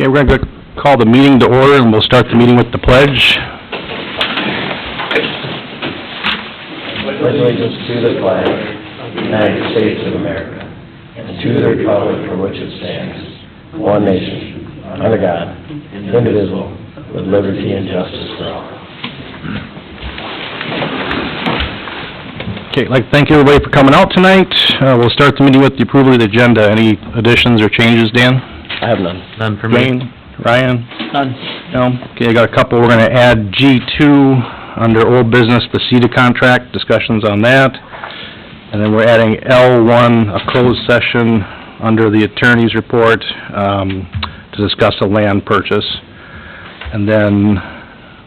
Okay, we're going to call the meeting to order, and we'll start the meeting with the pledge. Allegiance to the flag of the United States of America, and to the republic for which it stands, one nation, under God, indivisible, with liberty and justice for all. Okay, I'd like to thank everybody for coming out tonight. We'll start the meeting with the approval of the agenda. Any additions or changes, Dan? I have none. None for me. Ryan? None. No? Okay, I got a couple. We're going to add G2 under old business, the CETA contract, discussions on that. And then we're adding L1, a closed session under the attorney's report to discuss a land purchase. And then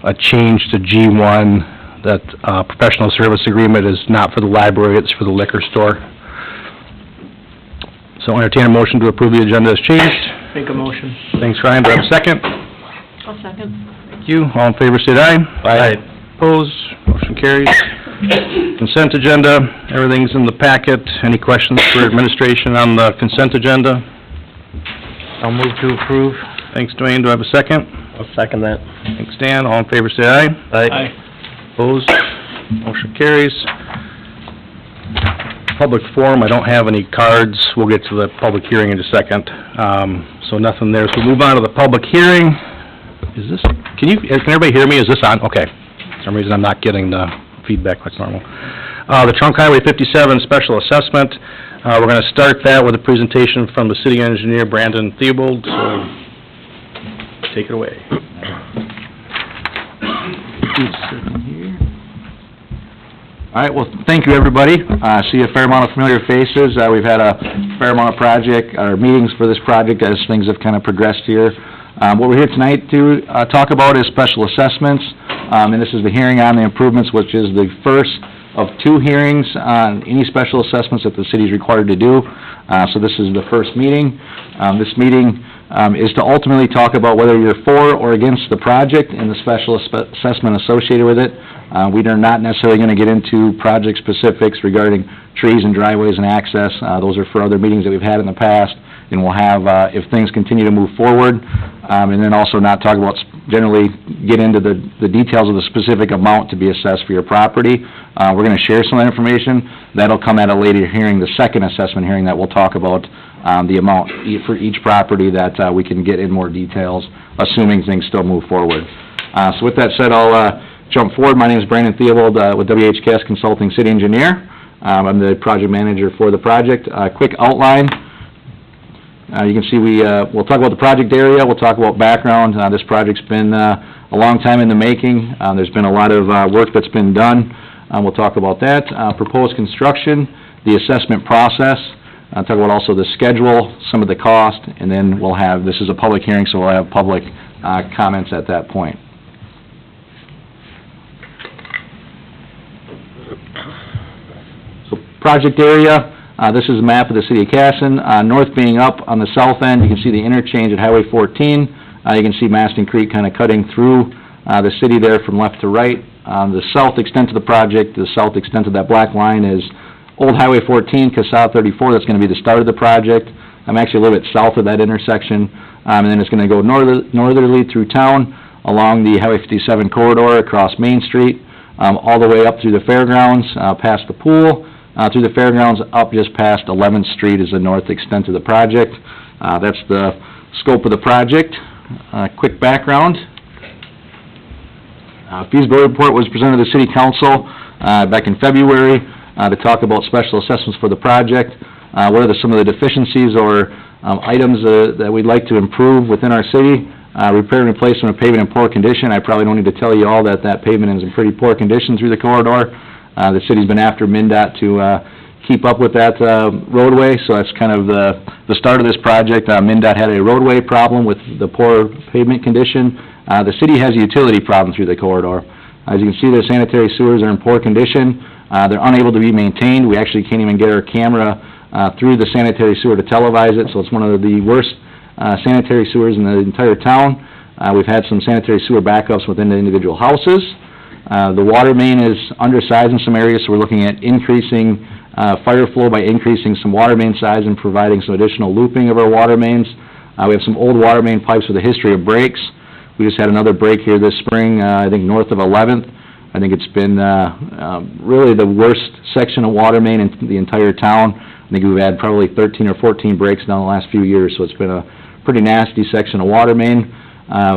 a change to G1, that professional service agreement is not for the library, it's for the liquor store. So I'll entertain a motion to approve the agenda as changed. Make a motion. Thanks, Ryan. Do I have a second? I'll second. Thank you. All in favor, say aye. Aye. Opposed? Motion carries. Consent agenda, everything's in the packet. Any questions for administration on the consent agenda? I'll move to approve. Thanks, Dwayne. Do I have a second? I'll second that. Thanks, Dan. All in favor, say aye. Aye. Opposed? Motion carries. Public forum, I don't have any cards. We'll get to the public hearing in a second. So nothing there. So move on to the public hearing. Is this, can everybody hear me? Is this on? Okay. For some reason I'm not getting the feedback like normal. The Trunk Highway 57 Special Assessment. We're going to start that with a presentation from the city engineer, Brandon Theobald. So take it away. All right, well, thank you, everybody. I see a fair amount of familiar faces. We've had a fair amount of meetings for this project as things have kind of progressed here. What we're here tonight to talk about is special assessments, and this is the hearing on the improvements, which is the first of two hearings on any special assessments that the city is required to do. So this is the first meeting. This meeting is to ultimately talk about whether you're for or against the project and the special assessment associated with it. We are not necessarily going to get into project specifics regarding trees and driveways and access. Those are for other meetings that we've had in the past, and we'll have, if things continue to move forward, and then also not talk about, generally get into the details of the specific amount to be assessed for your property. We're going to share some of that information. That'll come at a later hearing, the second assessment hearing, that we'll talk about the amount for each property that we can get in more details, assuming things still move forward. So with that said, I'll jump forward. My name is Brandon Theobald with WHKS Consulting City Engineer. I'm the project manager for the project. Quick outline. You can see we'll talk about the project area. We'll talk about background. This project's been a long time in the making. There's been a lot of work that's been done. We'll talk about that. Proposed construction, the assessment process. Talk about also the schedule, some of the cost, and then we'll have, this is a public hearing, so we'll have public comments at that point. So project area, this is a map of the city of Casson. North being up on the south end, you can see the interchange at Highway 14. You can see Maston Creek kind of cutting through the city there from left to right. The south extent of the project, the south extent of that black line is Old Highway 14, Casad 34, that's going to be the start of the project. I'm actually a little bit south of that intersection, and then it's going to go northerly through town, along the Highway 57 corridor, across Main Street, all the way up through the fairgrounds, past the pool, through the fairgrounds, up just past 11th Street is the north extent of the project. That's the scope of the project. Quick background. Feasibility report was presented to the City Council back in February to talk about special assessments for the project. What are some of the deficiencies or items that we'd like to improve within our city? Repair and replacement of pavement in poor condition. I probably don't need to tell you all that pavement is in pretty poor condition through the corridor. The city's been after Mndot to keep up with that roadway, so that's kind of the start of this project. Mndot had a roadway problem with the poor pavement condition. The city has a utility problem through the corridor. As you can see, the sanitary sewers are in poor condition. They're unable to be maintained. We actually can't even get our camera through the sanitary sewer to televise it, so it's one of the worst sanitary sewers in the entire town. We've had some sanitary sewer backups within the individual houses. The water main is undersized in some areas, so we're looking at increasing fire flow by increasing some water main size and providing some additional looping of our water mains. We have some old water main pipes with a history of breaks. We just had another break here this spring, I think north of 11th. I think it's been really the worst section of water main in the entire town. I think we've had probably 13 or 14 breaks now in the last few years, so it's been a pretty nasty section of water main.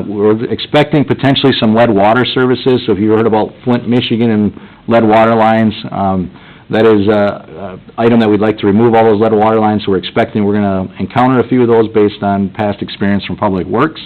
We're expecting potentially some lead water services, so if you heard about Flint, Michigan and lead water lines, that is an item that we'd like to remove all those lead water lines, so we're expecting we're going to encounter a few of those based on past experience from Public Works.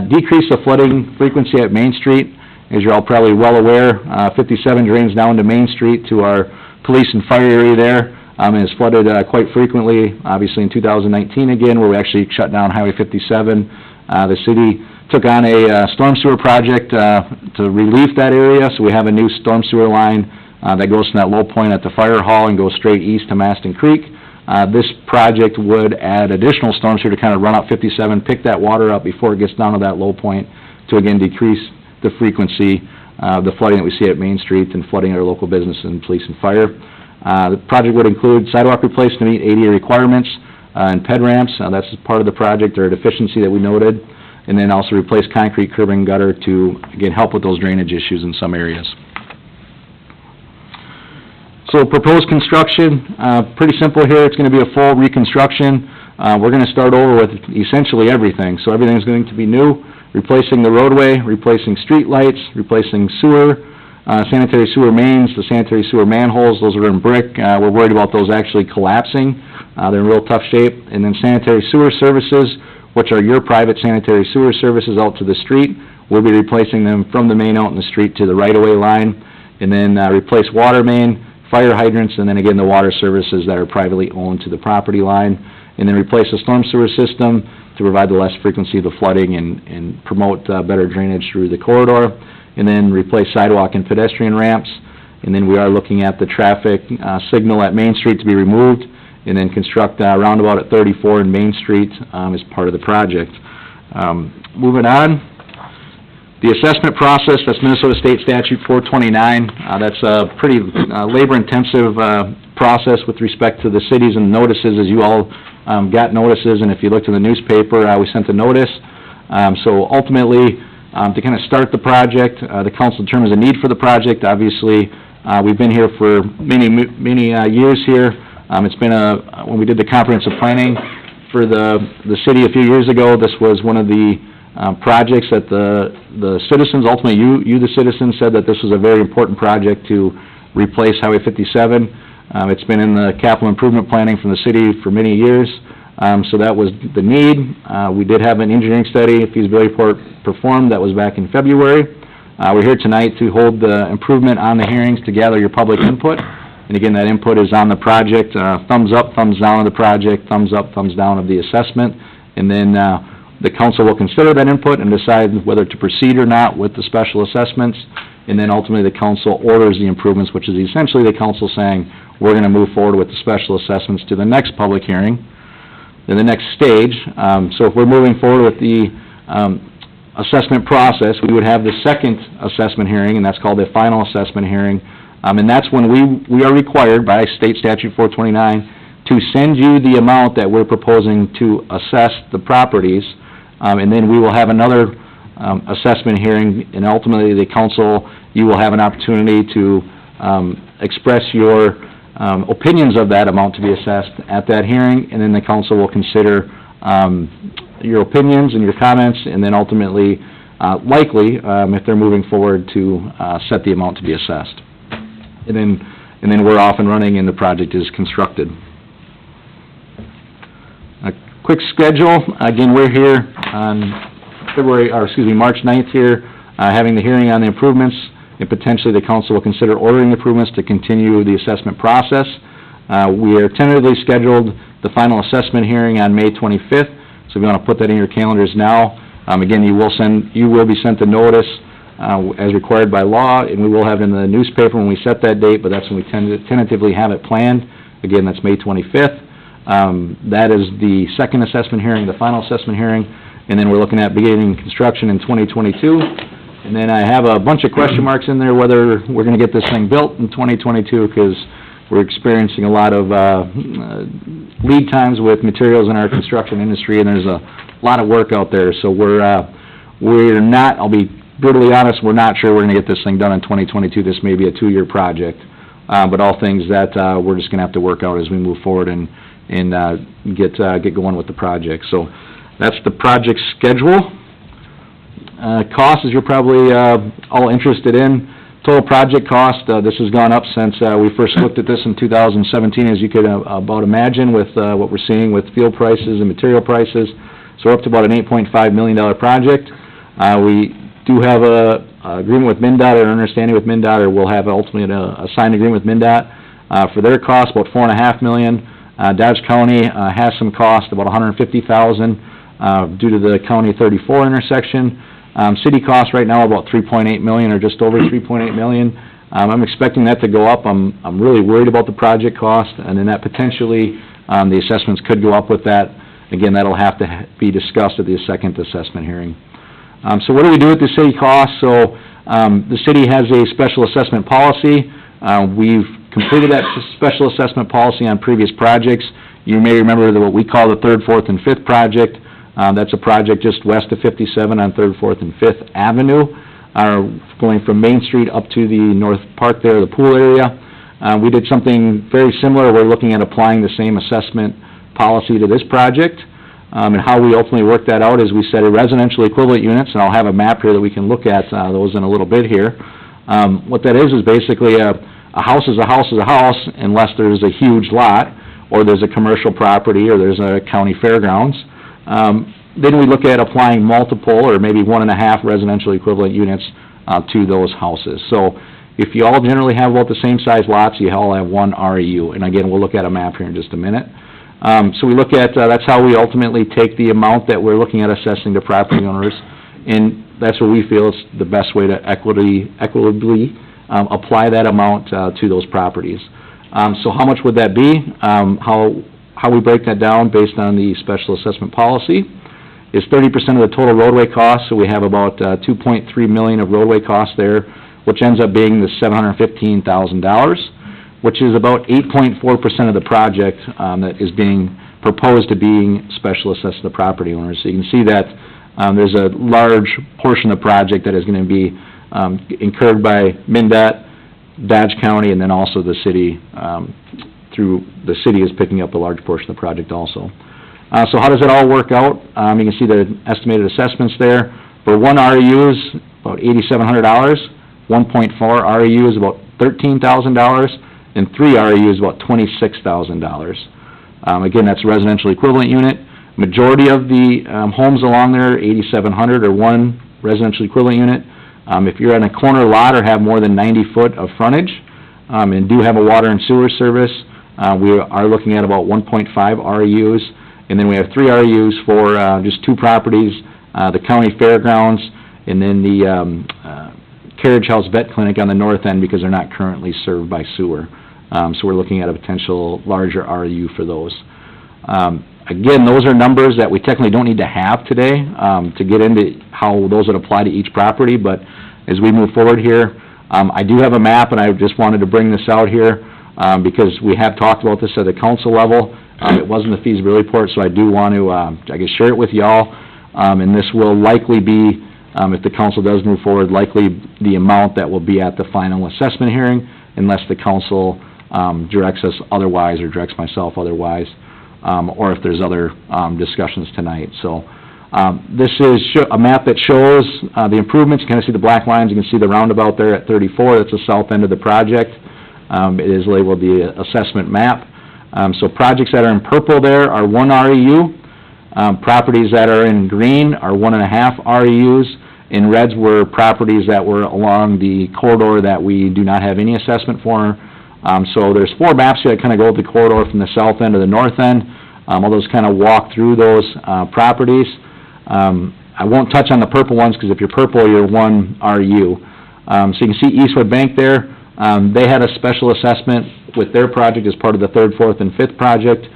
Decrease the flooding frequency at Main Street. As you're all probably well aware, 57 drains down to Main Street to our police and fire area there. And it's flooded quite frequently, obviously in 2019 again, where we actually shut down Highway 57. The city took on a storm sewer project to relieve that area, so we have a new storm sewer line that goes from that low point at the fire hall and goes straight east to Maston Creek. This project would add additional storm sewer to kind of run up 57, pick that water up before it gets down to that low point to again decrease the frequency of the flooding that we see at Main Street and flooding our local business and police and fire. The project would include sidewalk replacement to meet ADA requirements and ped ramps. That's part of the project, or a deficiency that we noted. And then also replace concrete curb and gutter to, again, help with those drainage issues in some areas. So proposed construction, pretty simple here. It's going to be a full reconstruction. We're going to start over with essentially everything. So everything's going to be new, replacing the roadway, replacing street lights, replacing sewer, sanitary sewer mains, the sanitary sewer manholes. Those are in brick. We're worried about those actually collapsing. They're in real tough shape. And then sanitary sewer services, which are your private sanitary sewer services out to the street. We'll be replacing them from the main out in the street to the right-of-way line. And then replace water main, fire hydrants, and then again the water services that are privately owned to the property line. And then replace the storm sewer system to provide the less frequency of the flooding and promote better drainage through the corridor. And then replace sidewalk and pedestrian ramps. And then we are looking at the traffic signal at Main Street to be removed, and then construct a roundabout at 34 in Main Street as part of the project. Moving on, the assessment process, that's Minnesota State Statute 429. That's a pretty labor-intensive process with respect to the cities and notices, as you all got notices, and if you looked in the newspaper, we sent a notice. So ultimately, to kind of start the project, the council determines a need for the project. Obviously, we've been here for many years here. It's been when we did the comprehensive planning for the city a few years ago, this was one of the projects that the citizens, ultimately you the citizens, said that this was a very important project to replace Highway 57. It's been in the capital improvement planning from the city for many years, so that was the need. We did have an engineering study, a feasibility report performed. That was back in February. We're here tonight to hold the improvement on the hearings to gather your public input. And again, that input is on the project, thumbs up, thumbs down of the project, thumbs up, thumbs down of the assessment. And then the council will consider that input and decide whether to proceed or not with the special assessments. And then ultimately the council orders the improvements, which is essentially the council saying, we're going to move forward with the special assessments to the next public hearing, in the next stage. So if we're moving forward with the assessment process, we would have the second assessment hearing, and that's called the final assessment hearing. And that's when we are required by State Statute 429 to send you the amount that we're proposing to assess the properties, and then we will have another assessment hearing, and ultimately the council, you will have an opportunity to express your opinions of that amount to be assessed at that hearing, and then the council will consider your opinions and your comments, and then ultimately, likely, if they're moving forward, to set the amount to be assessed. And then we're off and running and the project is constructed. A quick schedule. Again, we're here on March 9th here, having the hearing on the improvements, and potentially the council will consider ordering improvements to continue the assessment process. We are tentatively scheduled the final assessment hearing on May 25th, so if you want to put that in your calendars now. Again, you will be sent a notice as required by law, and we will have it in the newspaper when we set that date, but that's when we tentatively have it planned. Again, that's May 25th. That is the second assessment hearing, the final assessment hearing, and then we're looking at beginning construction in 2022. And then I have a bunch of question marks in there whether we're going to get this thing built in 2022, because we're experiencing a lot of lead times with materials in our construction industry, and there's a lot of work out there, so we're not, I'll be brutally honest, we're not sure we're gonna get this thing done in 2022. This may be a 2-year project, but all things that, we're just gonna have to work out as we move forward and get going with the project. So that's the project schedule. Cost, as you're probably, all interested in, total project cost, this has gone up since, we first looked at this in 2017, as you could, about imagine with, what we're seeing with fuel prices and material prices. So we're up to about an $8.5 million project. We do have a agreement with Mndot, or an understanding with Mndot, or we'll have ultimately a signed agreement with Mndot, for their cost, about $4.5 million. Dodge County, has some cost, about $150,000, due to the County 34 intersection. City costs right now about $3.8 million, or just over $3.8 million. I'm expecting that to go up. I'm really worried about the project cost, and then that potentially, the assessments could go up with that. Again, that'll have to be discussed at the second assessment hearing. So what do we do with the city costs? So, the city has a special assessment policy. We've completed that special assessment policy on previous projects. You may remember what we call the 3rd, 4th, and 5th project. That's a project just west of 57 on 3rd, 4th, and 5th Avenue, going from Main Street up to the North Park there, the pool area. We did something very similar. We're looking at applying the same assessment policy to this project. And how we ultimately work that out is we set a residential equivalent units, and I'll have a map here that we can look at those in a little bit here. What that is basically a house is a house is a house unless there's a huge lot, or there's a commercial property, or there's a county fairgrounds. Then we look at applying multiple, or maybe 1.5 residential equivalent units to those houses. So if you all generally have about the same size lots, you all have 1 REU. And again, we'll look at a map here in just a minute. So we look at, that's how we ultimately take the amount that we're looking at assessing to property owners, and that's what we feel is the best way to equitably apply that amount to those properties. So how much would that be? How we break that down based on the special assessment policy is 30% of the total roadway cost, so we have about $2.3 million of roadway costs there, which ends up being the $715,000, which is about 8.4% of the project that is being proposed to being special assessed to the property owners. So you can see that there's a large portion of the project that is going to be incurred by Mndot, Dodge County, and then also the city, through the city is picking up a large portion of the project also. So how does it all work out? You can see the estimated assessments there. For 1 REU is about $8,700, 1.4 REU is about $13,000, and 3 REU is about $26,000. Again, that's a residential equivalent unit. Majority of the homes along there, 8,700, or 1 residential equivalent unit. If you're on a corner lot or have more than 90 foot of frontage, and do have a water and sewer service, we are looking at about 1.5 REUs, and then we have 3 REUs for just 2 properties, the county fairgrounds, and then the Carriage House Vet Clinic on the north end, because they're not currently served by sewer. So we're looking at a potential larger REU for those. Again, those are numbers that we technically don't need to have today to get into how those would apply to each property, but as we move forward here, I do have a map, and I just wanted to bring this out here because we have talked about this at the council level. It wasn't a feasibility report, so I do want to, I guess, share it with y'all, and this will likely be, if the council does move forward, likely the amount that will be at the final assessment hearing, unless the council directs us otherwise, or directs myself otherwise, or if there's other discussions tonight. So this is a map that shows the improvements. You kind of see the black lines. You can see the roundabout there at 34. That's the south end of the project. It is labeled the assessment map. So projects that are in purple there are 1 REU. Properties that are in green are 1.5 REUs. In reds were properties that were along the corridor that we do not have any assessment for. So there's 4 maps here that kind of go with the corridor from the south end to the north end. All those kind of walk through those properties. I won't touch on the purple ones, because if you're purple, you're 1 REU. So you can see Eastwood Bank there. They had a special assessment with their project as part of the 3rd, 4th, and 5th project.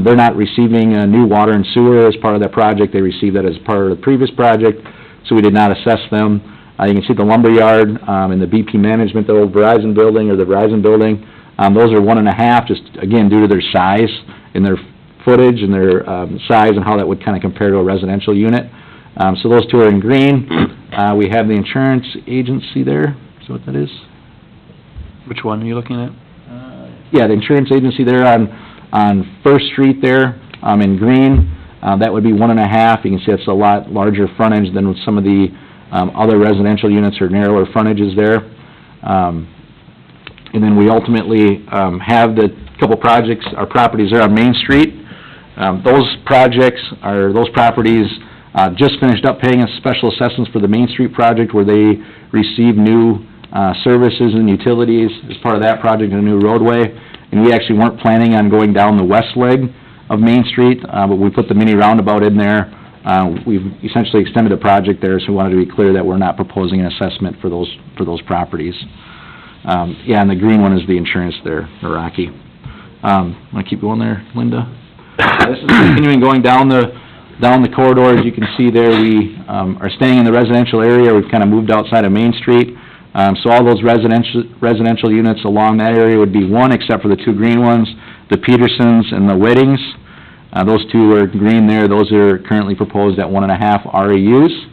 They're not receiving new water and sewer as part of that project. They received that as part of the previous project, so we did not assess them. You can see the lumberyard and the BP management, the old Verizon building, or the Verizon building. Those are 1.5, just again due to their size and their footage and their size and how that would kind of compare to a residential unit. So those two are in green. We have the insurance agency there. Is that what that is? Which one are you looking at? Yeah, the insurance agency there on First Street there, in green. That would be 1.5. You can see it's a lot larger frontage than with some of the other residential units or narrower frontages there. And then we ultimately have the couple projects, our properties there on Main Street. Those properties just finished up paying us special assessments for the Main Street project where they received new services and utilities as part of that project, a new roadway. And we actually weren't planning on going down the west leg of Main Street, but we put the mini roundabout in there. We've essentially extended the project there, so we wanted to be clear that we're not proposing an assessment for those properties. Yeah, and the green one is the insurance there, Rocky. Want to keep going there, Linda? This is continuing going down the corridor. As you can see there, we are staying in the residential area. We've kind of moved outside of Main Street. So all those residential units along that area would be one, except for the two green ones, the Petersons and the Weddings. Those two are green there. Those are currently proposed at 1.5 REUs.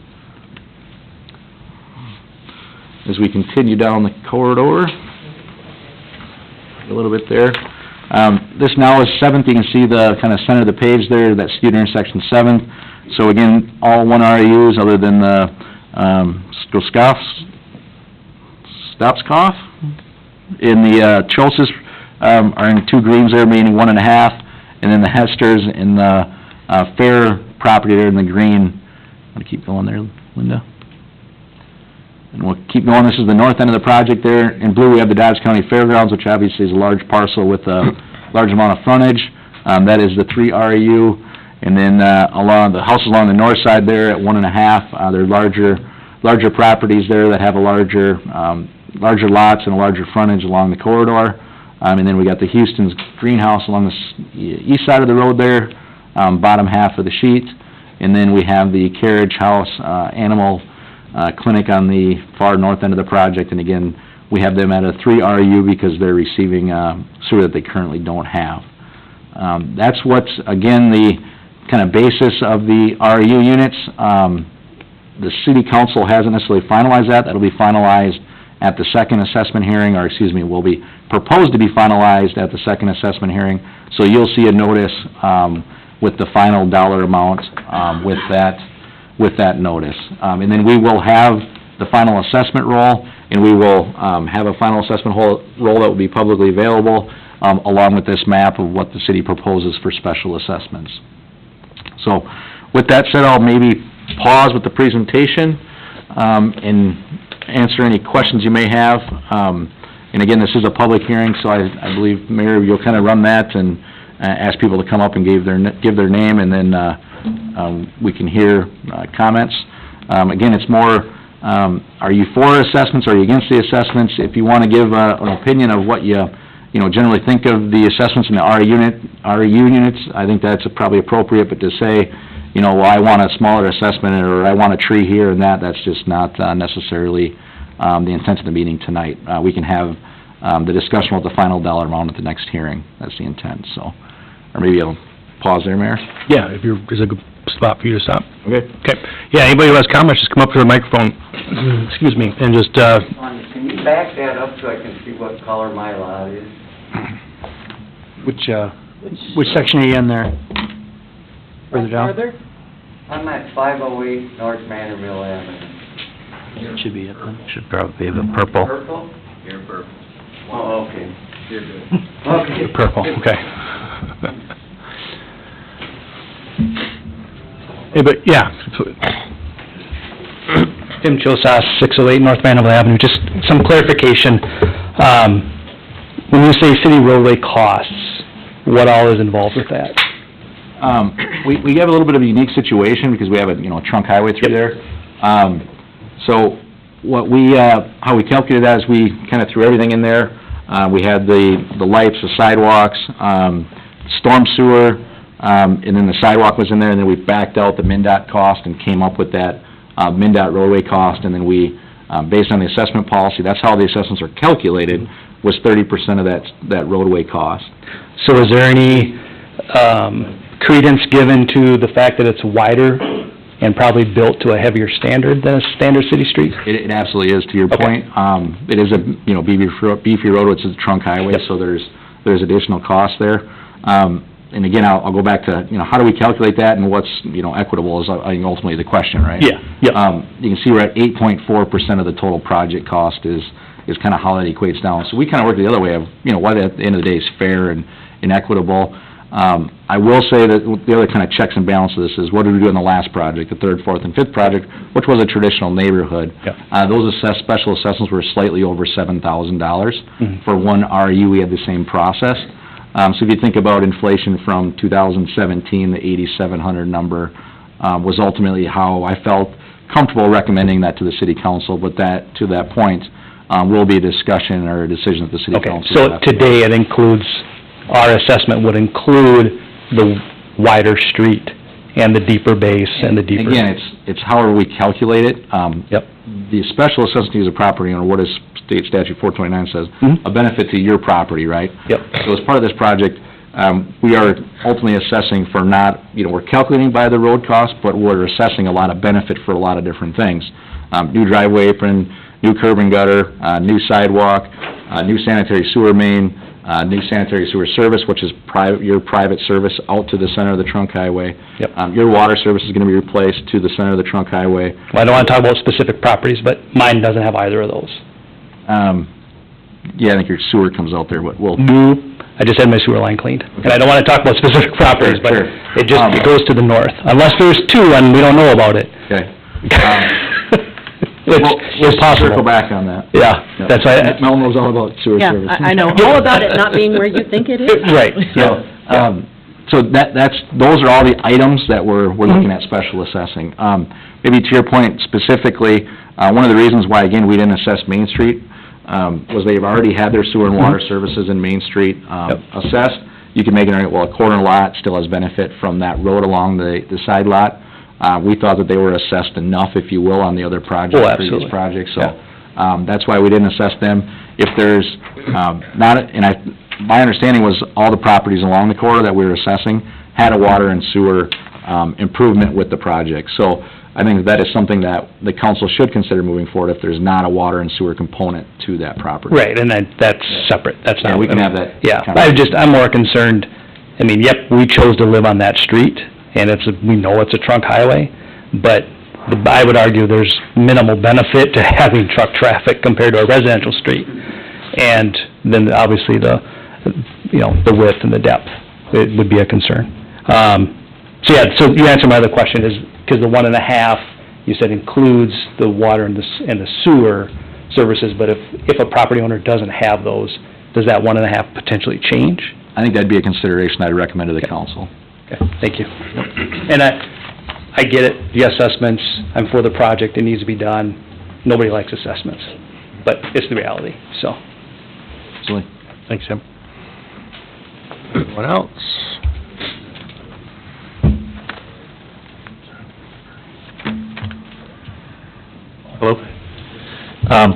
As we continue down the corridor, a little bit there. This now is 7th. You can see the kind of center of the page there, that skewed intersection 7th. So again, all 1 REUs other than the Stopskoff. In the Choses are in two greens there, meaning 1.5, and then the Hesters in the Fair property there in the green. I'm going to keep going there, Linda. And we'll keep going. This is the north end of the project there. In blue, we have the Dodge County Fairgrounds, which obviously is a large parcel with a large amount of frontage. That is the 3 REU. And then along the houses along the north side there at 1.5, they're larger properties there that have a larger lots and a larger frontage along the corridor. And then we got the Houston's greenhouse along the east side of the road there, bottom half of the sheet. And then we have the Carriage House Animal Clinic on the far north end of the project. And again, we have them at a 3 REU because they're receiving sewer that they currently don't have. That's what's, again, the kind of basis of the REU units. The city council hasn't necessarily finalized that. That'll be finalized at the second assessment hearing, or excuse me, will be proposed to be finalized at the second assessment hearing. So you'll see a notice with the final dollar amount with that notice. And then we will have the final assessment roll, and we will have a final assessment roll that will be publicly available along with this map of what the city proposes for special assessments. So with that said, I'll maybe pause with the presentation and answer any questions you may have. And again, this is a public hearing, so I believe, Mayor, you'll kind of run that and ask people to come up and give their name, and then we can hear comments. Again, it's more, are you for assessments, are you against the assessments? If you want to give an opinion of what you generally think of the assessments in the REU units, I think that's probably appropriate, but to say, well, I want a smaller assessment, or I want a tree here and that's just not necessarily the intent of the meeting tonight. We can have the discussion with the final dollar amount at the next hearing. That's the intent, so. Or maybe I'll pause there, Mayor? Yeah, is a good spot for you to stop. Okay. Okay. Yeah, anybody who has comments, just come up to the microphone, excuse me, and just, Can you back that up so I can see what color my lot is? Which section are you in there? Further down? I'm at 508 North Manderville Avenue. Should be it then. should probably be the purple. Purple? You're purple. Oh, okay. You're good. Okay. The purple, okay. Hey, but, yeah. Tim Chosas, 608 North Manville Avenue. Just some clarification. When you say city roadway costs, what all is involved with that? We have a little bit of a unique situation because we have a trunk highway through there. So what how we calculated that is we kind of threw everything in there. We had the lights, the sidewalks, storm sewer, and then the sidewalk was in there, and then we backed out the Mndot cost and came up with that Mndot roadway cost, and then we, based on the assessment policy, that's how the assessments are calculated, was 30% of that roadway cost. So is there any credence given to the fact that it's wider and probably built to a heavier standard than a standard city street? It absolutely is, to your Okay. point. It is a, beefy road, which is a trunk highway, Yep. so there's additional costs there. And again, I'll go back to, how do we calculate that and what's, equitable is, I think, ultimately the question, right? Yeah, yep. You can see we're at 8.4% of the total project cost is kind of how that equates down. So we kind of work the other way of, what at the end of the day is fair and equitable. I will say that the other kind of checks and balances of this is, what did we do in the last project, the third, fourth, and fifth project, which was a traditional neighborhood? Yeah. Those special assessments were slightly over $7,000. Mhm. For one RU, we had the same process. So if you think about inflation from 2017, the 8,700 number was ultimately how I felt comfortable recommending that to the city council, but that, to that point, will be a discussion or a decision that the city Okay, council. so will have to today it includes, our assessment would include the wider street and the deeper base and the deeper... Again, it's however we calculate it. Yep. The special assessment to a property owner, what is state statute 429 says, Mhm. a benefit to your property, right? Yep. So as part of this project, we are ultimately assessing for not, we're calculating by the road cost, but we're assessing a lot of benefit for a lot of different things. New driveway apron, new curb and gutter, new sidewalk, new sanitary sewer main, new sanitary sewer service, which is your private service out to the center of the trunk highway. Yep. Your water service is gonna be replaced to the center of the trunk highway. Well, I don't want to talk about specific properties, but mine doesn't have either of those. Yeah, I think your sewer comes out there, but we'll... I just had my sewer line cleaned, and I don't want to talk about specific properties, but Sure. it goes to the north, unless there's two and we don't know about it. Okay. It's possible. Circle back on that. Yeah, that's why, Mel knows all about sewer Yeah, service. I know all about it not being where you think it is. right, So, yeah. so those are all the items that we're looking at special assessing. Maybe to your point specifically, one of the reasons why, again, we didn't assess Main Street, was they've already had their sewer and water services in Main Street, assessed. You can make an argument, well, a corner lot still has benefit from that road along the side lot. We thought that they were assessed enough, if you will, on the other projects, Oh, previous absolutely. projects, so, that's why we didn't assess them. If there's, my understanding was all the properties along the corridor that we were assessing had a water and sewer, improvement with the project. So I think that is something that the council should consider moving forward if there's not a water and sewer component to that property. Right, and that's separate, that's not... Yeah, we can have that. Yeah, kind of- I'm more concerned, yep, we chose to live on that street, and we know it's a trunk highway, but I would argue there's minimal benefit to having truck traffic compared to a residential street. And then obviously the width and the depth, it would be a concern. So you answered my other question is, because the 1.5, you said includes the water and the sewer services, but if a property owner doesn't have those, does that 1.5 potentially change? I think that'd be a consideration I'd recommend to the council. Okay, thank you. And I get it, the assessments, I'm for the project, it needs to be done. Nobody likes assessments, but it's the reality, so. Absolutely. Thanks, Tim. Anyone else? Hello.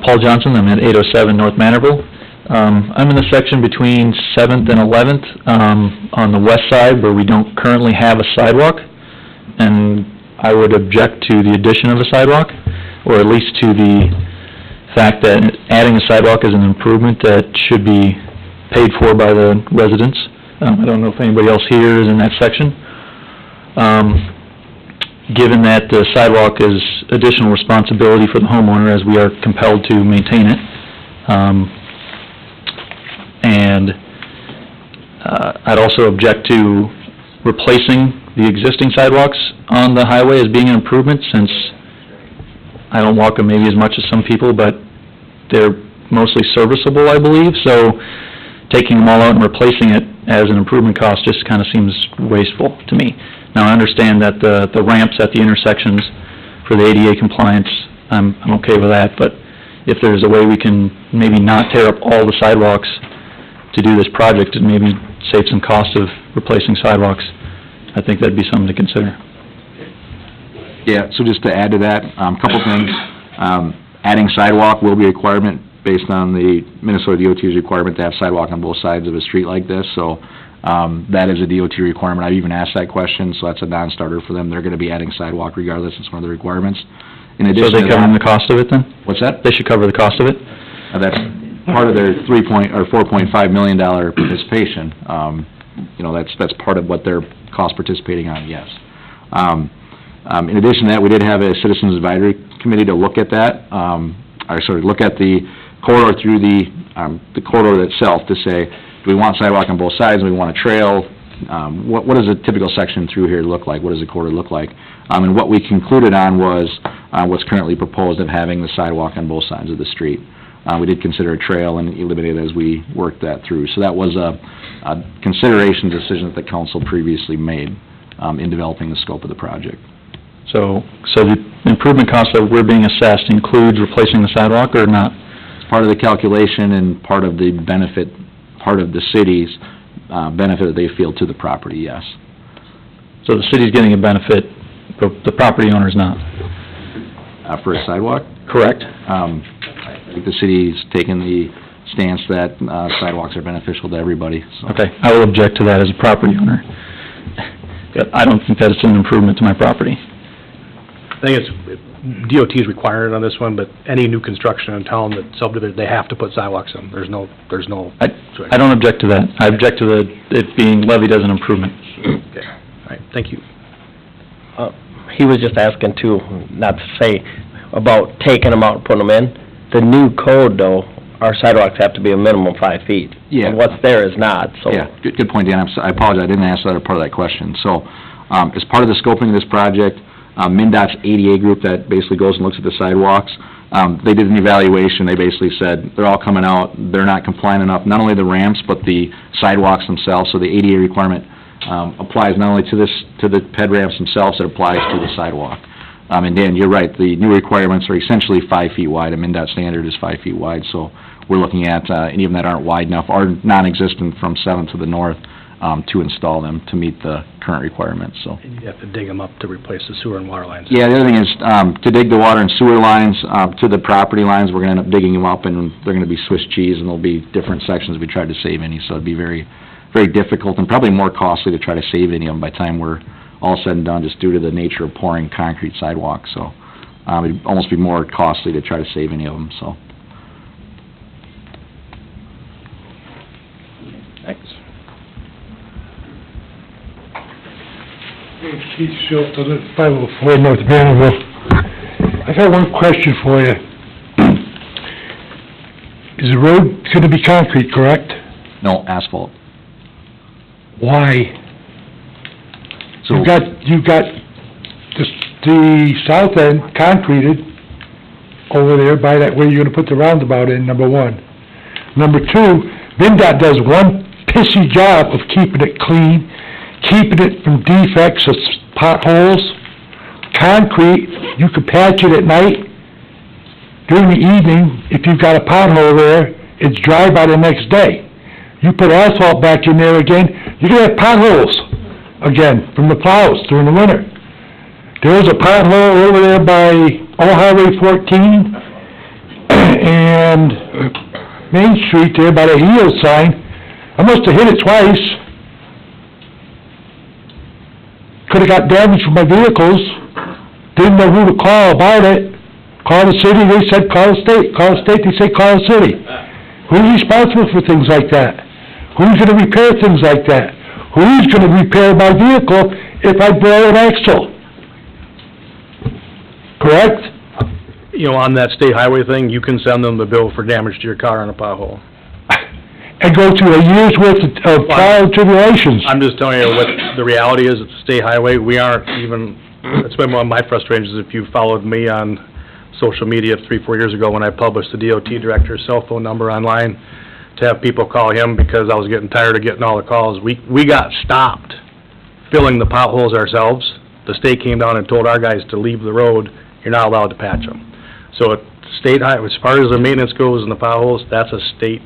Paul Johnson, I'm at 807 North Manorville. I'm in the section between 7th and 11th, on the west side where we don't currently have a sidewalk, and I would object to the addition of a sidewalk, or at least to the fact that adding a sidewalk is an improvement that should be paid for by the residents. I don't know if anybody else here is in that section. Given that the sidewalk is additional responsibility for the homeowner as we are compelled to maintain it. I'd also object to replacing the existing sidewalks on the highway as being an improvement, since I don't walk them maybe as much as some people, but they're mostly serviceable, I believe, so taking them all out and replacing it as an improvement cost just kind of seems wasteful to me. Now, I understand that the ramps at the intersections for the ADA compliance, I'm okay with that, but if there's a way we can maybe not tear up all the sidewalks to do this project and maybe save some cost of replacing sidewalks, I think that'd be something to consider. Yeah, so just to add to that, a couple things. Adding sidewalk will be a requirement based on the Minnesota DOT's requirement to have sidewalk on both sides of a street like this, so That is a DOT requirement. I've even asked that question, so that's a non-starter for them. They're gonna be adding sidewalk regardless. It's one of the requirements. In So addition they to covering the that, cost of it then? what's that? They should cover the cost of it? That's part of their $4.5 million participation. You know, that's part of what they're cost participating on, yes. In addition to that, we did have a citizens advisory committee to look at that, look at the corridor through the corridor itself to say, do we want sidewalk on both sides, do we want a trail? What does a typical section through here look like? What does the corridor look like? And what we concluded on was what's currently proposed of having the sidewalk on both sides of the street. We did consider a trail and eliminate it as we worked that through. So that was a consideration decision that the council previously made in developing the scope of the project. So the improvement cost that we're being assessed includes replacing the sidewalk or not? It's part of the calculation and part of the benefit, part of the city's benefit that they feel to the property, yes. So the city's getting a benefit, the property owner's not? For a sidewalk? Correct. I think the city's taken the stance that sidewalks are beneficial to everybody, so. Okay, I will object to that as a property owner. I don't think that it's an improvement to my property. I think it's, DOT is required on this one, but any new construction in town that subdivided, they have to put sidewalks in. There's no. I don't object to that. I object to it being levied as an improvement. Okay, all right, thank you. He was just asking too, not to say about taking them out and putting them in. The new code though, our sidewalks have to be a minimum 5 feet. Yeah. And what's there is not, so. Yeah, good point, Dan. I apologize, I didn't answer that part of that question. So, as part of the scoping of this project, Mndot's ADA group that basically goes and looks at the sidewalks, they did an evaluation. They basically said they're all coming out, they're not compliant enough, not only the ramps, but the sidewalks themselves. So the ADA requirement applies not only to the ped ramps themselves, it applies to the sidewalk. And Dan, you're right, the new requirements are essentially 5 feet wide. A Mndot standard is 5 feet wide, so we're looking at any of them that aren't wide enough or non-existent from 7th to the north to install them to meet the current requirements, so. And you have to dig them up to replace the sewer and water lines. Yeah, the other thing is, to dig the water and sewer lines to the property lines, we're gonna end up digging them up, and they're gonna be Swiss cheese, and there'll be different sections we tried to save any, so it'd be very, very difficult and probably more costly to try to save any of them by the time we're all said and done, just due to the nature of pouring concrete sidewalks, so. It'd almost be more costly to try to save any of them, so. Thanks. Keith Schultz, 504 North Vanderbilt. I got one question for you. Is the road gonna be concrete, correct? No, asphalt. Why? So, You got the south end concreted over there by that where you're gonna put the roundabout in, number one. Number two, Mndot does one pissy job of keeping it clean, keeping it from defects of potholes. Concrete, you could patch it at night. During the evening, if you've got a pothole there, it's dry by the next day. You put asphalt back in there again, you're gonna have potholes again from the plows during the winter. There's a pothole over there by Old Highway 14 and Main Street there by the Heels sign. I must have hit it twice. Could've got damage from my vehicles. Didn't know who to call about it. Call the city, they said call the state. Call the state, they say call the city. Who's responsible for things like that? Who's gonna repair things like that? Who's gonna repair my vehicle if I blow an axle? Correct? You know, on that state highway thing, you can send them the bill for damage to your car on a pothole. And go through a year's worth of trial and tribulations. I'm just telling you what the reality is at the state highway. We aren't even, it's been one of my frustrations if you followed me on social media 3-4 years ago when I published the DOT director's cell phone number online to have people call him because I was getting tired of getting all the calls. We got stopped filling the potholes ourselves. The state came down and told our guys to leave the road. You're not allowed to patch them. So at state highway, as far as the maintenance goes and the potholes, that's a state.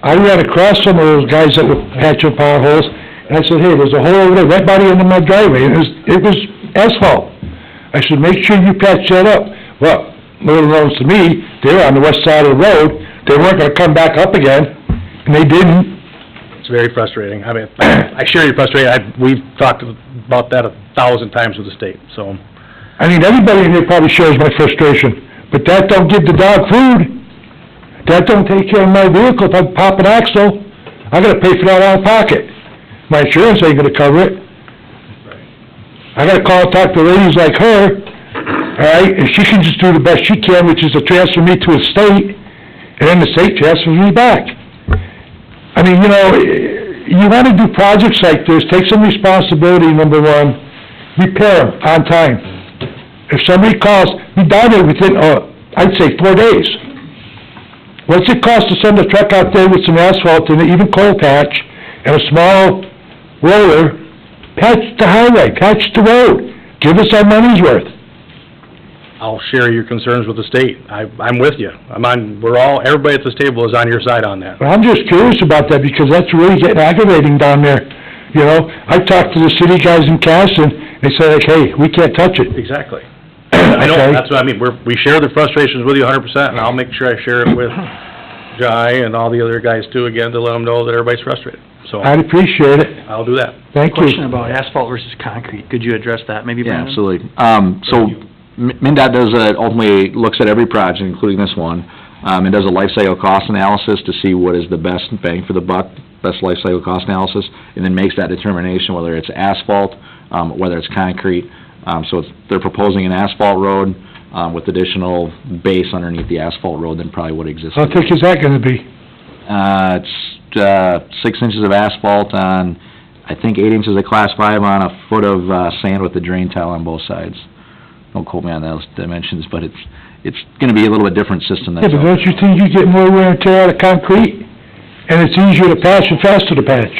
I ran across some of those guys that were patching potholes, and I said, hey, there's a hole over there right by the end of my driveway, and it was asphalt. I said, make sure you patch that up. Well, little known to me, they were on the west side of the road, they weren't gonna come back up again, and they didn't. It's very frustrating. I mean, I share your frustration. We've talked about that 1,000 times with the state, so. I mean, everybody in here probably shares my frustration, but that don't give the dog food. That don't take care of my vehicle. If I pop an axle, I gotta pay for that out of pocket. My insurance ain't gonna cover it. I gotta talk to ladies like her, all right, and she can just do the best she can, which is to transfer me to a state, and then the state transfers me back. I mean, you know, you wanna do projects like this, take some responsibility, number one, repair them on time. If somebody calls, be down there within, I'd say 4 days. What's it cost to send a truck out there with some asphalt and even coal patch and a small roller, patch the highway, patch the road, give us our money's worth? I'll share your concerns with the state. I'm with you. Everybody at this table is on your side on that. But I'm just curious about that because that's really getting aggravating down there. You know, I talked to the city guys in Casson, they say like, hey, we can't touch it. Exactly. I know, Okay. that's what I mean, we share the frustrations with you 100%, and I'll make sure I share it with Jai and all the other guys too, again, to let them know that everybody's frustrated. So, I'd appreciate it. I'll do that. Thank Question you. about asphalt versus concrete. Could you address that maybe, Yeah, Brandon? absolutely. So, Mndot does, ultimately looks at every project, including this one, and does a life cycle cost analysis to see what is the best bang for the buck, best life cycle cost analysis, and then makes that determination whether it's asphalt, whether it's concrete. So they're proposing an asphalt road, with additional base underneath the asphalt road than probably what exists. How thick is that gonna be? It's 6 inches of asphalt on, I think 8 inches of class 5 on a foot of, sand with the drain tile on both sides. Don't quote me on those dimensions, but it's gonna be a little bit different system than. Yeah, but don't you think you get more wear and tear out of concrete? And it's easier to patch and faster to patch?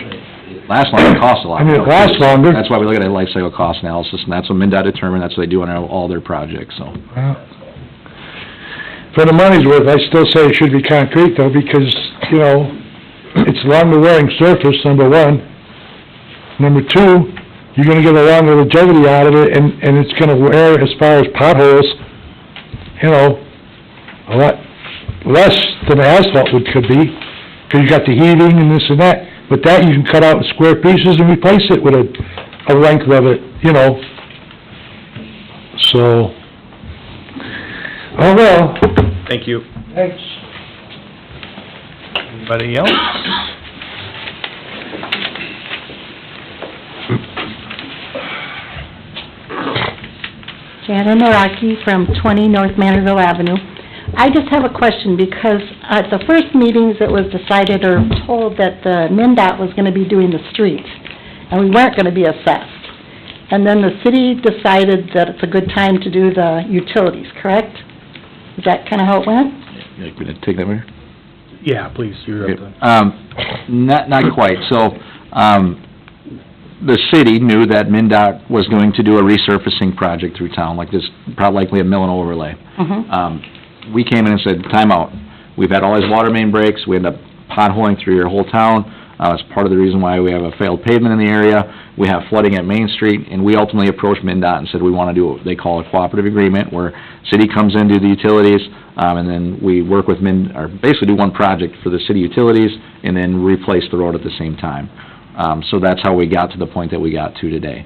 Lasts longer, it costs a lot. I mean, it lasts longer. That's why we look at a life cycle cost analysis, and that's what Mndot determined, that's what they do on all their projects, so. Well, for the money's worth, I still say it should be concrete though, because, you know, it's longer wearing surface, number one. Number two, you're gonna get a longer longevity out of it, and it's gonna wear, as far as potholes, you know, a lot less than asphalt could be, because you got the heating and this and that. But that you can cut out in square pieces and replace it with a length of it, you know. So, oh well. Thank you. Thanks. Anybody else? Janet Noraki from 20 North Manorville Avenue. I just have a question, because at the first meetings it was decided or told that the Mndot was gonna be doing the streets, and we weren't gonna be assessed. And then the city decided that it's a good time to do the utilities, correct? Is that kinda how it went? You gonna take that, Mayor? Yeah, please, you're up to. Not quite. So, the city knew that Mndot was going to do a resurfacing project through town, like this, probably likely a mill and overlay. We came in and said, time out. We've had all these water main breaks, we end up potholing through your whole town. It's part of the reason why we have a failed pavement in the area. We have flooding at Main Street, and we ultimately approached Mndot and said we want to do what they call a cooperative agreement, where city comes in, do the utilities, and then we work with or basically do one project for the city utilities, and then replace the road at the same time. So that's how we got to the point that we got to today.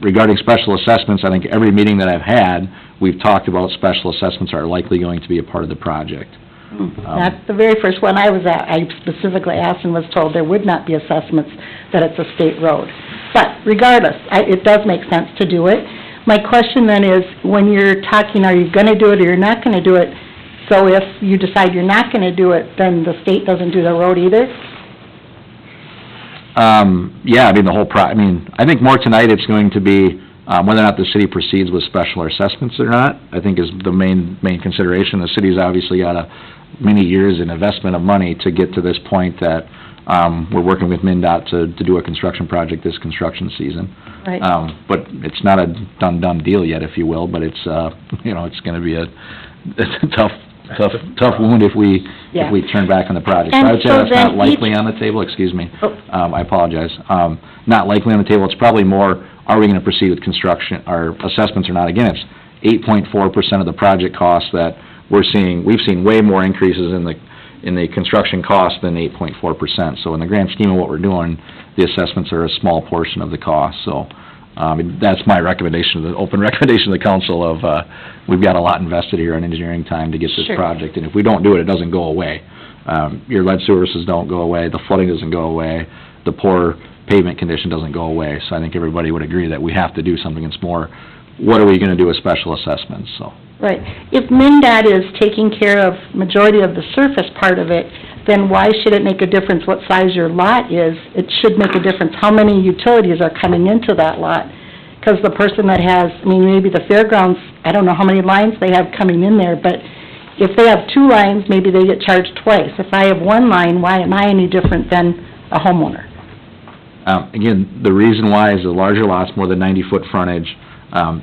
Regarding special assessments, I think every meeting that I've had, we've talked about special assessments are likely going to be a part of the project. Not the very first one I was at, I specifically asked and was told there would not be assessments, that it's a state road. But regardless, it does make sense to do it. My question then is, when you're talking, are you gonna do it or you're not gonna do it? So if you decide you're not gonna do it, then the state doesn't do the road either? Yeah, I mean, I think more tonight it's going to be, whether or not the city proceeds with special assessments or not, I think is the main consideration. The city's obviously got many years in investment of money to get to this point that, we're working with Mndot to do a construction project this construction season. Right. But it's not a done deal yet, if you will, but it's, it's gonna be a tough wound if we turn back on the project. So I would say that's not likely on the table, excuse me. I apologize. Not likely on the table. It's probably more, are we gonna proceed with construction, our assessments or not? Again, it's 8.4% of the project cost that we've seen way more increases in the construction cost than 8.4%. So in the grand scheme of what we're doing, the assessments are a small portion of the cost, so, that's my recommendation, the open recommendation to the council of, we've got a lot invested here in engineering time to get this Sure. project, and if we don't do it, it doesn't go away. Your lead services don't go away, the flooding doesn't go away, the poor pavement condition doesn't go away, so I think everybody would agree that we have to do something. It's more, what are we gonna do with special assessments, so. Right. If Mndot is taking care of majority of the surface part of it, then why should it make a difference what size your lot is? It should make a difference how many utilities are coming into that lot. Because the person that has, I mean, maybe the fairgrounds, I don't know how many lines they have coming in there, but if they have 2 lines, maybe they get charged twice. If I have 1 line, why am I any different than a homeowner? Again, the reason why is the larger lots, more than 90-foot frontage,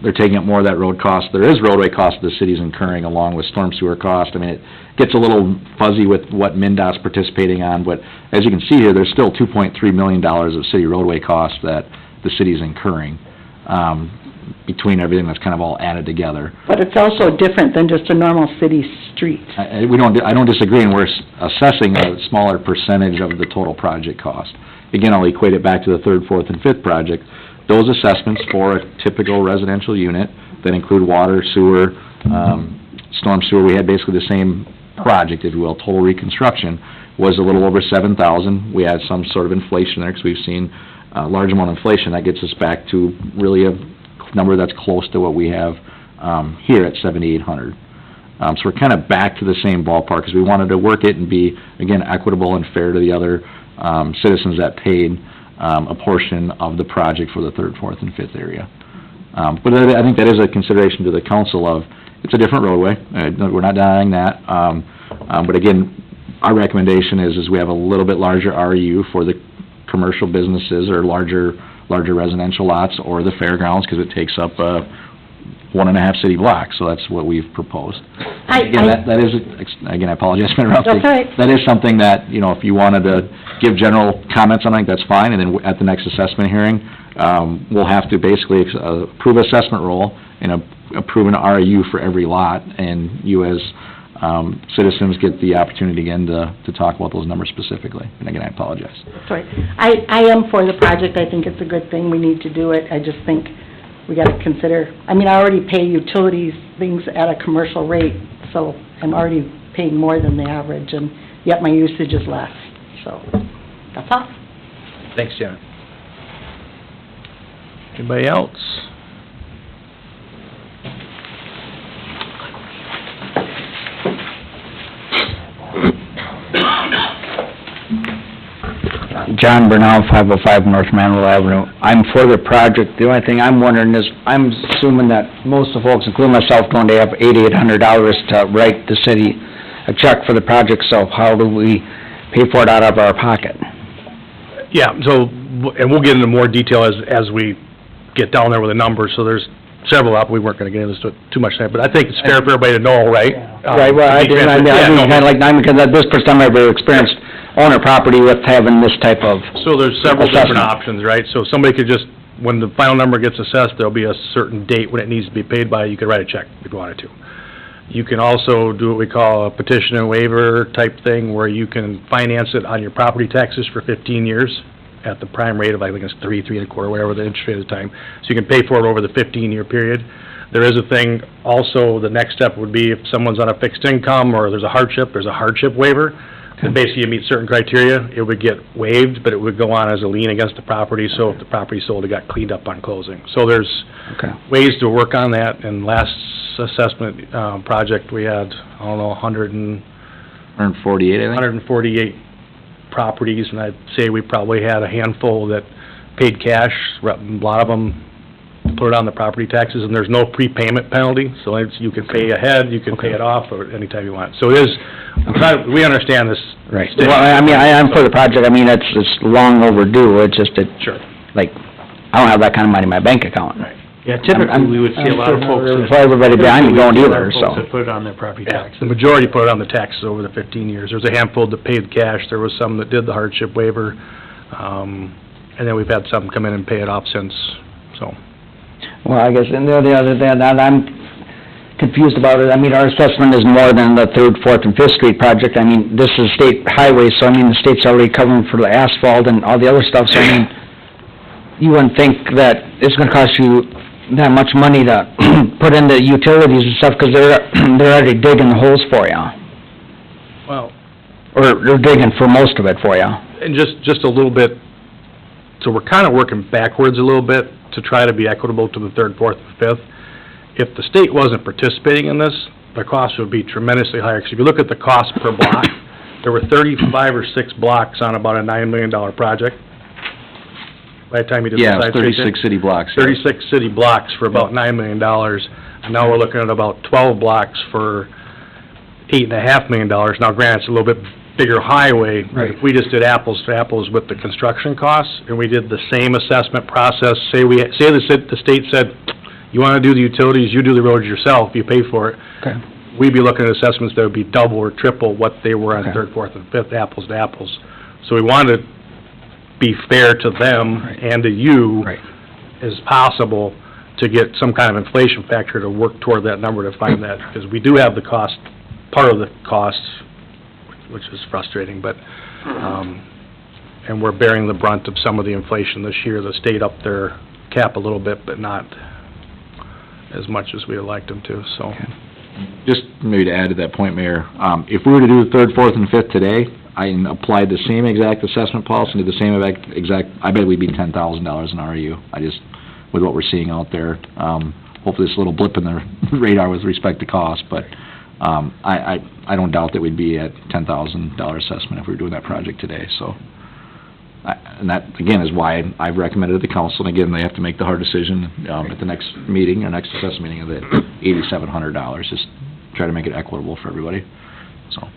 they're taking up more of that road cost. There is roadway cost the city's incurring along with storm sewer cost. I mean, it gets a little fuzzy with what Mndot's participating on, but as you can see here, there's still $2.3 million of city roadway costs that the city's incurring, between everything that's kind of all added together. But it's also different than just a normal city street. I don't disagree, and we're assessing a smaller percentage of the total project cost. Again, I'll equate it back to the 3rd, 4th, and 5th project. Those assessments for a typical residential unit that include water, sewer, storm sewer, we had basically the same project, if you will, total reconstruction, was a little over $7,000. We had some sort of inflation there, because we've seen a large amount of inflation. That gets us back to really a number that's close to what we have here at $7,800. So we're kind of back to the same ballpark, because we wanted to work it and be, again, equitable and fair to the other citizens that paid a portion of the project for the 3rd, 4th, and 5th area. But I think that is a consideration to the council of, it's a different roadway, we're not denying that. But again, our recommendation is we have a little bit larger RU for the commercial businesses or larger residential lots, or the fairgrounds, because it takes up 1.5 city blocks, so that's what we've proposed. Again, that is, again, I apologize for interrupting. That's all right. That is something that, you know, if you wanted to give general comments on it, that's fine, and then at the next assessment hearing, we'll have to basically approve assessment roll and approve an RU for every lot, and you as citizens get the opportunity again to talk about those numbers specifically. And again, I apologize. Sorry. I am for the project. I think it's a good thing. We need to do it. I just think we gotta consider, I mean, I already pay utilities things at a commercial rate, so I'm already paying more than the average, and yet my usage is less, so, that's all. Thanks, Janet. Anybody else? John Burnell, 505 North Manuel Avenue. I'm for the project. The only thing I'm wondering is, I'm assuming that most of the folks, including myself, going to have $8,800 to write the city a check for the project, so how do we pay for it out of our pocket? Yeah, so, and we'll get into more detail as we get down there with the numbers, so there's several up, we weren't gonna get into this too much tonight, but I think it's fair for everybody to know, right? Right, well, I didn't, kinda like, because this first time I've ever experienced owning a property with having this type of... So there's several different assessment. options, right? So somebody could just, when the final number gets assessed, there'll be a certain date when it needs to be paid by, you could write a check if you wanted to. You can also do what we call a petition and waiver type thing, where you can finance it on your property taxes for 15 years at the prime rate of, I think it's 3.25, whatever the interest rate at the time. So you can pay for it over the 15-year period. There is a thing, also, the next step would be if someone's on a fixed income or there's a hardship waiver. And basically, you meet certain criteria, it would get waived, but it would go on as a lien against the property, so if the property sold, it got cleaned up on closing. So there's ways to work on that, and last assessment, project, we had, I don't know, 148, I think? 148 properties, and I'd say we probably had a handful that paid cash, a lot of them put it on the property taxes, and there's no prepayment penalty, so you can pay ahead, you can pay it off, or anytime you want. So it is, we understand this. Right. Well, I mean, I'm for the project. I mean, it's long overdue. It's just that, Sure. like, I don't have that kind of money in my bank account. Right. Yeah, typically, we would see a lot of folks that... For everybody behind me going either, so... Folks that put it on their property taxes. The majority put it on the taxes over the 15 years. There's a handful that paid cash, there was some that did the hardship waiver, and then we've had some come in and pay it off since, so... Well, I guess, and the other thing, that I'm confused confused about it. I mean, our assessment is more than the Third, Fourth, and Fifth Street project. I mean, this is state highway, so I mean, the state's already covering for the asphalt and all the other stuff, so I mean, you wouldn't think that it's gonna cost you that much money to put in the utilities and stuff, 'cause they're already digging the holes for you. Well, Or they're digging for most of it for you. and just a little bit, so we're kind of working backwards a little bit to try to be equitable to the Third, Fourth, and Fifth. If the state wasn't participating in this, the cost would be tremendously higher. Because if you look at the cost per block, there were 35 or 6 blocks on about a $9 million project. By the time you did the Yeah, side it's street 36 city blocks. yeah. 36 city blocks for about $9 million, and now we're looking at about 12 blocks for $8.5 million. Now granted, it's a little bit bigger highway, but if we just did apples to apples with the construction costs, and we did the same assessment process, say the state said, you wanna do the utilities, you do the roads yourself, you pay for it. Okay. We'd be looking at assessments that would be double or triple what they were on Okay. Third, Fourth, and Fifth, apples to apples. So we wanted to be fair to them Right. and to you Right. as possible to get some kind of inflation factor to work toward that number to find that, because we do have the cost, part of the cost, which is frustrating, but, and we're bearing the brunt of some of the inflation this year. The state upped their cap a little bit, but not as much as we would like them to, so. Just maybe to add to that point, Mayor, if we were to do the Third, Fourth, and Fifth today, and applied the same exact assessment policy, and did the same exact, I bet we'd be $10,000 in REU. With what we're seeing out there, hopefully this little blip in the radar with respect to cost, but, I don't doubt that we'd be at $10,000 assessment if we were doing that project today, so. And that, again, is why I've recommended to the council, and again, they have to make the hard decision, at the next meeting, or next assessment meeting, of the $8,700, just try to make it equitable for everybody, so.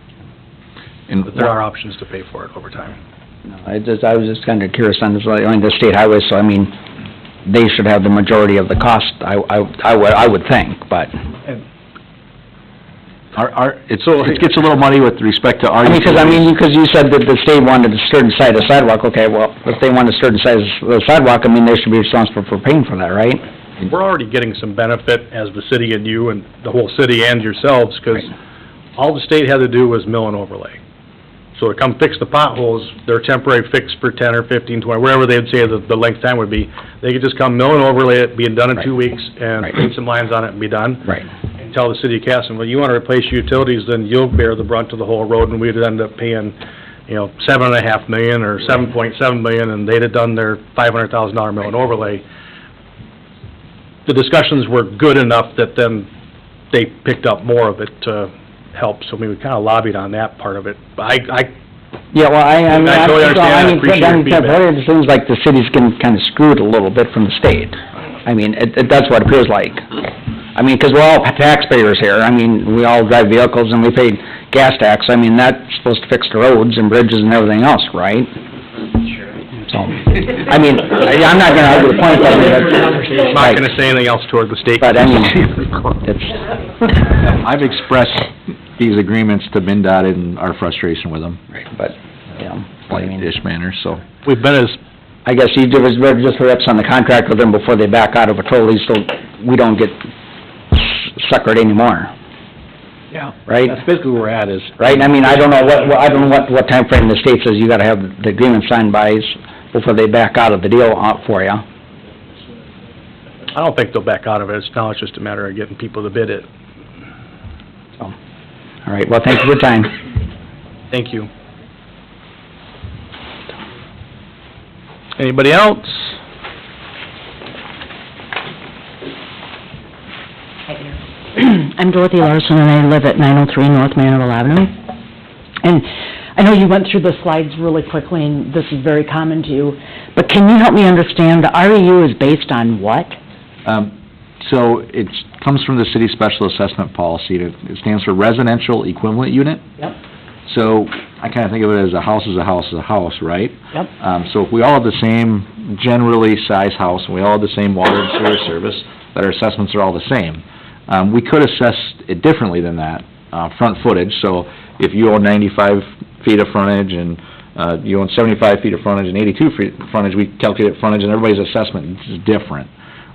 And But there are options to pay for it over time. I was just kinda curious on this, like, on the state highway, so I mean, they should have the majority of the cost, I would think, but. it gets a little muddy with respect to our. Because you said that the state wanted a certain side of sidewalk, okay, well, if they want a certain size of sidewalk, I mean, they should be responsible for paying for that, right? We're already getting some benefit as the city and you and the whole city and yourselves, because all the state had to do was mill and overlay. So to come fix the potholes, they're temporary fix for 10 or 15, 20, whatever they'd say the length time would be. They could just come mill and overlay it, being done in 2 weeks, and paint some lines on it and be done. Right. And tell the city of Casson, well, you wanna replace your utilities, then you'll bear the brunt of the whole road, and we'd end up paying, $7.5 million or $7.7 million, and they'd have done their $500,000 mill and overlay. The discussions were good enough that then they picked up more of it to help, so we kinda lobbied on that part of it. But Yeah, well, I totally understand, I appreciate your feedback. It seems like the city's getting kinda screwed a little bit from the state. I mean, that's what it appears like. I mean, 'cause we're all taxpayers here, I mean, we all drive vehicles and we pay gas tax, I mean, that's supposed to fix the roads and bridges and everything else, right? So, I mean, I'm not gonna argue the point, but I'm not gonna say anything else toward the state. But I mean, it's... I've expressed these agreements to Mndot and our frustration with them. Right, but, I mean... Ish manner, so. We've been as, I guess you just reps on the contract with them before they back out of it totally, so we don't get suckered anymore. Yeah. Right? That's basically where we're at is. Right, I mean, I don't know what timeframe the state says you gotta have the agreement signed by before they back out of the deal for you. I don't think they'll back out of it, it's just a matter of getting people to bid it. So, all right, well, thank you for your time. Thank you. Anybody else? I'm Dorothy Larson, and I live at 903 North Manorville Avenue. And I know you went through the slides really quickly, and this is very common to you, but can you help me understand, the REU is based on what? So it comes from the city special assessment policy. It stands for residential equivalent unit. Yep. So I kind of think of it as a house is a house is a house, right? Yep. So if we all have the same generally size house, and we all have the same water and sewer service, that our assessments are all the same. We could assess it differently than that, front footage. So if you own 95 feet of frontage and you own 75 feet of frontage and 82 feet of frontage, we calculate frontage and everybody's assessment is different.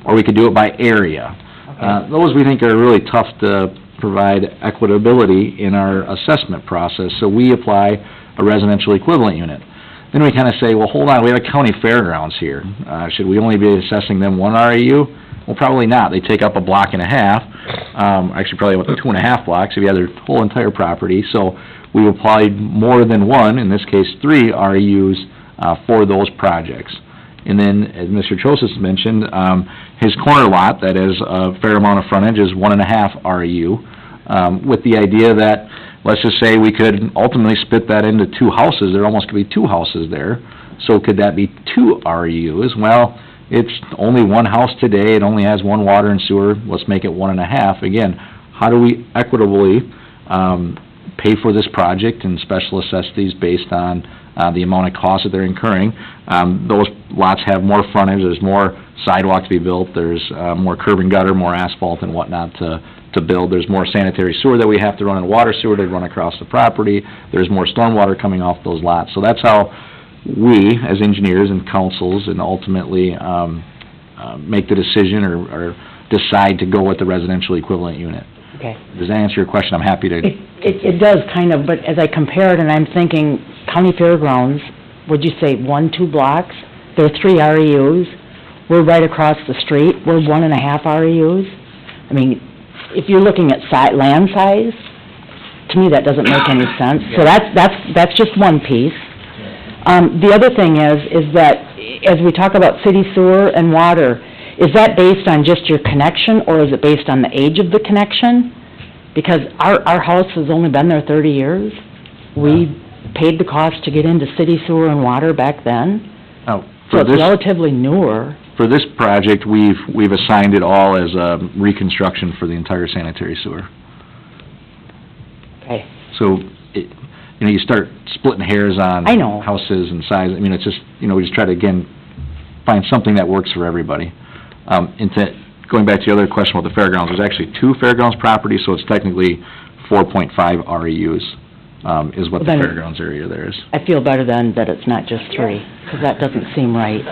Or we could do it by area. Those we think are really tough to provide equitability in our assessment process, so we apply a residential equivalent unit. Then we kind of say, well, hold on, we have a county fairgrounds here. Should we only be assessing them one REU? Well, probably not. They take up a block and a half, actually probably about 2.5 blocks if you have their whole entire property. So we applied more than one, in this case 3 REUs, for those projects. And then, as Mr. Chosis mentioned, his corner lot, that is a fair amount of frontage, is 1.5 REU, with the idea that, let's just say we could ultimately split that into 2 houses. There almost could be 2 houses there. So could that be 2 REUs? Well, it's only 1 house today, it only has 1 water and sewer, let's make it 1.5. Again, how do we equitably pay for this project and special assess these based on the amount of cost that they're incurring? Those lots have more frontage, there's more sidewalk to be built, there's more curb and gutter, more asphalt and whatnot to build, there's more sanitary sewer that we have to run and water sewer to run across the property, there's more stormwater coming off those lots. So that's how we, as engineers and councils, and ultimately make the decision or decide to go with the residential equivalent unit. Okay. Does that answer your question? I'm happy to... It does, kind of, but as I compare it, and I'm thinking, county fairgrounds, would you say 1-2 blocks? There are 3 REUs, we're right across the street, we're 1.5 REUs. I mean, if you're looking at land size, to me, that doesn't make any sense. So that's just one piece. The other thing is that, as we talk about city sewer and water, is that based on just your connection, or is it based on the age of the connection? Because our house has only been there 30 years. We paid the cost to get into city sewer and water back then. So it's relatively newer. For this project, we've assigned it all as a reconstruction for the entire sanitary sewer. Okay. So, you start splitting hairs on I know. houses and size. I mean, it's just, we just try to, again, find something that works for everybody. Going back to the other question about the fairgrounds, there's actually 2 fairgrounds properties, so it's technically 4.5 REUs, is what the Then fairgrounds area there is. I feel better then that it's not just 3, because that doesn't seem right.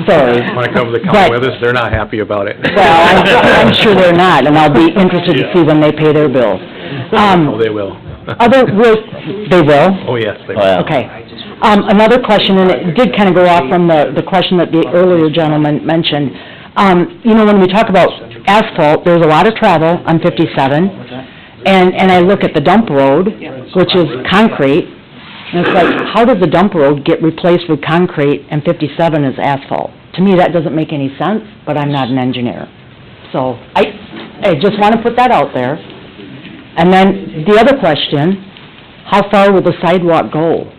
Sorry. When it comes to the county with us, they're not happy about it. Well, I'm sure they're not, and I'll be interested to see when they pay their bill. Oh, they will. They will? Oh, yes, they will. Okay. Another question, and it did kind of go off from the question that the earlier gentleman mentioned. When we talk about asphalt, there's a lot of travel on 57, and I look at the dump road, which is concrete, and it's like, how does the dump road get replaced with concrete and 57 is asphalt? To me, that doesn't make any sense, but I'm not an engineer. So, I just want to put that out there. And then, the other question, how far will the sidewalk go?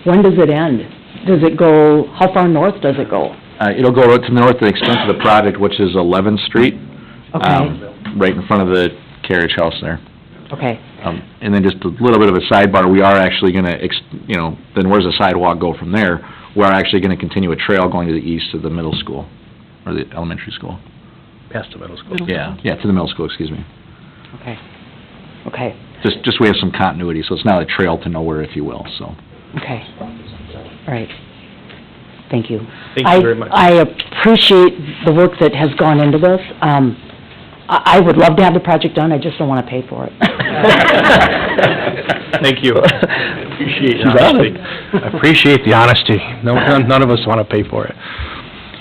When does it end? Does it go, how far north does it go? It'll go right to the north, the extent of the project, which is 11th Street. Okay. Right in front of the carriage house there. Okay. And then just a little bit of a sidebar, we are actually gonna, then where's the sidewalk go from there? We're actually gonna continue a trail going to the east of the middle school, or the elementary school. Past the middle school. Yeah, to the middle school, excuse me. Okay. Just we have some continuity, so it's not a trail to nowhere, if you will, so. Okay. All right. Thank you. Thank you very much. I appreciate the work that has gone into this. I would love to have the project done, I just don't want to pay for it. Thank you. Appreciate your honesty. I appreciate the honesty. None of us want to pay for it.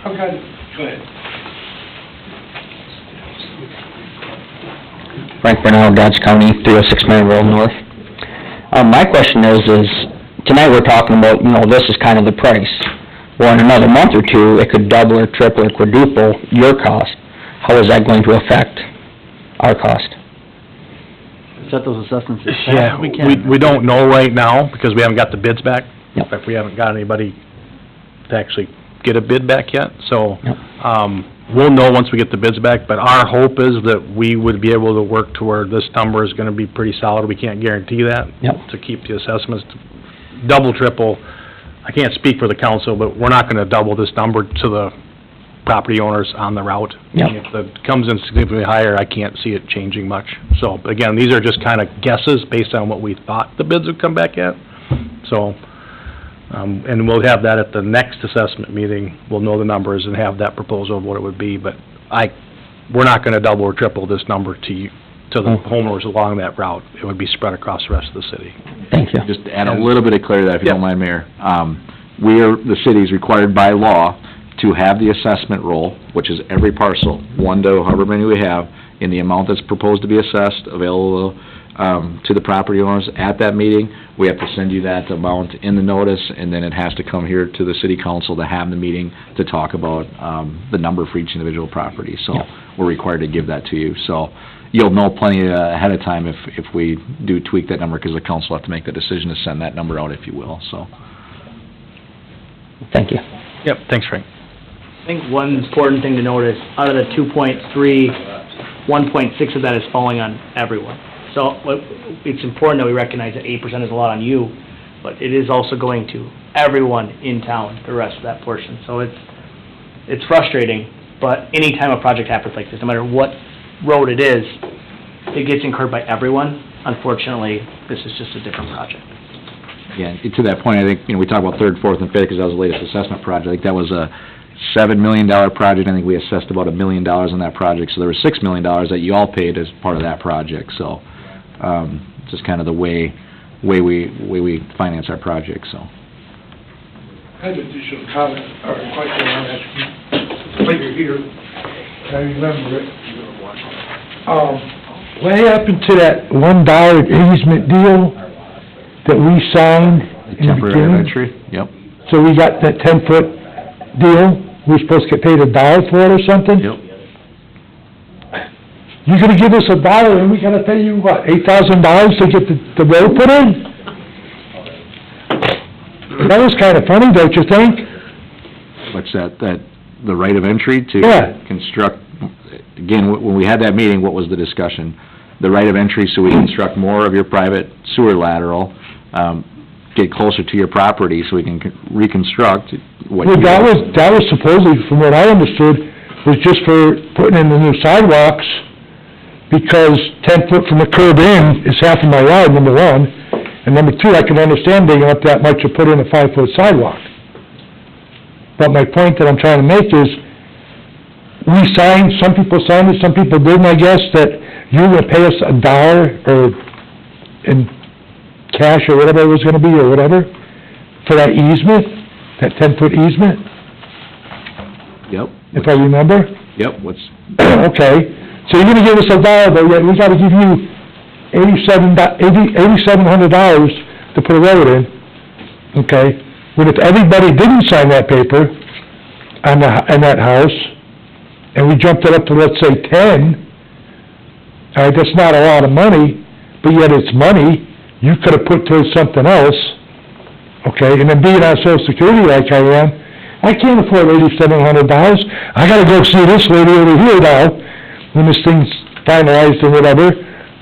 Okay, go ahead. Frank Bernal, Dodge County, 306 Main Road North. My question is tonight we're talking about, this is kind of the price. Well, in another month or 2, it could double or triple or quadruple your cost. How is that going to affect our cost? Set those assessments. Yeah, we don't know right now, because we haven't got the bids back. Yep. In fact, we haven't got anybody to actually get a bid back yet, so, Yep. We'll know once we get the bids back, but our hope is that we would be able to work to where this number is gonna be pretty solid. We can't guarantee that. Yep. To keep the assessments, double, triple, I can't speak for the council, but we're not gonna double this number to the property owners on the route. Yep. If it comes in significantly higher, I can't see it changing much. So, again, these are just kinda guesses based on what we thought the bids would come back at. So, and we'll have that at the next assessment meeting. We'll know the numbers and have that proposal of what it would be, but I we're not gonna double or triple this number to the homeowners along that route. It would be spread across the rest of the city. Thank you. Just to add a little bit of clarity to that, if you don't Yep. mind, Mayor. The city is required by law to have the assessment roll, which is every parcel, one to however many we have, in the amount that's proposed to be assessed, available to the property owners at that meeting. We have to send you that amount in the notice, and then it has to come here to the city council to have the meeting to talk about the number for each individual property. So we're required to give that to you. So you'll know plenty ahead of time if we do tweak that number, because the council will have to make the decision to send that number out, if you will, so. Thank you. Yep, thanks, Frank. I think one important thing to note is, out of the 2.3, 1.6 of that is falling on everyone. So it's important that we recognize that 8% is a lot on you, but it is also going to everyone in town, the rest of that portion. So it's frustrating, but anytime a project happens like this, no matter what road it is, it gets incurred by everyone. Unfortunately, this is just a different project. Yeah, to that point, I think, we talk about third, fourth, and fifth, because that was the latest assessment project. I think that was a $7 million project. I think we assessed about $1 million on that project, so there was $6 million that you all paid as part of that project, so, just kind of the way we finance our projects, so. I have additional comment, or question on that, later here, I remember it. What happened to that $1 easement deal that we signed in the Temporary beginning? entry, yep. So we got that 10-foot deal, we were supposed to get paid $1 for it or something? Yep. You're gonna give us $1 and we gotta pay you, what, $8,000 to get the road put in? That was kinda funny, don't you think? What's that, the right of entry to Yeah. construct, again, when we had that meeting, what was the discussion? The right of entry so we construct more of your private sewer lateral, get closer to your property so we can reconstruct what you... Well, that was supposedly, from what I understood, was just for putting in the new sidewalks, because 10 foot from the curb in is half of my yard, number one, and number two, I can understand digging up that much to put in a 5-foot sidewalk. But my point that I'm trying to make is, we signed, some people signed it, some people didn't, I guess, that you were gonna pay us $1 or in cash or whatever it was gonna be, or whatever, for that easement, that 10-foot easement, Yep. if I remember. Yep, what's... Okay, so you're gonna give us $1, but yet we gotta give you $8,700 to put a road in, okay? But if everybody didn't sign that paper on that house, and we jumped it up to, let's say, 10, all right, that's not a lot of money, but yet it's money, you could have put towards something else, okay? And then being on Social Security like I am, I can't afford $8,700. I gotta go see this lady over here now, when this thing's finalized and whatever,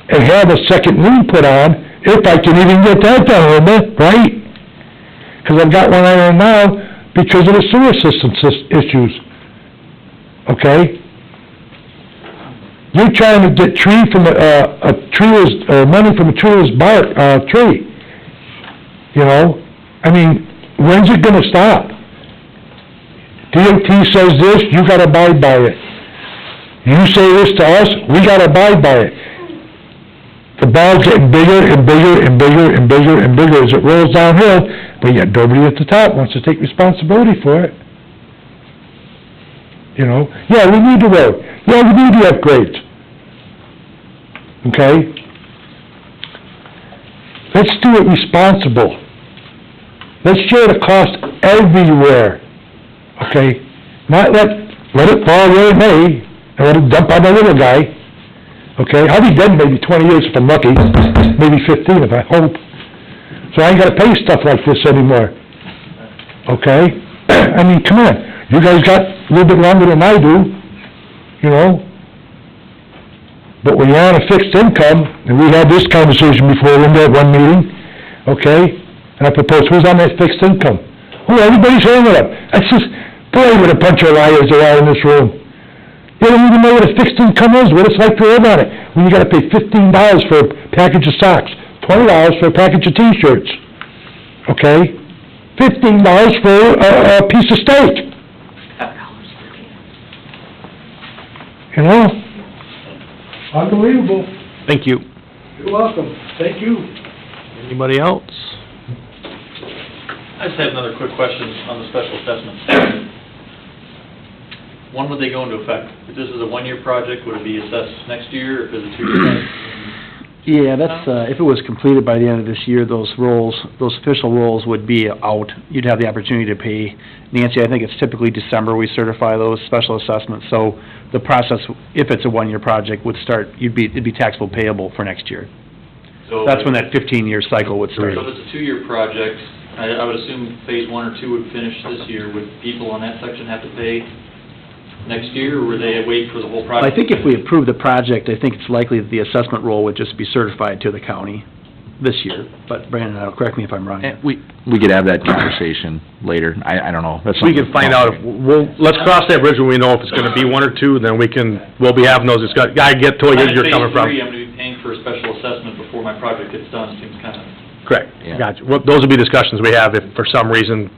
and have a second lien put on, if I can even get that done, right? Because I've got one on now because of the sewer system issues, okay? You're trying to get money from a treeless tree, you know? I mean, when's it gonna stop? DOT says this, you gotta abide by it. You say this to us, we gotta abide by it. The ball's getting bigger and bigger and bigger and bigger and bigger as it rolls downhill, but yet nobody at the top wants to take responsibility for it. You know? Yeah, we need the road. Yeah, we need the upgrades. Okay? Let's do it responsible. Let's share the cost everywhere. Okay? Not let it fall where it may, and let it dump on the little guy. Okay? I'll be dead maybe 20 years if I'm lucky, maybe 15 if I hope. So I ain't gotta pay stuff like this anymore. Okay? I mean, come on. You guys got a little bit longer than I do, you know? But when you're on a fixed income, and we had this conversation before, Linda, at one meeting, okay? And I proposed, who's on that fixed income? Oh, everybody's hanging it up. That's just, boy, what a bunch of liars there are in this room. They don't even know what a fixed income is, what it's like to live on it. When you gotta pay $15 for a package of socks, $20 for a package of T-shirts, okay? $15 for a piece of steak. You know? Unbelievable. Thank you. You're welcome. Thank you. Anybody else? I just have another quick question on the special assessments. When would they go into effect? If this is a one-year project, would it be assessed next year, or if it's a two-year project? Yeah, that's, if it was completed by the end of this year, those official rolls would be out. You'd have the opportunity to pay. Nancy, I think it's typically December we certify those special assessments, so the process, if it's a one-year project, would start, it'd be taxable payable for next year. So That's when that 15-year cycle would start. So if it's a two-year project, I would assume phase 1 or 2 would finish this year. Would people on that section have to pay next year, or would they wait for the whole Well, project? I think if we approve the project, I think it's likely that the assessment roll would just be certified to the county this year. But Brandon, correct me if I'm wrong. We could have that conversation later. I don't know. That's We something- can find out if, let's cross that bridge when we know if it's gonna be one or two, then we'll be having those discussions. I get to where you're coming from. Phase 3, I'm gonna be paying for a special assessment before my project gets done, seems kind of... Correct, Yeah. gotcha. Well, those will be discussions we have if for some reason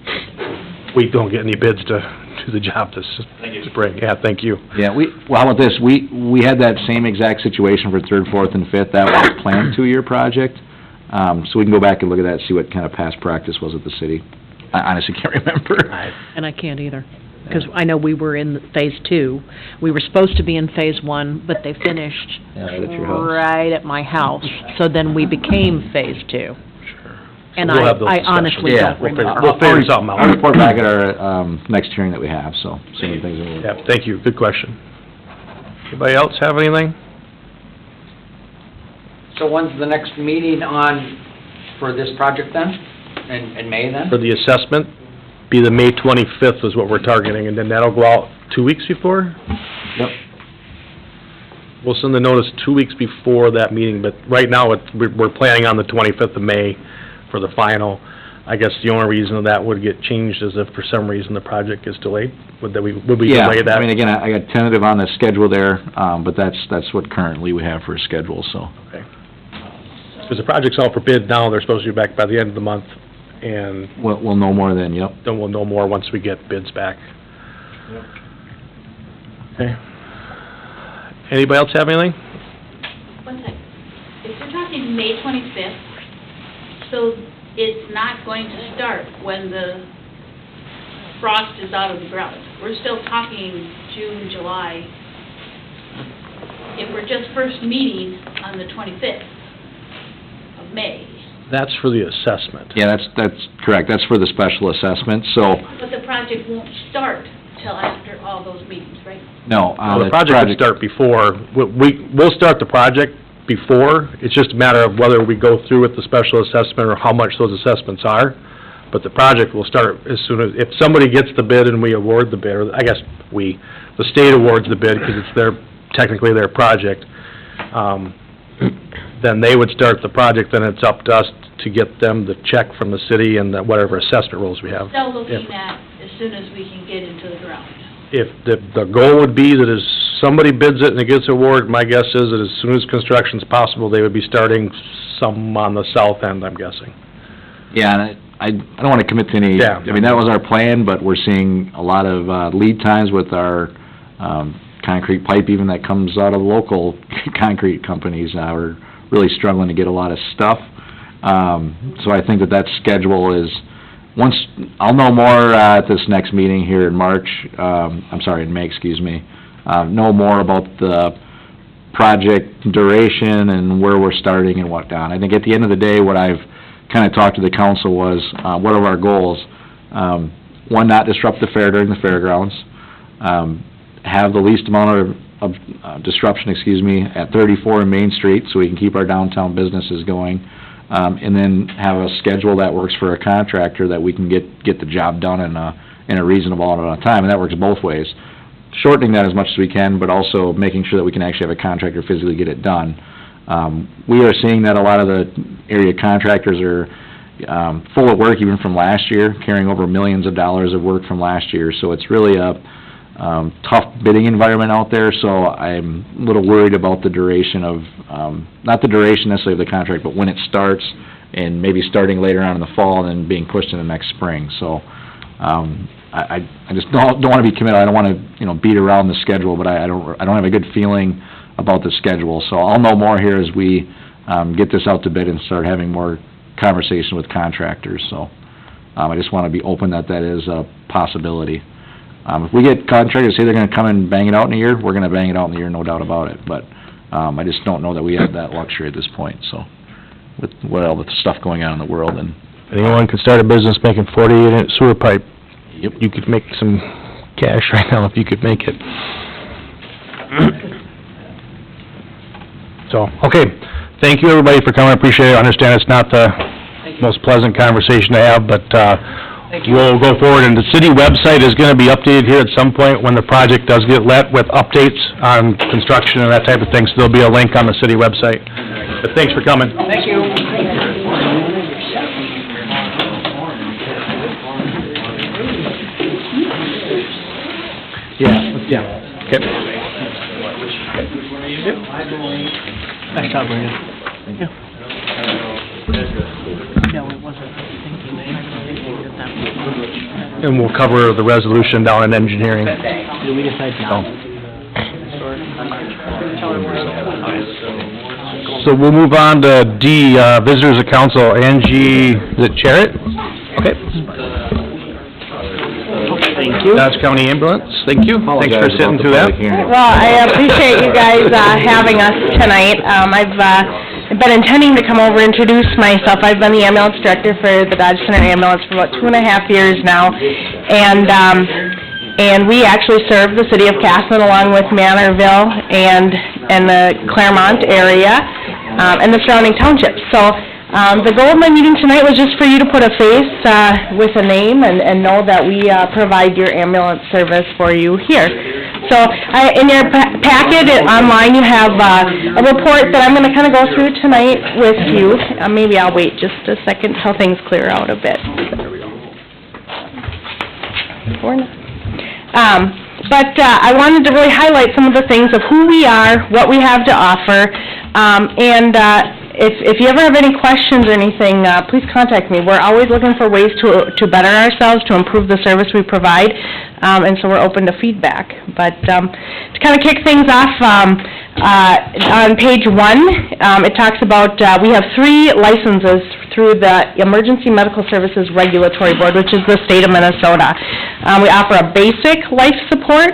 we don't get any bids to do the job this Thank you. spring. Yeah, thank you. Yeah, well, how about this? We had that same exact situation for third, fourth, and fifth. That was a planned two-year project. So we can go back and look at that and see what kind of past practice was at the city. I honestly can't remember. And I can't either, because I know we were in phase 2. We were supposed to be in phase 1, but they finished Yeah, right at your house. right at my house, so then we became phase 2. And We'll have those I discussions. honestly Yeah, don't remember. We'll figure something out. I'll report back at our, next hearing that we have, so, assuming things are... Yeah, thank you, good question. Anybody else have anything? So when's the next meeting for this project then? In May then? For the assessment, be the May 25th is what we're targeting, and then that'll go out 2 weeks before? Yep. We'll send the notice 2 weeks before that meeting, but right now, we're planning on the 25th of May for the final. I guess the only reason that would get changed is if for some reason the project is delayed. Would we delay that? Yeah, I mean, again, I got tentative on the schedule there, but that's what currently we have for a schedule, so. Okay. Because the project's all for bid now, they're supposed to be back by the end of the month, and We'll know more then, yep. then we'll know more once we get bids back. Okay. Anybody else have anything? One sec. If you're talking May 25th, so it's not going to start when the frost is out of the ground. We're still talking June, July. If we're just first meeting on the 25th of May. That's for the assessment. Yeah, that's correct. That's for the special assessment, so, But the project won't start till after all those meetings, right? no. The project will start before, we'll start the project before, it's just a matter of whether we go through with the special assessment or how much those assessments are, but the project will start as soon as, if somebody gets the bid and we award the bid, or I guess the state awards the bid because it's technically their project, then they would start the project, then it's up to us to get them the check from the city and whatever assessment rules we have. Still looking at as soon as we can get into the ground. If the goal would be that as somebody bids it and it gets awarded, my guess is that as soon as construction's possible, they would be starting some on the south end, I'm guessing. Yeah, and I don't want to commit to any, Yeah. I mean, that was our plan, but we're seeing a lot of lead times with our concrete pipe even that comes out of local concrete companies. We're really struggling to get a lot of stuff. So I think that schedule is, I'll know more at this next meeting here in March, in May, excuse me, know more about the project duration and where we're starting and whatnot. I think at the end of the day, what I've kind of talked to the council was, what are our goals? One, not disrupt the fair during the fairgrounds, have the least amount of disruption, at 34 in Main Street, so we can keep our downtown businesses going, and then have a schedule that works for a contractor that we can get the job done in a reasonable amount of time, and that works both ways. Shortening that as much as we can, but also making sure that we can actually have a contractor physically get it done. We are seeing that a lot of the area contractors are full of work even from last year, carrying over millions of dollars of work from last year, so it's really a tough bidding environment out there, so I'm a little worried about the duration of, not the duration necessarily of the contract, but when it starts, and maybe starting later on in the fall and then being pushed into next spring, so, I just don't wanna be committed, I don't wanna, beat around the schedule, but I don't have a good feeling about the schedule, so I'll know more here as we, get this out to bid and start having more conversation with contractors, so, I just wanna be open that is a possibility. If we get contractors say they're gonna come and bang it out in a year, we're gonna bang it out in a year, no doubt about it, but, I just don't know that we have that luxury at this point, so, with all the stuff going on in the world, and... If anyone could start a business making 48-inch sewer pipe, you could make some cash right now if you could make it. So, okay, thank you, everybody, for coming, I appreciate it, I understand it's not the most pleasant conversation to have, but, we'll go forward, and the city website is gonna be updated here at some point when the project does get let, with updates on construction and that type of thing, so there'll be a link on the city website. But thanks for coming. Thank you. Yeah. Okay. Nice job, Brandon. No, it wasn't thinking that And we'll cover the resolution down in engineering. Did we decide now? So we'll move on to D, Visitors of Council, Angie, is it Jarrett? Okay. Thank you. Dodge County Ambulance, thank you. Thanks for sitting through that. Well, I appreciate you guys, having us tonight. I've been intending to come over and introduce myself. I've been the ambulance director for the Dodge Center Ambulance for about 2.5 years now. And we actually serve the city of Casson along with Manorville and the Claremont area, and the surrounding townships. So, the goal of my meeting tonight was just for you to put a face, with a name and know that we, provide your ambulance service for you here. So, in your packet online, you have, a report that I'm gonna kinda go through tonight with you. Maybe I'll wait just a second till things clear out a bit. I wanted to really highlight some of the things of who we are, what we have to offer, if you ever have any questions or anything, please contact me. We're always looking for ways to better ourselves, to improve the service we provide, and so we're open to feedback. But to kind of kick things off, on page 1, it talks about we have 3 licenses through the Emergency Medical Services Regulatory Board, which is the state of Minnesota. We offer a basic life support,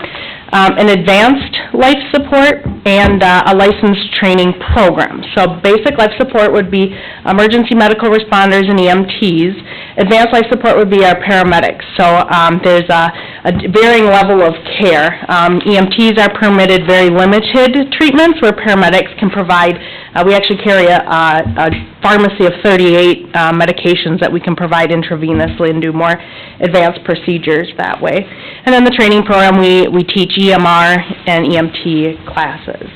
an advanced life support, and a licensed training program. So basic life support would be emergency medical responders and EMTs. Advanced life support would be our paramedics. So there's a varying level of care. EMTs are permitted very limited treatments, where paramedics can provide, we actually carry a pharmacy of 38 medications that we can provide intravenously and do more advanced procedures that way. And then the training program, we teach EMR and EMT classes.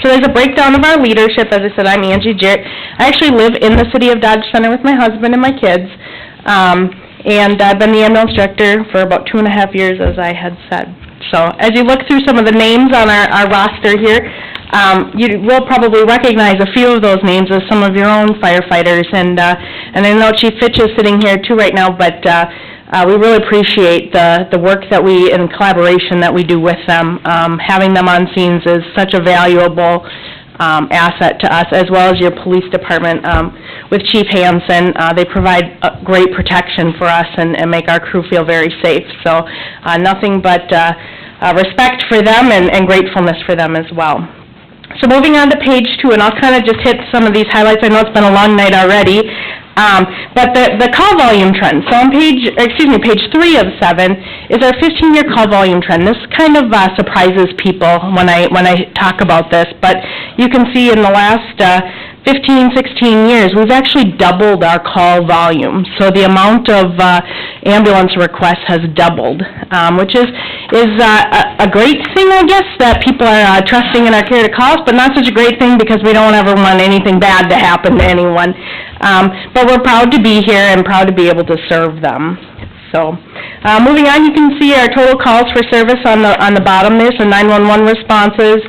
So there's a breakdown of our leadership. As I said, I'm Angie Jarrett. I actually live in the city of Dodge Center with my husband and my kids. And I've been the ambulance director for about 2.5 years, as I had said. So as you look through some of the names on our roster here, you will probably recognize a few of those names as some of your own firefighters. And I know Chief Fitch is sitting here too right now, but we really appreciate the work that and collaboration that we do with them. Having them on scenes is such a valuable asset to us, as well as your police department. With Chief Hansen, they provide great protection for us and make our crew feel very safe. So nothing but respect for them and gratefulness for them as well. So moving on to page 2, and I'll kind of just hit some of these highlights. I know it's been a long night already. But the call volume trend, so on page 3 of 7 is our 15-year call volume trend. This kind of surprises people when I talk about this, but you can see in the last 15, 16 years, we've actually doubled our call volume. So the amount of ambulance requests has doubled, which is a great thing, I guess, that people are trusting in our care to call us, but not such a great thing because we don't ever want anything bad to happen to anyone. But we're proud to be here and proud to be able to serve them. So, moving on, you can see our total calls for service on the bottom there, so 911 responses,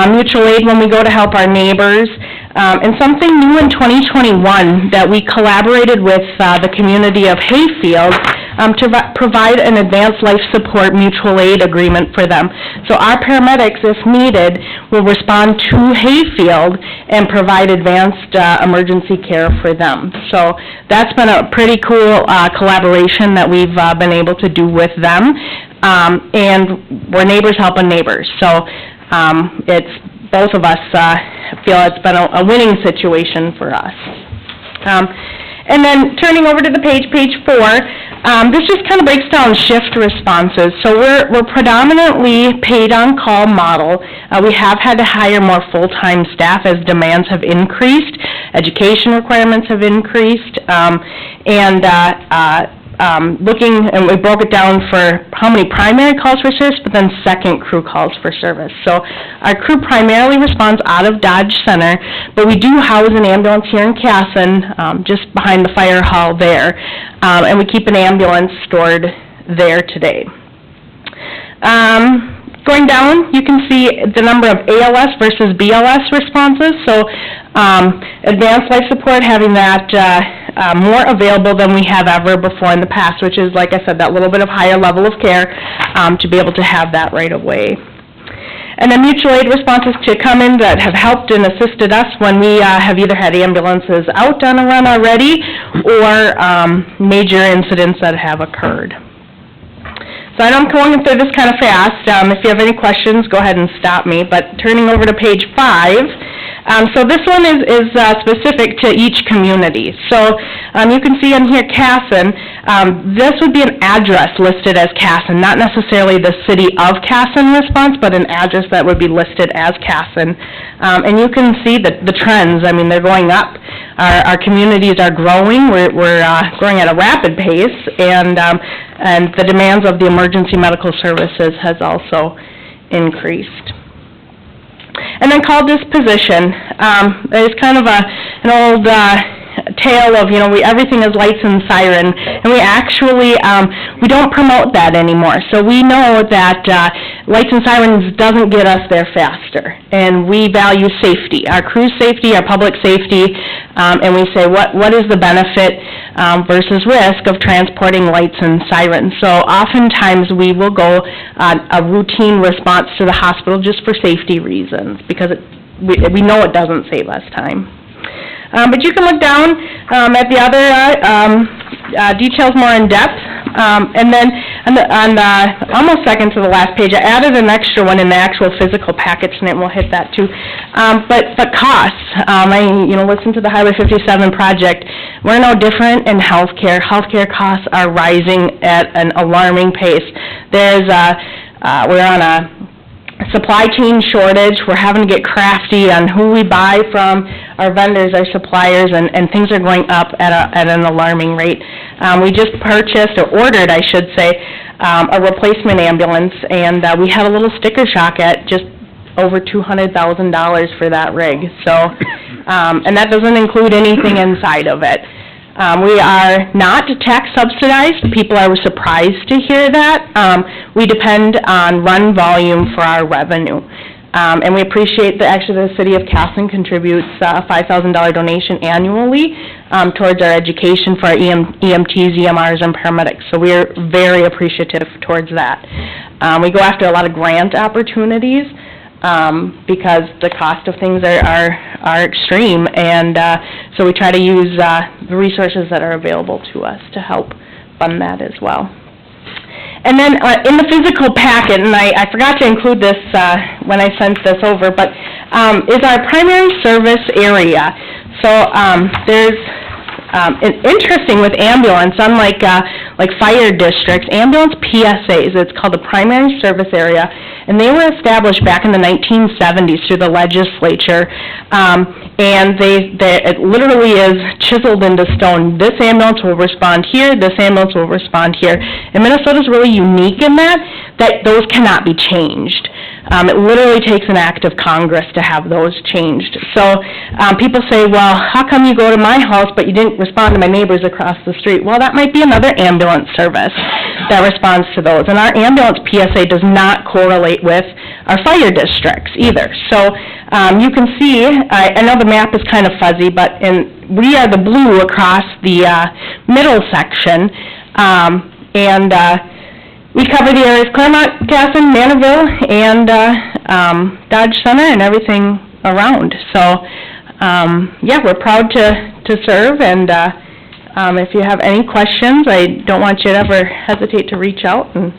mutual aid when we go to help our neighbors, and something new in 2021 that we collaborated with the community of Hayfield. to provide an advanced life support mutual aid agreement for them. So our paramedics, if needed, will respond to Hayfield and provide advanced emergency care for them. So that's been a pretty cool collaboration that we've been able to do with them. And we're neighbors helping neighbors. So it's, both of us feel it's been a winning situation for us. And then turning over to the page 4, this just kind of breaks down shift responses. So we're predominantly paid-on-call model. We have had to hire more full-time staff as demands have increased, education requirements have increased, and we broke it down for how many primary calls for service, but then second crew calls for service. So our crew primarily responds out of Dodge Center, but we do house an ambulance here in Casson, just behind the fire hall there, and we keep an ambulance stored there today. Going down, you can see the number of ALS versus BLS responses. So advanced life support, having that more available than we have ever before in the past, which is, like I said, that little bit of higher level of care to be able to have that right away. And then mutual aid responses to come in that have helped and assisted us when we have either had ambulances out on a run already or major incidents that have occurred. So I know I'm going through this kind of fast. If you have any questions, go ahead and stop me. But turning over to page 5, so this one is specific to each community. So you can see in here Casson, this would be an address listed as Casson, not necessarily the city of Casson response, but an address that would be listed as Casson. And you can see the trends. I mean, they're going up. Our communities are growing. We're growing at a rapid pace, and the demands of the emergency medical services has also increased. And then call disposition. There's kind of an old tale of, everything is lights and siren, and we actually, we don't promote that anymore. So we know that lights and sirens doesn't get us there faster, and we value safety, our crew's safety, our public safety, and we say what is the benefit versus risk of transporting lights and sirens. So oftentimes we will go a routine response to the hospital just for safety reasons, because we know it doesn't save us time. But you can look down at the other details more in depth. And then on the almost second to the last page, I added an extra one in the actual physical package, and we'll hit that too. But costs, I listened to the Highway 57 project. We're no different in healthcare. Healthcare costs are rising at an alarming pace. We're on a supply chain shortage. We're having to get crafty on who we buy from, our vendors, our suppliers, and things are going up at an alarming rate. We just purchased, or ordered, I should say, a replacement ambulance, and we had a little sticker shock at just over $200,000 for that rig. So, and that doesn't include anything inside of it. We are not tax subsidized. People are surprised to hear that. We depend on run volume for our revenue. And we appreciate that actually the city of Casson contributes a $5,000 donation annually towards our education for our EMTs, EMRs, and paramedics. So we're very appreciative towards that. We go after a lot of grant opportunities because the cost of things are extreme, and so we try to use the resources that are available to us to help fund that as well. And then in the physical packet, and I forgot to include this when I sent this over, but is our primary service area. So there's interesting with ambulance, unlike like fire districts, ambulance PSAs, it's called the primary service area, and they were established back in the 1970s through the legislature, and it literally is chiseled into stone. This ambulance will respond here, this ambulance will respond here. And Minnesota's really unique in that those cannot be changed. It literally takes an act of Congress to have those changed. So people say, well, how come you go to my house but you didn't respond to my neighbors across the street? Well, that might be another ambulance service that responds to those. And our ambulance PSA does not correlate with our fire districts either. So you can see, I know the map is kind of fuzzy, but we are the blue across the middle section. And, we cover the areas Claremont, Casson, Manorville, and, Dodge Center and everything around. So, yeah, we're proud to serve, and, if you have any questions, I don't want you to ever hesitate to reach out, and,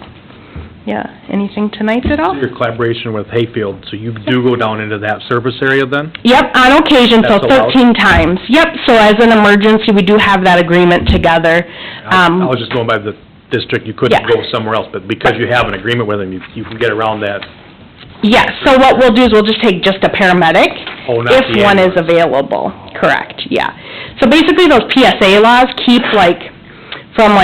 yeah, anything tonight at all? So your collaboration with Hayfield, so you do go down into that service area then? Yep, on occasion, so That's allowed? 13 times. Yep, so as an emergency, we do have that agreement together. I was just going by the district, you couldn't Yeah. go somewhere else, but because you have an agreement with them, you can get around that. Yes, so what we'll do is we'll just take just a paramedic. Oh, not If the one is ambulance. available, correct, yeah. So basically, those PSA laws keep from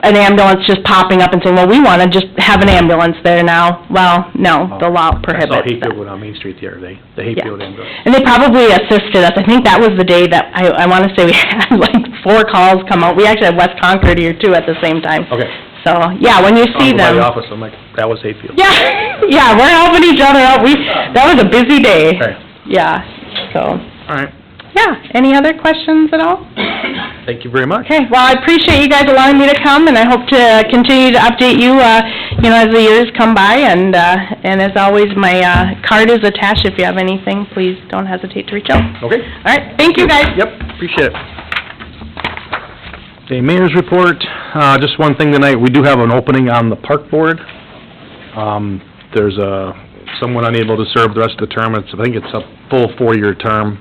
an ambulance just popping up and saying, well, we want to just have an ambulance there now. Well, no, the law I saw prohibits Hayfield that. went on Main Street the other day, the Hayfield ambulance. And they probably assisted us. I think that was the day that, I want to say we had 4 calls come out. We actually had West Concord here too at the same time. Okay. So, yeah, when you see I'll go by them. the office, I'm like, that was Hayfield. Yeah, yeah, we're helping each other out. That was a busy day. Okay, Yeah, so, all right, yeah, any other questions at all? thank you very much. Okay, well, I appreciate you guys allowing me to come, and I hope to continue to update you, as the years come by, and as always, my, card is attached. If you have anything, please don't hesitate to reach out. Okay. All right, thank you, guys. Yep, appreciate it. Okay, mayor's report, just one thing tonight, we do have an opening on the park board. There's someone unable to serve the rest of the term, I think it's a full 4-year term.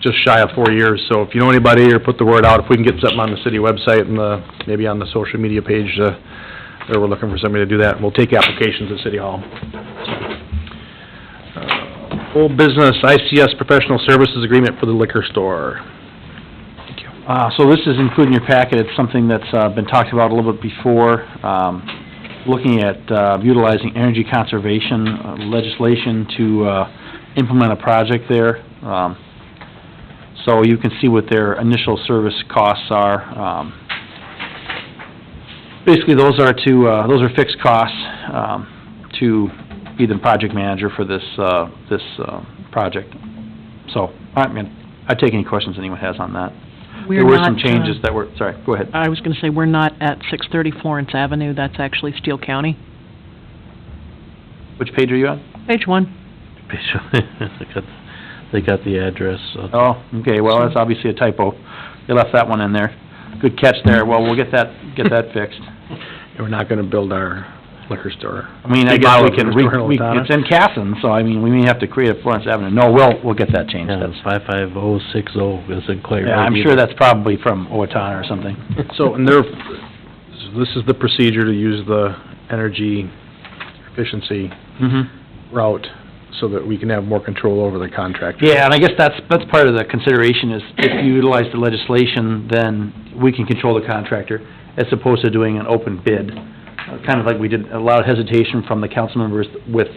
Just shy of 4 years, so if you know anybody, or put the word out, if we can get something on the city website and maybe on the social media page, where we're looking for somebody to do that, we'll take applications at City Hall. Old business, ICS Professional Services Agreement for the liquor store. Thank you. So this is included in your packet, it's something that's been talked about a little bit before, looking at utilizing energy conservation legislation to implement a project there. So you can see what their initial service costs are. Basically, those are fixed costs to be the project manager for this project. So, I'd take any questions anyone has on that. There were some changes that were, sorry, go ahead. I was gonna say, we're not at 630 Florence Avenue, that's actually Steele County. Which page are you on? Page 1. They got the address. Oh, okay, well, that's obviously a typo. They left that one in there. Good catch there. Well, we'll get that fixed. We're not gonna build our liquor store. I mean, I guess we can, it's in Casson, so I mean, we may have to create a Florence Avenue. No, we'll get that changed. Yeah, it's 55060 is in Clay. Yeah, I'm sure that's probably from Owatonna or something. So, and this is the procedure to use the energy efficiency route, so that we can have more control over the contractor. Yeah, and I guess that's part of the consideration is if you utilize the legislation, then we can control the contractor as opposed to doing an open bid. Kind of like we did, a lot of hesitation from the council members with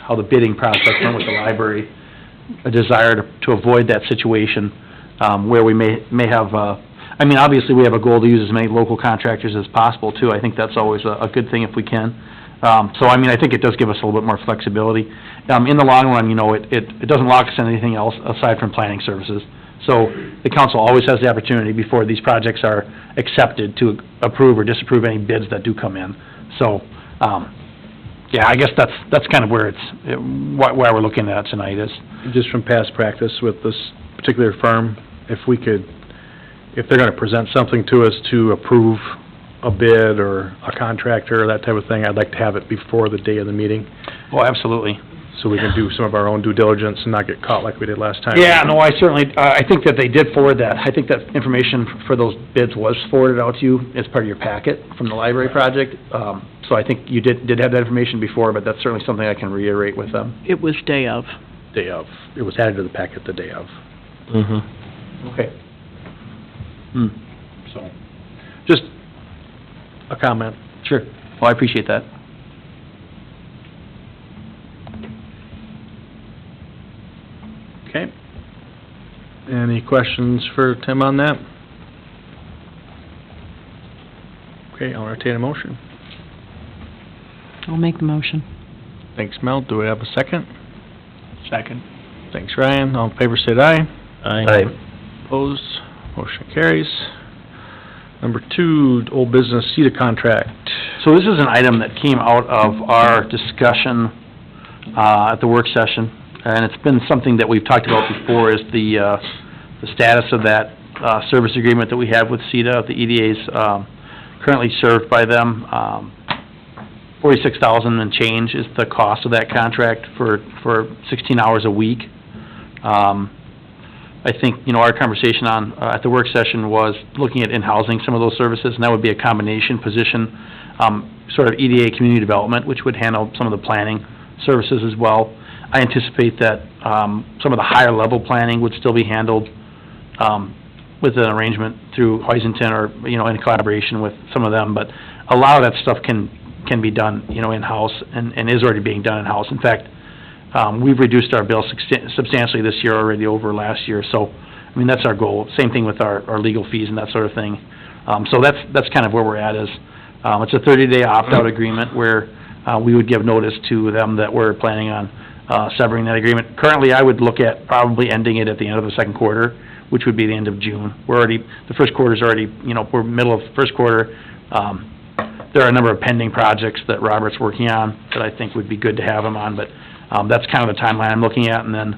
how the bidding process went with the library, a desire to avoid that situation, where we may have, obviously we have a goal to use as many local contractors as possible too. I think that's always a good thing if we can. I think it does give us a little bit more flexibility. In the long run, it doesn't lock us in anything else aside from planning services. So the council always has the opportunity before these projects are accepted to approve or disapprove any bids that do come in. So, I guess that's kind of where why we're looking at it tonight is. Just from past practice with this particular firm, if they're gonna present something to us to approve a bid or a contractor or that type of thing, I'd like to have it before the day of the meeting, Oh, absolutely. so we can do some of our own due diligence and not get caught like we did last time. Yeah, no, I certainly, I think that they did forward that. I think that information for those bids was forwarded out to you as part of your packet from the library project. So I think you did have that information before, but that's certainly something I can reiterate with them. It was day of. Day of. It was added to the packet the day of. Okay. So, just a comment. Sure. Well, I appreciate that. Okay. Any questions for Tim on that? Okay, I'll entertain a motion. I'll make the motion. Thanks, Mel. Do we have a second? Second. Thanks, Ryan. All in favor, say aye. Aye. Opposed? Motion carries. Number 2, old business, CETA contract. So this is an item that came out of our discussion at the work session, and it's been something that we've talked about before, is the status of that service agreement that we have with CETA. The EDA's currently served by them. $46,000 and change is the cost of that contract for 16 hours a week. I think, our conversation at the work session was looking at in-housing some of those services, and that would be a combination position, sort of EDA community development, which would handle some of the planning services as well. I anticipate that some of the higher level planning would still be handled with an arrangement through Hoisington or, in collaboration with some of them, but a lot of that stuff can be done, in-house and is already being done in-house. In fact, we've reduced our bill substantially this year already over last year, so, that's our goal. Same thing with our legal fees and that sort of thing. So that's kind of where we're at is, it's a 30-day opt-out agreement where we would give notice to them that we're planning on severing that agreement. Currently, I would look at probably ending it at the end of the second quarter, which would be the end of June. The first quarter's already, we're middle of first quarter. There are a number of pending projects that Robert's working on that I think would be good to have him on, but that's kind of the timeline I'm looking at. And then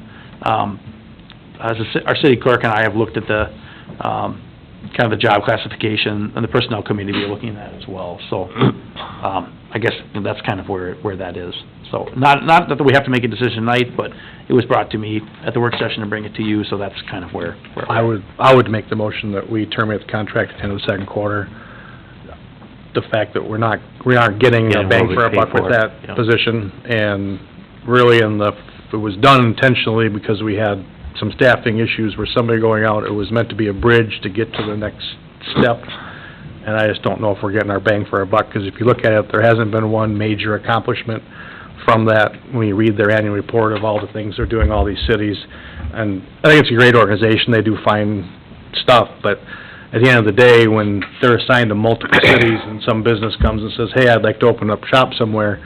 our city clerk and I have looked at the kind of the job classification, and the personnel committee will be looking at that as well. So I guess that's kind of where that is. So not that we have to make a decision tonight, but it was brought to me at the work session to bring it to you, so that's kind of where I would make the motion that we terminate the contract at the end of the second quarter. The fact that we aren't getting a bang for our buck with that position, and really it was done intentionally because we had some staffing issues where somebody going out, it was meant to be a bridge to get to the next step, and I just don't know if we're getting our bang for our buck, because if you look at it, there hasn't been one major accomplishment from that when you read their annual report of all the things they're doing, all these cities, and I think it's a great organization, they do fine stuff, but at the end of the day, when they're assigned to multiple cities and some business comes and says, hey, I'd like to open up shop somewhere,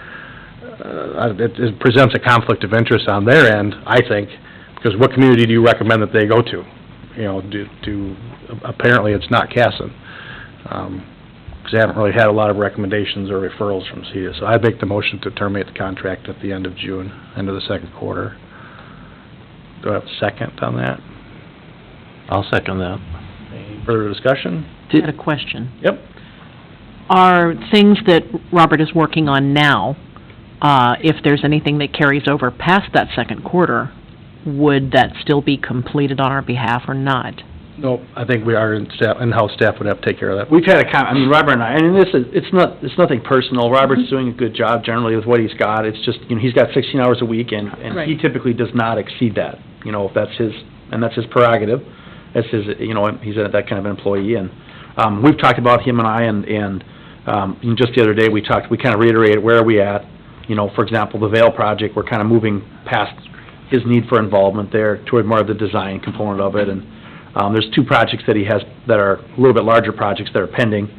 it presents a conflict of interest on their end, I think, because what community do you recommend that they go to? Apparently it's not Casson, because they haven't really had a lot of recommendations or referrals from CETA. So I'd make the motion to terminate the contract at the end of June, end of the second quarter. Do I have a second on that? I'll second that. Any further discussion? I had a question. Yep. Are things that Robert is working on now, if there's anything that carries over past that second quarter, would that still be completed on our behalf or not? Nope, I think our in-house staff would have to take care of that. We've had Robert and I, and it's nothing personal. Robert's doing a good job generally with what he's got. It's just, he's got 16 hours a week, and Right. he typically does not exceed that. If that's his prerogative. That's his, he's that kind of employee, and we've talked about him and I, and just the other day we kind of reiterated where are we at. For example, the Vale project, we're kind of moving past his need for involvement there toward more of the design component of it, and there's 2 projects that he has that are a little bit larger projects that are pending.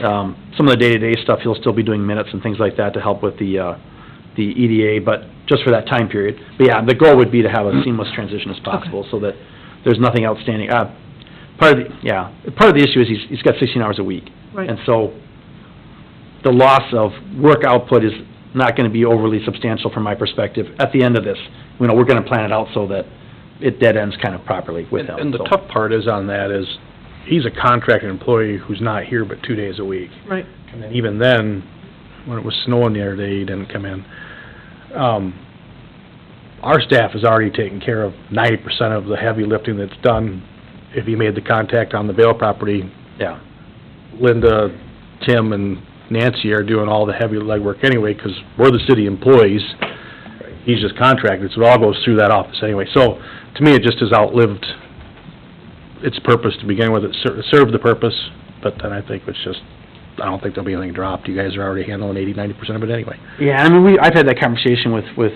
Some of the day-to-day stuff, he'll still be doing minutes and things like that to help with the EDA, but just for that time period. But yeah, the goal would be to have a seamless transition as possible, so that there's nothing outstanding. Part of the issue is he's got 16 hours a week. Right. And so the loss of work output is not going to be overly substantial from my perspective at the end of this. We're going to plan it out so that it dead ends kind of properly with him. And the tough part is on that is, he's a contracted employee who's not here but 2 days a week. Right. And then even then, when it was snowing the other day, he didn't come in. Our staff has already taken care of 90% of the heavy lifting that's done. If he made the contact on the Vale property, Yeah. Linda, Tim, and Nancy are doing all the heavy legwork anyway, because we're the city employees. He's just contracted, so it all goes through that office anyway. So, to me, it just has outlived its purpose to begin with. It served the purpose, but then I think it's just, I don't think there'll be anything dropped. You guys are already handling 80-90% of it anyway. Yeah, I've had that conversation with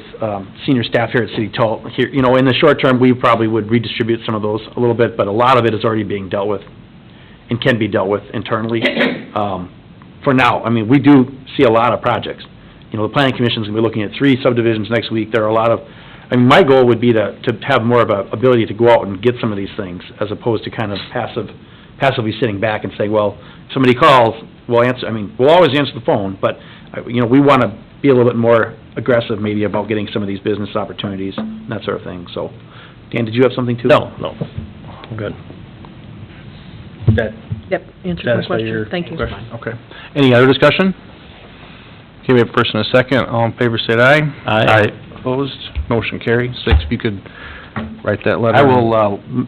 senior staff here at City Hall. Here, in the short term, we probably would redistribute some of those a little bit, but a lot of it is already being dealt with and can be dealt with internally. For now, we do see a lot of projects. The planning commission's gonna be looking at 3 subdivisions next week. There are a lot of, my goal would be to have more of a ability to go out and get some of these things, as opposed to kind of passive passively sitting back and saying, well, somebody calls, we'll answer, I mean, we'll always answer the phone, but, you know, we want to be a little bit more aggressive maybe about getting some of these business opportunities, and that sort of thing, so. Dan, did you have something too? No, I'm good. That Yep, answered my satisfy your question, thank you. question? Okay. Any other discussion? Okay, we have a first and a second. All in favor, say aye. Aye. Opposed? Motion carried. Six, if you could write that letter. I will,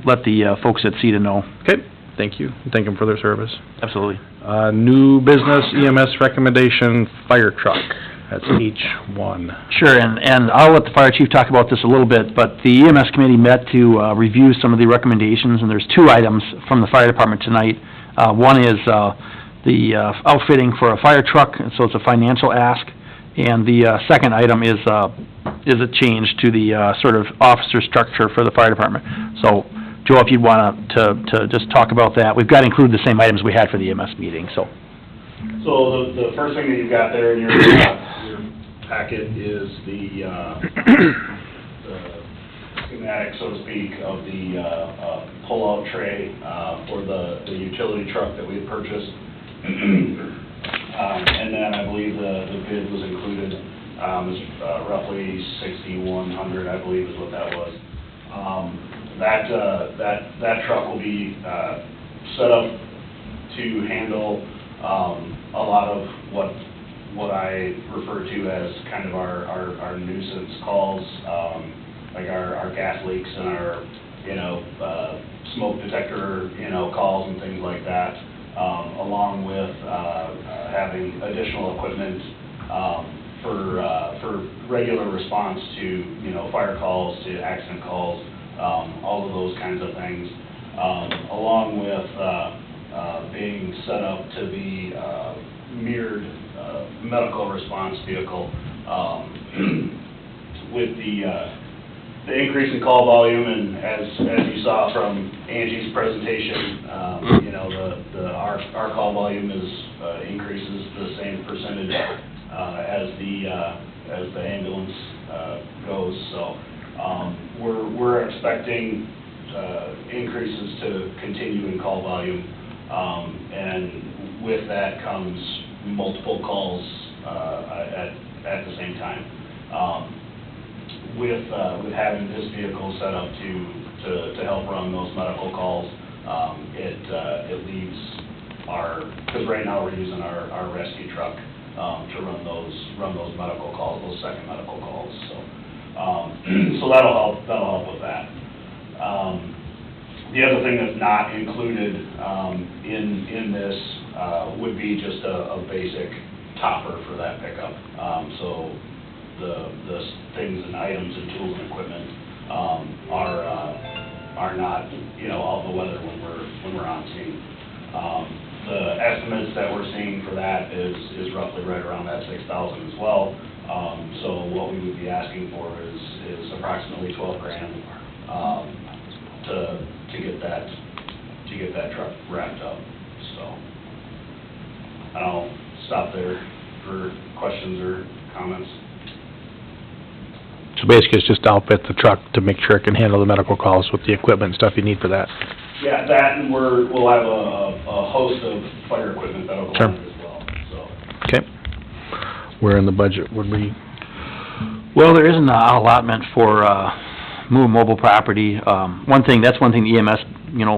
let the, folks at CETA know. Okay, thank you. Thank them for their service. Absolutely. New business EMS recommendation, fire truck. That's H1. Sure, and I'll let the fire chief talk about this a little bit, but the EMS committee met to, review some of the recommendations, and there's two items from the fire department tonight. One is, the outfitting for a fire truck, and so it's a financial ask. And the second item is a change to the sort of officer structure for the fire department. So, Joe, if you'd want to just talk about that. We've got to include the same items we had for the EMS meeting, so. So the first thing that you've got there in your packet is the schematic, so to speak, of the pull-out tray for the utility truck that we had purchased. And then I believe the bid was included, roughly $6,100, I believe is what that was. That truck will be set up to handle a lot of what I refer to as kind of our nuisance calls, like our gas leaks and our, smoke detector, calls and things like that. Along with having additional equipment for regular response to, fire calls, to accident calls, all of those kinds of things, along with being set up to be mirrored medical response vehicle. With the increase in call volume, and as you saw from Angie's presentation, our call volume increases the same percentage as the ambulance goes. So we're expecting increases to continue in call volume, and with that comes multiple calls at the same time. With having this vehicle set up to help run those medical calls, it leaves because right now we're using our rescue truck to run those medical calls, those second medical calls. So that'll help with that. The other thing that's not included in this would be just a basic topper for that pickup. So the things and items and tools and equipment are not, all the weather when we're on scene. The estimates that we're seeing for that is roughly right around that $6,000 as well. So what we would be asking for is approximately $12,000 to get that truck wrapped up. So I'll stop there for questions or comments. So basically, it's just to outfit the truck to make sure it can handle the medical calls with the equipment and stuff you need for that. Yeah, that, and we'll have a host of fire equipment that'll go Sure. on as well, so. Okay. Where in the budget would we? Well, there isn't an allotment for, mobile property. That's one thing the EMS,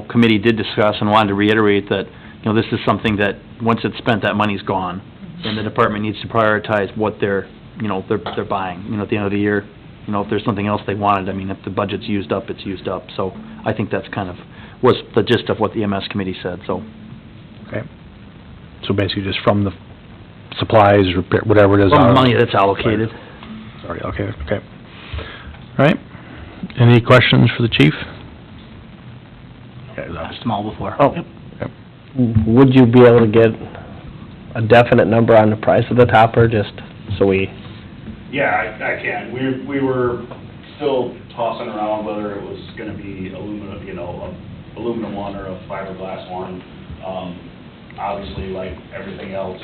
committee did discuss and wanted to reiterate that, this is something that, once it's spent, that money's gone. And the department needs to prioritize what they're buying, at the end of the year. If there's something else they wanted, if the budget's used up, it's used up. So I think that's was the gist of what the EMS committee said, so. Okay. So basically just from the supplies, repair, whatever it is. From the money that's allocated. Sorry, okay. All right. Any questions for the chief? Okay, Asked them all before. Oh, would you be able to get a definite number on the price of the topper, just so we... Yeah, I can. We were still tossing around whether it was gonna be aluminum one or a fiberglass one. Obviously, like everything else,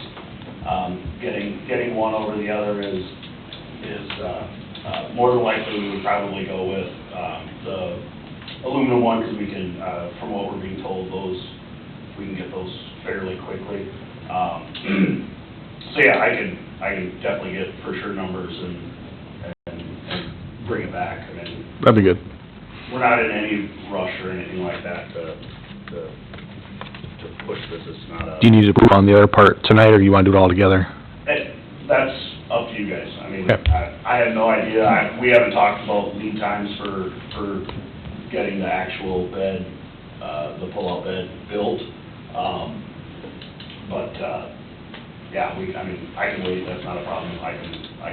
getting one over the other is more than likely we would probably go with the aluminum one, because we can, from what we're being told, those we can get those fairly quickly. So yeah, I can definitely get for sure numbers and bring it back. I mean, That'd be good. we're not in any rush or anything like that to push this. It's not a... Do you need to approve on the other part tonight, or you wanna do it all together? That's up to you guys. I mean, Okay. I have no idea. We haven't talked about lead times for getting the actual bed, the pull-out bed built. But, yeah, I mean, I can wait, that's not a problem. I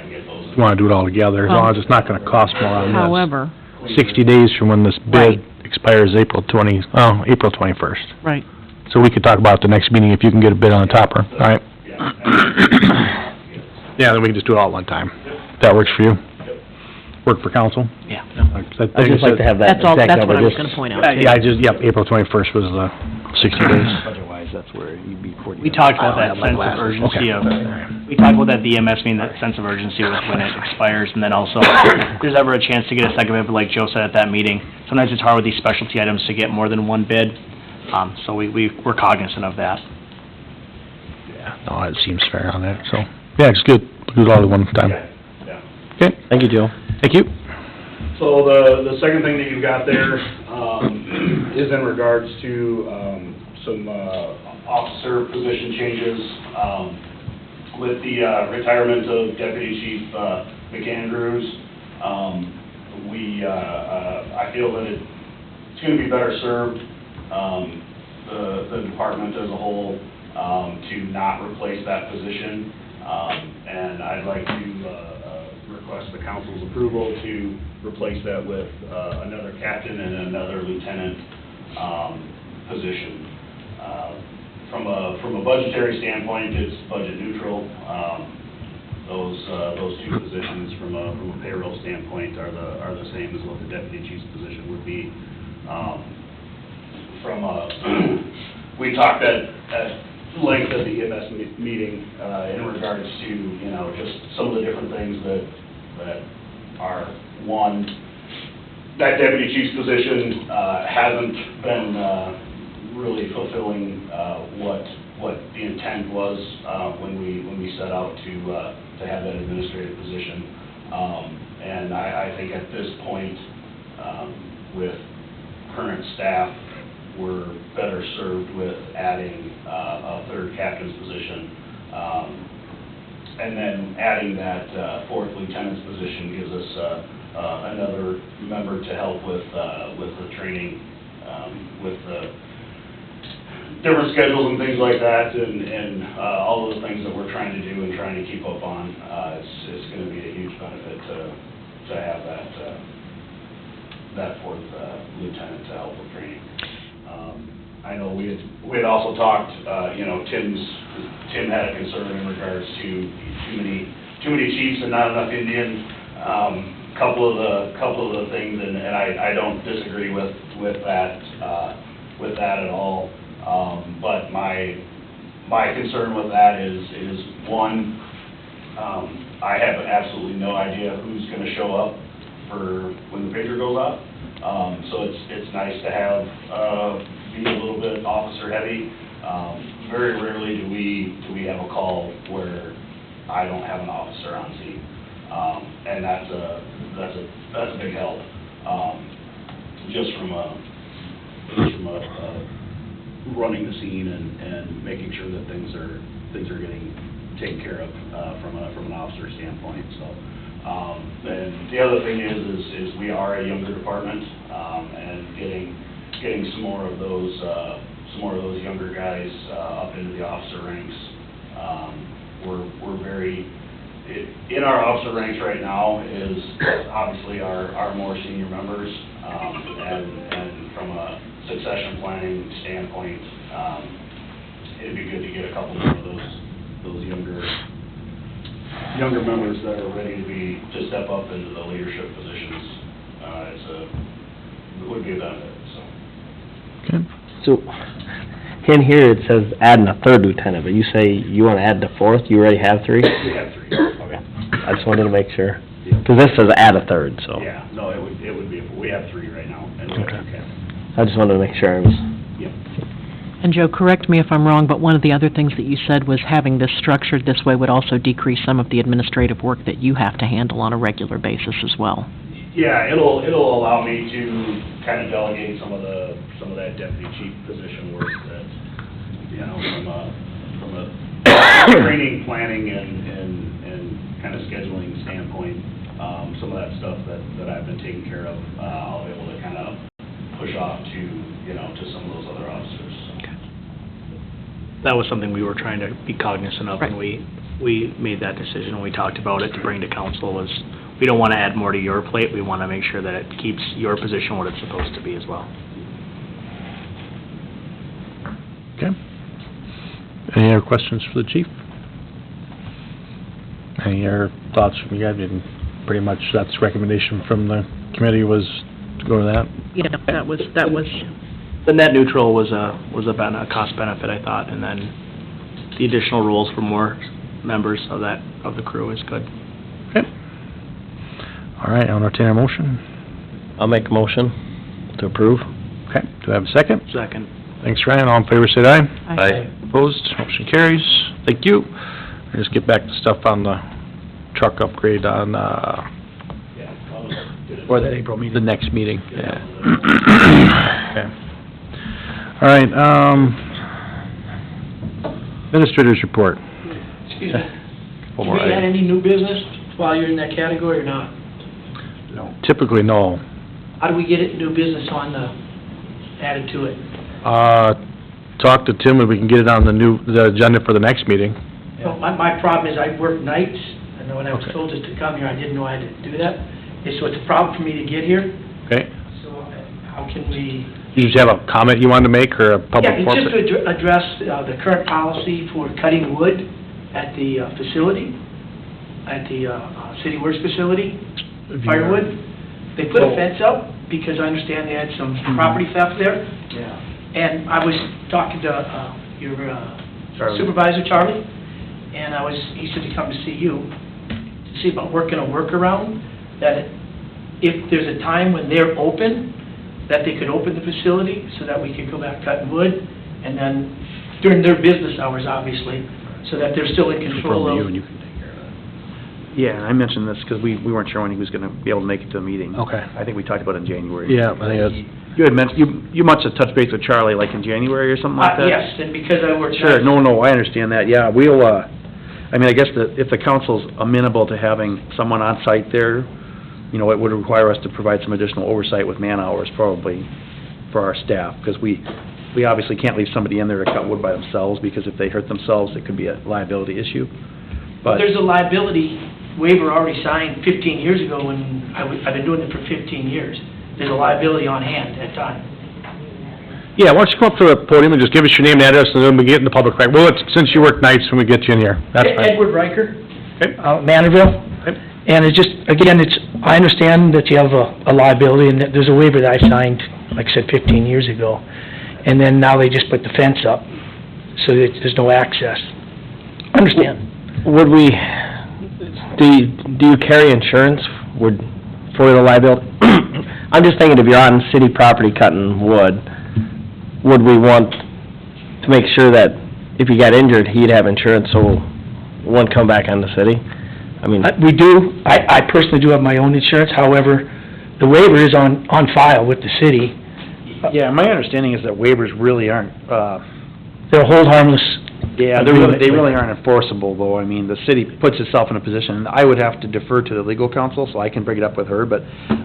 can get those. You wanna do it all together, as long as it's not gonna cost more on this. However, 60 days from when this Right. bid expires April 21st. right. So we could talk about the next meeting if you can get a bid on the topper, all right? Yeah. Yeah, then we can just do it all at one time. That works for you? Work for council? Yeah. I'd just like to have that That's all, exact that's number, what I was just... gonna point out. Yeah, April 21st was the 60 days. Otherwise, that's where you'd be... We talked about I that don't have my sense of glasses. urgency of, Okay. we talked about that at the EMS meeting, that sense of urgency with when it expires, and then also, if there's ever a chance to get a second bid, but like Joe said at that meeting, sometimes it's hard with these specialty items to get more than one bid, so we're cognizant of that. Yeah, no, it seems fair on that, so, yeah, it's good. Do it all at one time. Yeah. Okay, Thank you, Joe. thank you. So the second thing that you've got there, is in regards to, some, officer position changes, with the, retirement of Deputy Chief, Mcandrews. I feel that it's gonna be better served, the department as a whole, to not replace that position. And I'd like to, request the council's approval to replace that with, another captain and another lieutenant, position. From a budgetary standpoint, it's budget neutral. Those two positions from a payroll standpoint are the same as what the deputy chief's position would be. We talked at length at the EMS meeting, in regards to, you know, just some of the different things that are, one, that deputy chief's position, hasn't been, really fulfilling, what the intent was, when we set out to have that administrative position. And I think at this point, with current staff, we're better served with adding, a third captain's position. And then adding that, fourth lieutenant's position gives us, another member to help with the training, with the different schedules and things like that, and all those things that we're trying to do and trying to keep up on. It's going to be a huge benefit to have that fourth lieutenant to help with training. I know we had also talked, you know, Tim had a concern in regards to too many chiefs and not enough Indians. Couple of the things, and I don't disagree with that at all. But my concern with that is one, I have absolutely no idea who's going to show up for when the pager goes off. So it's nice to have be a little bit officer heavy. Very rarely do we have a call where I don't have an officer on scene, and that's a big help. Just from running the scene and making sure that things are getting taken care of from an officer standpoint. So, and the other thing is we are a younger department, and getting some more of those younger guys up into the officer ranks. We're very in our officer ranks right now is obviously our more senior members, and from a succession planning standpoint, it'd be good to get a couple more of those younger members that are ready to step up into the leadership positions. It would be a benefit, so. Okay. So, in here, it says adding a third lieutenant, but you say you want to add the fourth, you already have three? We have three. Okay. I just wanted to make sure, because this says add a third, so. Yeah, no, it would be, we have three right now, and we have two captains. I just wanted to make sure I was... Yep. And Joe, correct me if I'm wrong, but one of the other things that you said was having this structured this way would also decrease some of the administrative work that you have to handle on a regular basis as well. Yeah, it'll allow me to kind of delegate some of that deputy chief position work that, you know, from a training, planning, and kind of scheduling standpoint, some of that stuff that I've been taking care of, I'll be able to kind of push off to, you know, to some of those other officers. That was something we were trying to be cognizant of, and we made that decision, when we talked about it to bring to council, was we don't want to add more to your plate, we want to make sure that it keeps your position what it's supposed to be as well. Okay. Any other questions for the chief? Any other thoughts from you guys? And pretty much that's recommendation from the committee was to go to that? Yeah, that was, The net neutral was a cost benefit, I thought, and then the additional rules for more members of the crew is good. Okay. All right, I'll entertain a motion. I'll make a motion to approve. Okay, do I have a second? Second. Thanks, Ryan. All in favor, say aye. Aye. Opposed? Motion carries. Thank you. I'll just get back to stuff on the truck upgrade on, or that April meeting. The next meeting, yeah. Okay. All right, administrator's report. Excuse me. Have we had any new business while you're in that category or not? No. Typically, no. How do we get it, new business added to it? Talk to Tim and we can get it on the agenda for the next meeting. Well, my problem is I work nights, and when I was told just to come here, I didn't know I had to do that. So it's a problem for me to get here, Okay. so how can we... You just have a comment you wanted to make or a public Yeah, it's just portrait? to address the current policy for cutting wood at the facility, at the City Works facility, firewood. They put a fence up because I understand they had some property theft there. Yeah. And I was talking to your supervisor, Charlie, and he said to come to see you, to see about working a workaround, that if there's a time when they're open, that they could open the facility so that we could go back cutting wood, and then during their business hours, obviously, so that they're still in control of... you can take care of that. Yeah, I mentioned this because we weren't sure when he was going to be able to make it to the meeting. Okay. I think we talked about it in January. Yeah, I think that's... You had mentioned, you must have touched base with Charlie like in January or something like that? Yes, and because I work... Sure, no, I understand that, yeah, we'll, I mean, I guess if the council's amenable to having someone on site there, you know, it would require us to provide some additional oversight with man-hours probably for our staff, because we obviously can't leave somebody in there to cut wood by themselves, because if they hurt themselves, it could be a liability issue. But There's a liability waiver already signed 15 years ago when I've been doing it for 15 years. There's a liability on hand at that time. Yeah, why don't you come up to the podium and just give us your name and address, and then we get in the public record. Well, since you work nights, when we get you in here, that's fine. Edward Riker, Okay. Manorville. And it just, again, I understand that you have a liability, and that there's a waiver that I signed, like I said, 15 years ago. And then now they just put the fence up, so that there's no access. Understand? Would we, do you carry insurance for the liability? I'm just thinking if you're on city property cutting wood, would we want to make sure that if you got injured, he'd have insurance so it wouldn't come back on the city? I mean... We do. I personally do have my own insurance. However, the waiver is on file with the city. yeah, my understanding is that waivers really aren't, They're hold harmless. yeah, they really aren't enforceable, though. I mean, the city puts itself in a position, and I would have to defer to the legal counsel, so I can bring it up with her, but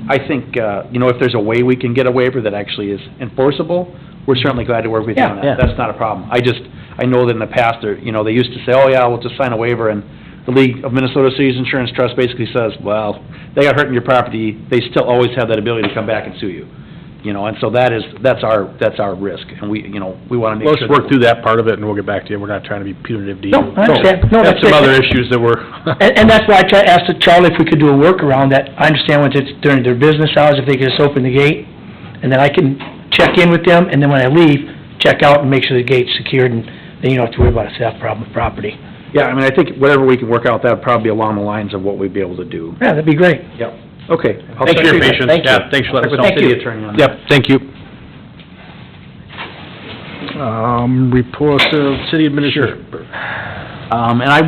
I think, you know, if there's a way we can get a waiver that actually is enforceable, we're certainly glad to work with you on that. Yeah. That's not a problem. I know that in the past, you know, they used to say, oh, yeah, we'll just sign a waiver, and the League of Minnesota Cities Insurance Trust basically says, well, they got hurt in your property, they still always have that ability to come back and sue you. You know, and so that's our risk, and we want to make sure... Let's work through that part of it, and we'll get back to you. We're not trying to be punitive to you. No, I understand. No, That's some other issues that we're... And that's why I asked Charlie if we could do a workaround, that I understand when it's during their business hours, if they could just open the gate, and then I can check in with them, and then when I leave, check out and make sure the gate's secured, and then you don't have to worry about a theft problem with property. Yeah, I mean, I think whatever we can work out, that would probably be along the lines of what we'd be able to do. Yeah, that'd be great. Yep. Okay. Thanks for your patience. Thank you. Yeah, thanks for letting us know. With the city attorney on that. Yep, thank you. Report of city administrator. And I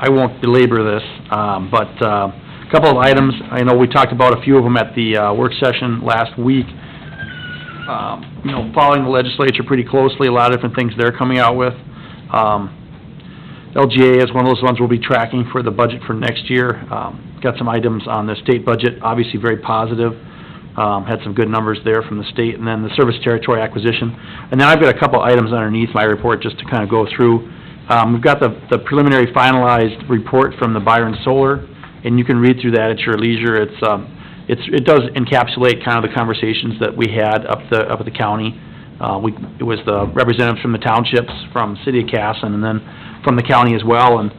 won't belabor this, but a couple of items, I know we talked about a few of them at the work session last week. You know, following the legislature pretty closely, a lot of different things they're coming out with. LGA is one of those ones we'll be tracking for the budget for next year. Got some items on the state budget, obviously very positive. Had some good numbers there from the state, and then the service territory acquisition. And then I've got a couple items underneath my report just to kind of go through. We've got the preliminary finalized report from the Byron Solar, and you can read through that at your leisure. It does encapsulate kind of the conversations that we had up at the county. It was the representatives from the townships, from City of Casson, and then from the county as well. And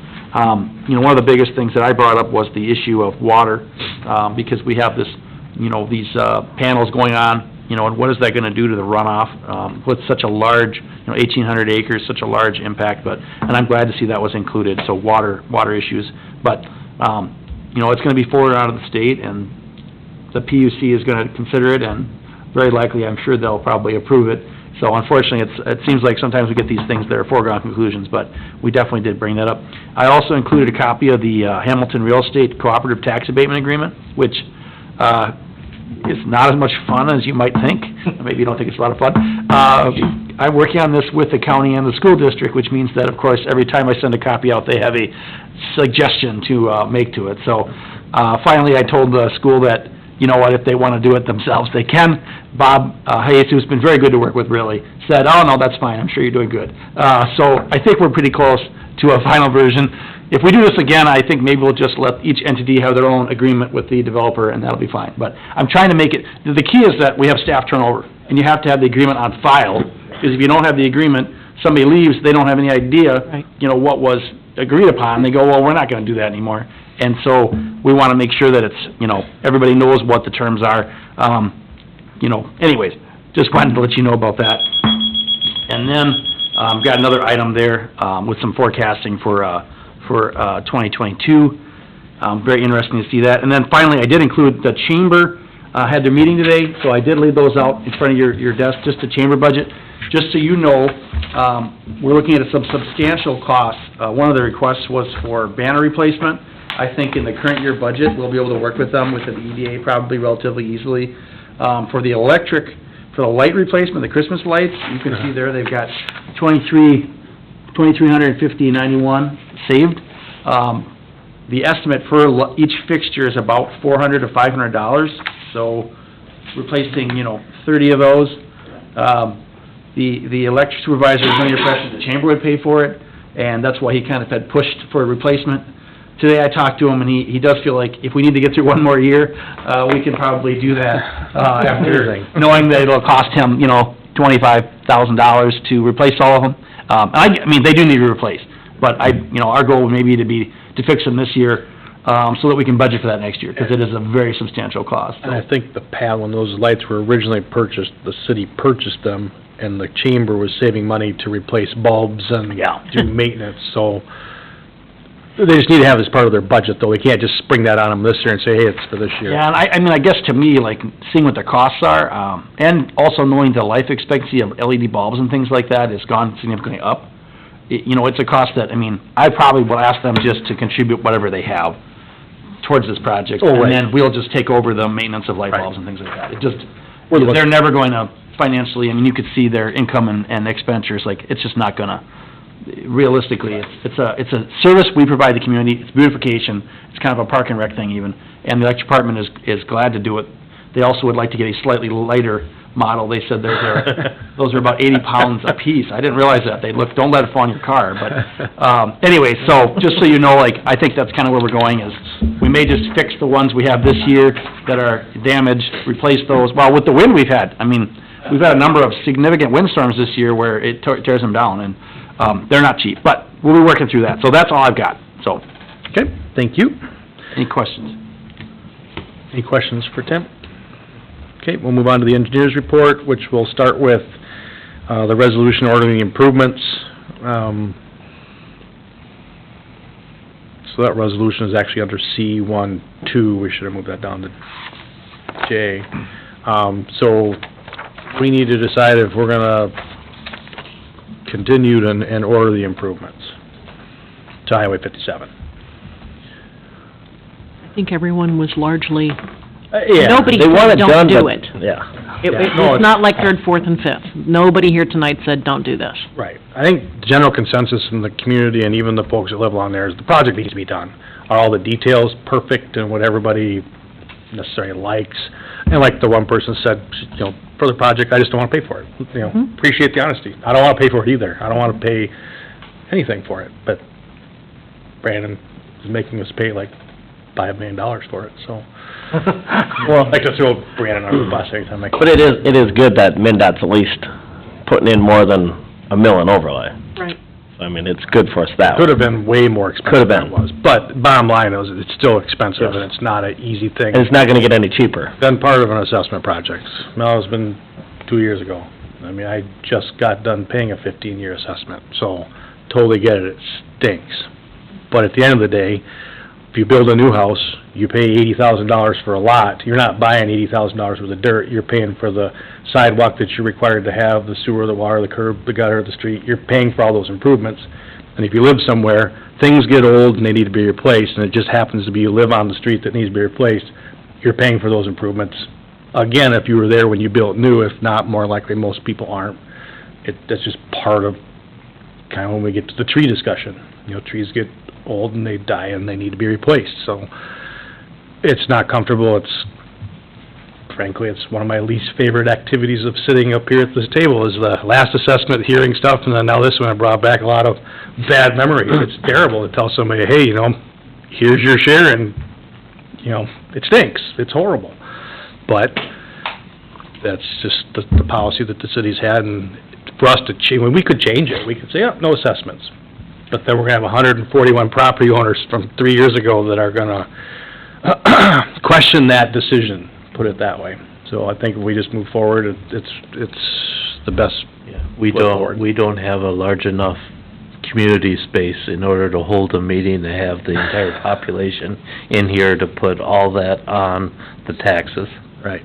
you know, one of the biggest things that I brought up was the issue of water, because we have this, you know, these panels going on, you know, and what is that going to do to the runoff with such a large, you know, 1,800 acres, such a large impact. And I'm glad to see that was included. So water issues, but you know, it's going to be forwarded out of the state, and the PUC is going to consider it, and very likely, I'm sure they'll probably approve it. So unfortunately, it seems like sometimes we get these things that are foregone conclusions, but we definitely did bring that up. I also included a copy of the Hamilton Real Estate Cooperative Tax Abatement Agreement, which is not as much fun as you might think. Maybe you don't think it's a lot of fun. I'm working on this with the county and the school district, which means that, of course, every time I send a copy out, they have a suggestion to make to it. So finally, I told the school that, you know what, if they want to do it themselves, they can. Bob Hayes, who's been very good to work with, really, said, oh, no, that's fine, I'm sure you're doing good. So I think we're pretty close to a final version. If we do this again, I think maybe we'll just let each entity have their own agreement with the developer, and that'll be fine. But I'm trying to make it, the key is that we have staff turnover, and you have to have the agreement on file, because if you don't have the agreement, somebody leaves, they don't have any idea, you know, what was agreed upon. They go, well, we're not going to do that anymore. And so we want to make sure that it's, you know, everybody knows what the terms are. You know, anyways, just wanted to let you know about that. And then got another item there with some forecasting for 2022. Very interesting to see that. And then finally, I did include the chamber had their meeting today, so I did leave those out in front of your desk, just the chamber budget. Just so you know, we're looking at some substantial costs. One of the requests was for banner replacement. I think in the current year budget, we'll be able to work with them with an EDA probably relatively easily. For the light replacement, the Christmas lights, you can see there, they've got $2,350.91 saved. The estimate for each fixture is about $400 to $500, so replacing, you know, 30 of those. The electric supervisor is under the impression the chamber would pay for it, and that's why he kind of had pushed for a replacement. Today I talked to him, and he does feel like if we need to get through one more year, we can probably do that after knowing that it'll cost him, you know, $25,000 to replace all of them. I mean, they do need to be replaced, but you know, our goal would maybe to fix them this year, so that we can budget for that next year, because it is a very substantial cost. And I think the pad, when those lights were originally purchased, the city purchased them, and the chamber was saving money to replace bulbs and do maintenance, so they just need to have it as part of their budget, though. We can't just spring that on them this year and say, hey, it's for this year. Yeah, and I mean, I guess to me, like, seeing what the costs are, and also knowing the life expectancy of LED bulbs and things like that has gone significantly up, you know, it's a cost that, I mean, I probably will ask them just to contribute whatever they have towards this project, and then we'll just take over the maintenance of light bulbs and things like that. It just, they're never going to financially, I mean, you could see their income and expenditures, like, it's just not gonna, realistically, it's a service we provide the community. It's beautification. It's kind of a park and rec thing even, and the electric department is glad to do it. They also would like to get a slightly lighter model. They said those are about 80 pounds a piece. I didn't realize that. Don't let it fall in your car. But anyway, so just so you know, like, I think that's kind of where we're going, is we may just fix the ones we have this year that are damaged, replace those. Well, with the wind we've had, I mean, we've had a number of significant windstorms this year where it tears them down, and they're not cheap, but we'll be working through that. So that's all I've got, so. Okay, thank you. Any questions? Any questions for Tim? Okay, we'll move on to the engineer's report, which will start with the resolution ordering improvements. So that resolution is actually under C1-2. We should have moved that down to J. So we need to decide if we're gonna continued and order the improvements to Highway 57. I think everyone was largely, Yeah, nobody they want said, it done, don't do but- it. Yeah. It's not like third, fourth, and fifth. Nobody here tonight said, don't do this. Right. I think the general consensus in the community and even the folks that live along there is the project needs to be done. Are all the details perfect and what everybody necessarily likes? And like the one person said, you know, for the project, I just don't want to pay for it. You know, appreciate the honesty. I don't want to pay for it either. I don't want to pay anything for it, but Brandon is making us pay like $5 million for it, so. Well, I like to throw Brandon under the bus every time I can. But it is good that Mndot's at least putting in more than $1 million overlay. Right. I mean, it's good for us that way. Could have been way more expensive Could have than been. it was, but bottom line is, it's still expensive, and it's not an easy thing. And it's not gonna get any cheaper. Been part of an assessment project. No, it's been 2 years ago. I mean, I just got done paying a 15-year assessment, so totally get it, it stinks. But at the end of the day, if you build a new house, you pay $80,000 for a lot, you're not buying $80,000 worth of dirt, you're paying for the sidewalk that you're required to have, the sewer, the water, the curb, the gutter, the street, you're paying for all those improvements. And if you live somewhere, things get old and they need to be replaced, and it just happens to be you live on the street that needs to be replaced, you're paying for those improvements. Again, if you were there when you built new, if not, more likely most people aren't. That's just part of kind of when we get to the tree discussion. You know, trees get old and they die and they need to be replaced, so it's not comfortable. It's, frankly, it's one of my least favorite activities of sitting up here at this table, is the last assessment, hearing stuff, and then now this one brought back a lot of bad memories. It's terrible to tell somebody, hey, you know, here's your share, and, you know, it stinks, it's horrible. But that's just the policy that the city's had, and for us to change, when we could change it, we could say, oh, no assessments. But then we're gonna have 141 property owners from 3 years ago that are gonna question that decision, put it that way. So I think if we just move forward, it's the best. We don't have a large enough community space in order to hold a meeting to have the entire population in here to put all that on the taxes. Right.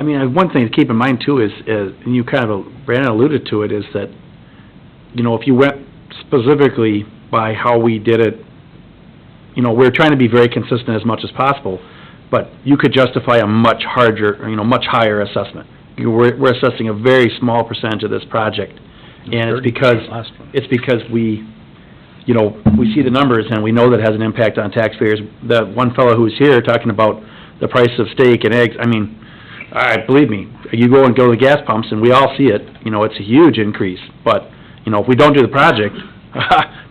I mean, one thing to keep in mind too is, and you kind of, Brandon alluded to it, is that, you know, if you went specifically by how we did it, you know, we're trying to be very consistent as much as possible, but you could justify a much higher assessment. We're assessing a very small percentage of this project, and it's because we, you know, we see the numbers and we know that has an impact on taxpayers. The one fellow who's here talking about the price of steak and eggs, I mean, believe me, you go to the gas pumps and we all see it, you know, it's a huge increase, but, you know, if we don't do the project,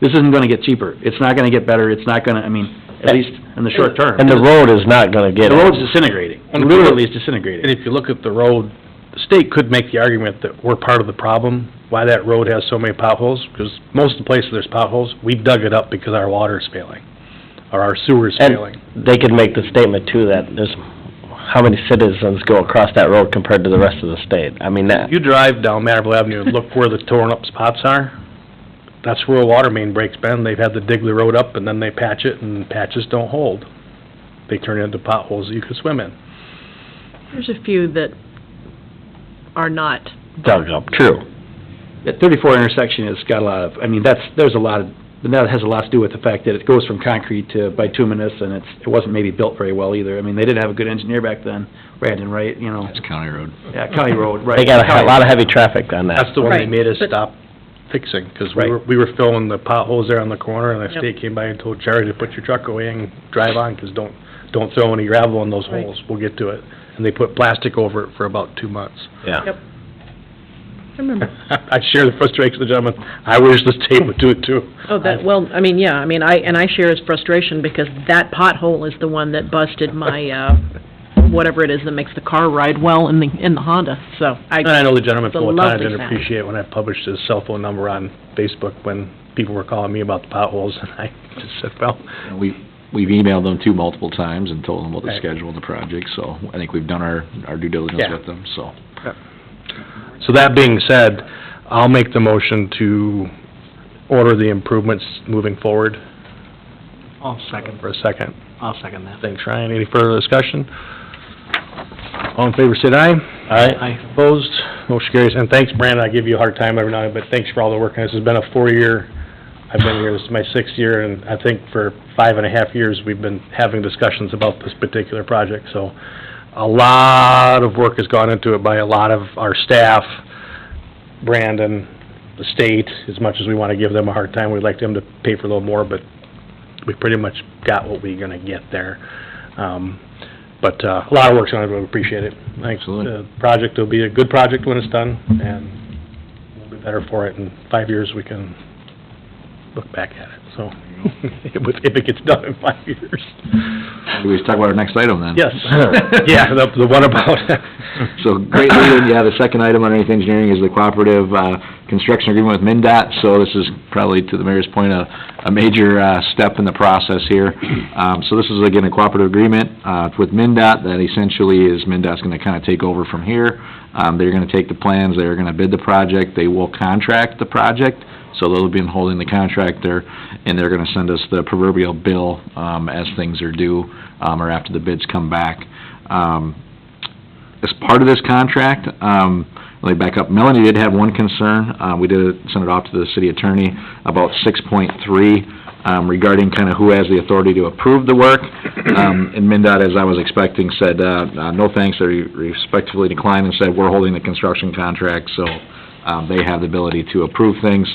this isn't gonna get cheaper. It's not gonna get better, it's not gonna, I mean, at least in the short term. And the road is not gonna get it. The road's disintegrating, literally it's disintegrating. And if you look at the road, the state could make the argument that we're part of the problem, why that road has so many potholes, because most of the places there's potholes, we've dug it up because our water's failing, or our sewer's failing. And they could make the statement too that there's, how many citizens go across that road compared to the rest of the state? I mean, that. If you drive down Manorville Avenue and look where the torn up spots are, that's where a water main break's been. They've had to dig the road up and then they patch it, and patches don't hold. They turn into potholes that you can swim in. There's a few that are not. Dug up, true. That 34 intersection has got a lot of, I mean, that has a lot to do with the fact that it goes from concrete to bituminous, and it wasn't maybe built very well either. I mean, they didn't have a good engineer back then, Brandon, right, you know? It's county road. Yeah, county road, right. They got a lot of heavy traffic on that. That's the one they made us stop fixing, because we were filling the potholes there on the corner, and the state came by and told Charlie to put your truck away and drive on, because don't throw any gravel in those holes, we'll get to it. And they put plastic over it for about 2 months. Yeah. Yep. I remember. I share the frustration of the gentleman. I wish the state would do it too. Oh, I share his frustration, because that pothole is the one that busted my, whatever it is that makes the car ride well in the Honda, so And I know the gentleman from Latona didn't sound. appreciate when I published his cell phone number on Facebook when people were calling me about the potholes, and I just said, well... We've emailed them too multiple times and told them about the Right. schedule and the project, so I think we've done our due diligence with them, so. So that being said, I'll make the motion to order the improvements moving forward. I'll second. For a second. I'll second that. Thanks, Ryan. Any further discussion? All in favor, say aye. Aye. Opposed? Motion carries. And thanks, Brandon, I give you a hard time every now and then, but thanks for all the work. This has been a 4-year, I've been here, this is my 6th year, and I think for 5.5 years, we've been having discussions about this particular project, so a lot of work has gone into it by a lot of our staff, Brandon, the state. As much as we want to give them a hard time, we'd like them to pay for a little more, but we pretty much got what we're gonna get there. But a lot of work's gone into it, we appreciate it. Thanks. The project will be a good project when it's done, and we'll be better for it. In 5 years, we can look back at it, so, if it gets done in 5 years. We just talk about our next item then? Yes. Yeah, the one about... So, great lead, yeah, the second item underneath engineering is the cooperative, construction agreement with Mndot. So this is probably, to the mayor's point, a major, step in the process here. So this is, again, a cooperative agreement, with Mndot, that essentially is Mndot's gonna kinda take over from here. They're gonna take the plans, they're gonna bid the project, they will contract the project, so they'll be holding the contract there, and they're gonna send us the proverbial bill, as things are due, or after the bids come back. As part of this contract, let me back up, Melanie did have one concern, we did send it off to the city attorney about 6.3, regarding kind of who has the authority to approve the work. And Mndot, as I was expecting, said, no thanks, they respectfully declined and said, we're holding the construction contract, so they have the ability to approve things.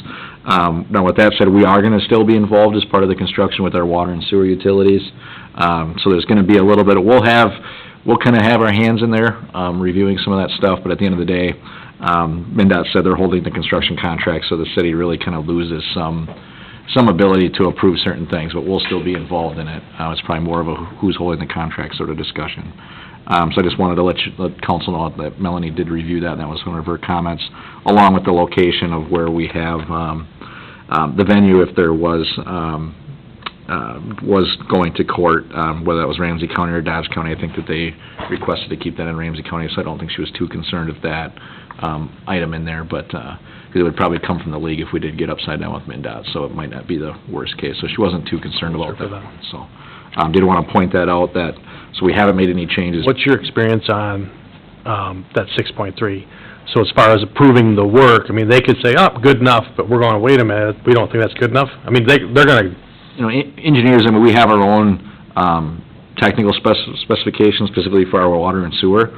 Now, with that said, we are gonna still be involved as part of the construction with our water and sewer utilities. So there's gonna be a little bit of, we'll kind of have our hands in there, reviewing some of that stuff, but at the end of the day, Mndot said they're holding the construction contract, so the city really kind of loses some ability to approve certain things, but we'll still be involved in it. It's probably more of a who's holding the contract sort of discussion. So I just wanted to let council know that Melanie did review that, and that was one of her comments, along with the location of where we have, the venue, if there was going to court, whether that was Ramsey County or Dodge County. I think that they requested to keep that in Ramsey County, so I don't think she was too concerned with that, item in there, but, because it would probably come from the league if we did get upside down with Mndot, so it might not be the worst case, so she wasn't too concerned about that, so. Did want to point that out, that, so we haven't made any changes. What's your experience on, that 6.3? So as far as approving the work, I mean, they could say, oh, good enough, but we're going, wait a minute, we don't think that's good enough? I mean, they're gonna... You know, engineers, I mean, we have our own, technical specifications specifically for our water and sewer,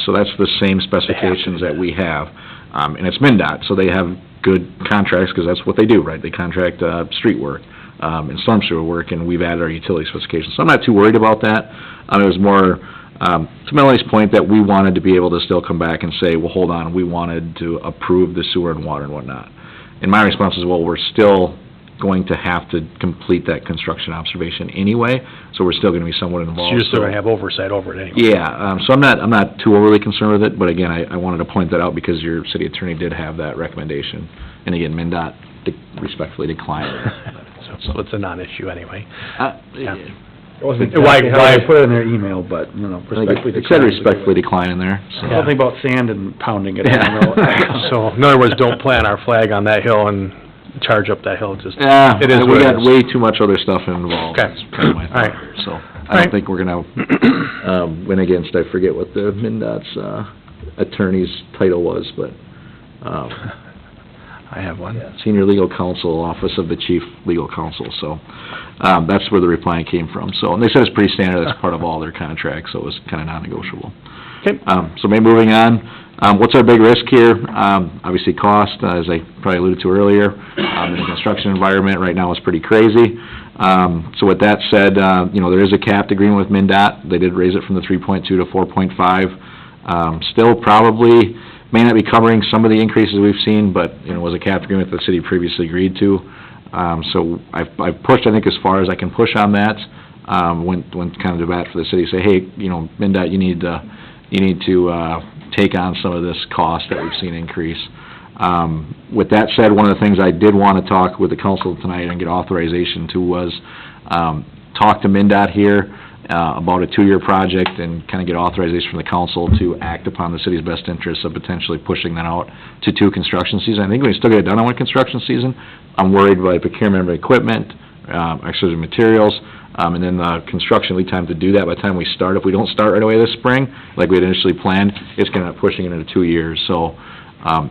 so that's the same specifications that we have. And it's Mndot, so they have good contracts, because that's what they do, right? They contract, street work, and storm sewer work, and we've added our utility specifications. So I'm not too worried about that. It was more, to Melanie's point, that we wanted to be able to still come back and say, well, hold on, we wanted to approve the sewer and water and whatnot. And my response is, well, we're still going to have to complete that construction observation anyway, so we're still gonna be somewhat involved. So you're still gonna have oversight over it anyway? Yeah, so I'm not too overly concerned with it, but again, I wanted to point that out because your city attorney did have that recommendation. And again, Mndot respectfully declined it. So it's a non-issue anyway. Yeah. It wasn't Why I put it in their email, but, you know, respectfully It said respectfully decline in there, so. Something about sand and pounding it, Yeah. you know. So, in other words, don't plant our flag on that hill and charge up that hill, just, Yeah, it is we what it got is. way too much other stuff involved. Okay. That's kind of my All right. thought. So, All I right. don't think we're gonna, win against, I forget what the Mndot's, attorney's title was, but, I have one. Senior Legal Counsel, Office of the Chief Legal Counsel, so, that's where the reply came from. So, and they said it's pretty standard, that's part of all their contracts, so it was kinda non-negotiable. Okay. So maybe moving on, what's our big risk here? Obviously cost, as I probably alluded to earlier, in the construction environment right now is pretty crazy. So with that said, you know, there is a capped agreement with Mndot. They did raise it from the 3.2 to 4.5. Still probably may not be covering some of the increases we've seen, but, you know, it was a capped agreement the city previously agreed to. So I've pushed, I think, as far as I can push on that. Went kind of to bat for the city, say, hey, you know, Mndot, you need to take on some of this cost that we've seen increase. With that said, one of the things I did want to talk with the council tonight and get authorization to was talk to Mndot here about a 2-year project and kind of get authorization from the council to act upon the city's best interests of potentially pushing that out to 2 construction seasons. I think we can still get it done on 1 construction season. I'm worried by procurement of equipment, actually materials, And then the construction lead time to do that, by the time we start, if we don't start right away this spring, like we had initially planned, it's gonna end up pushing it into 2 years. So,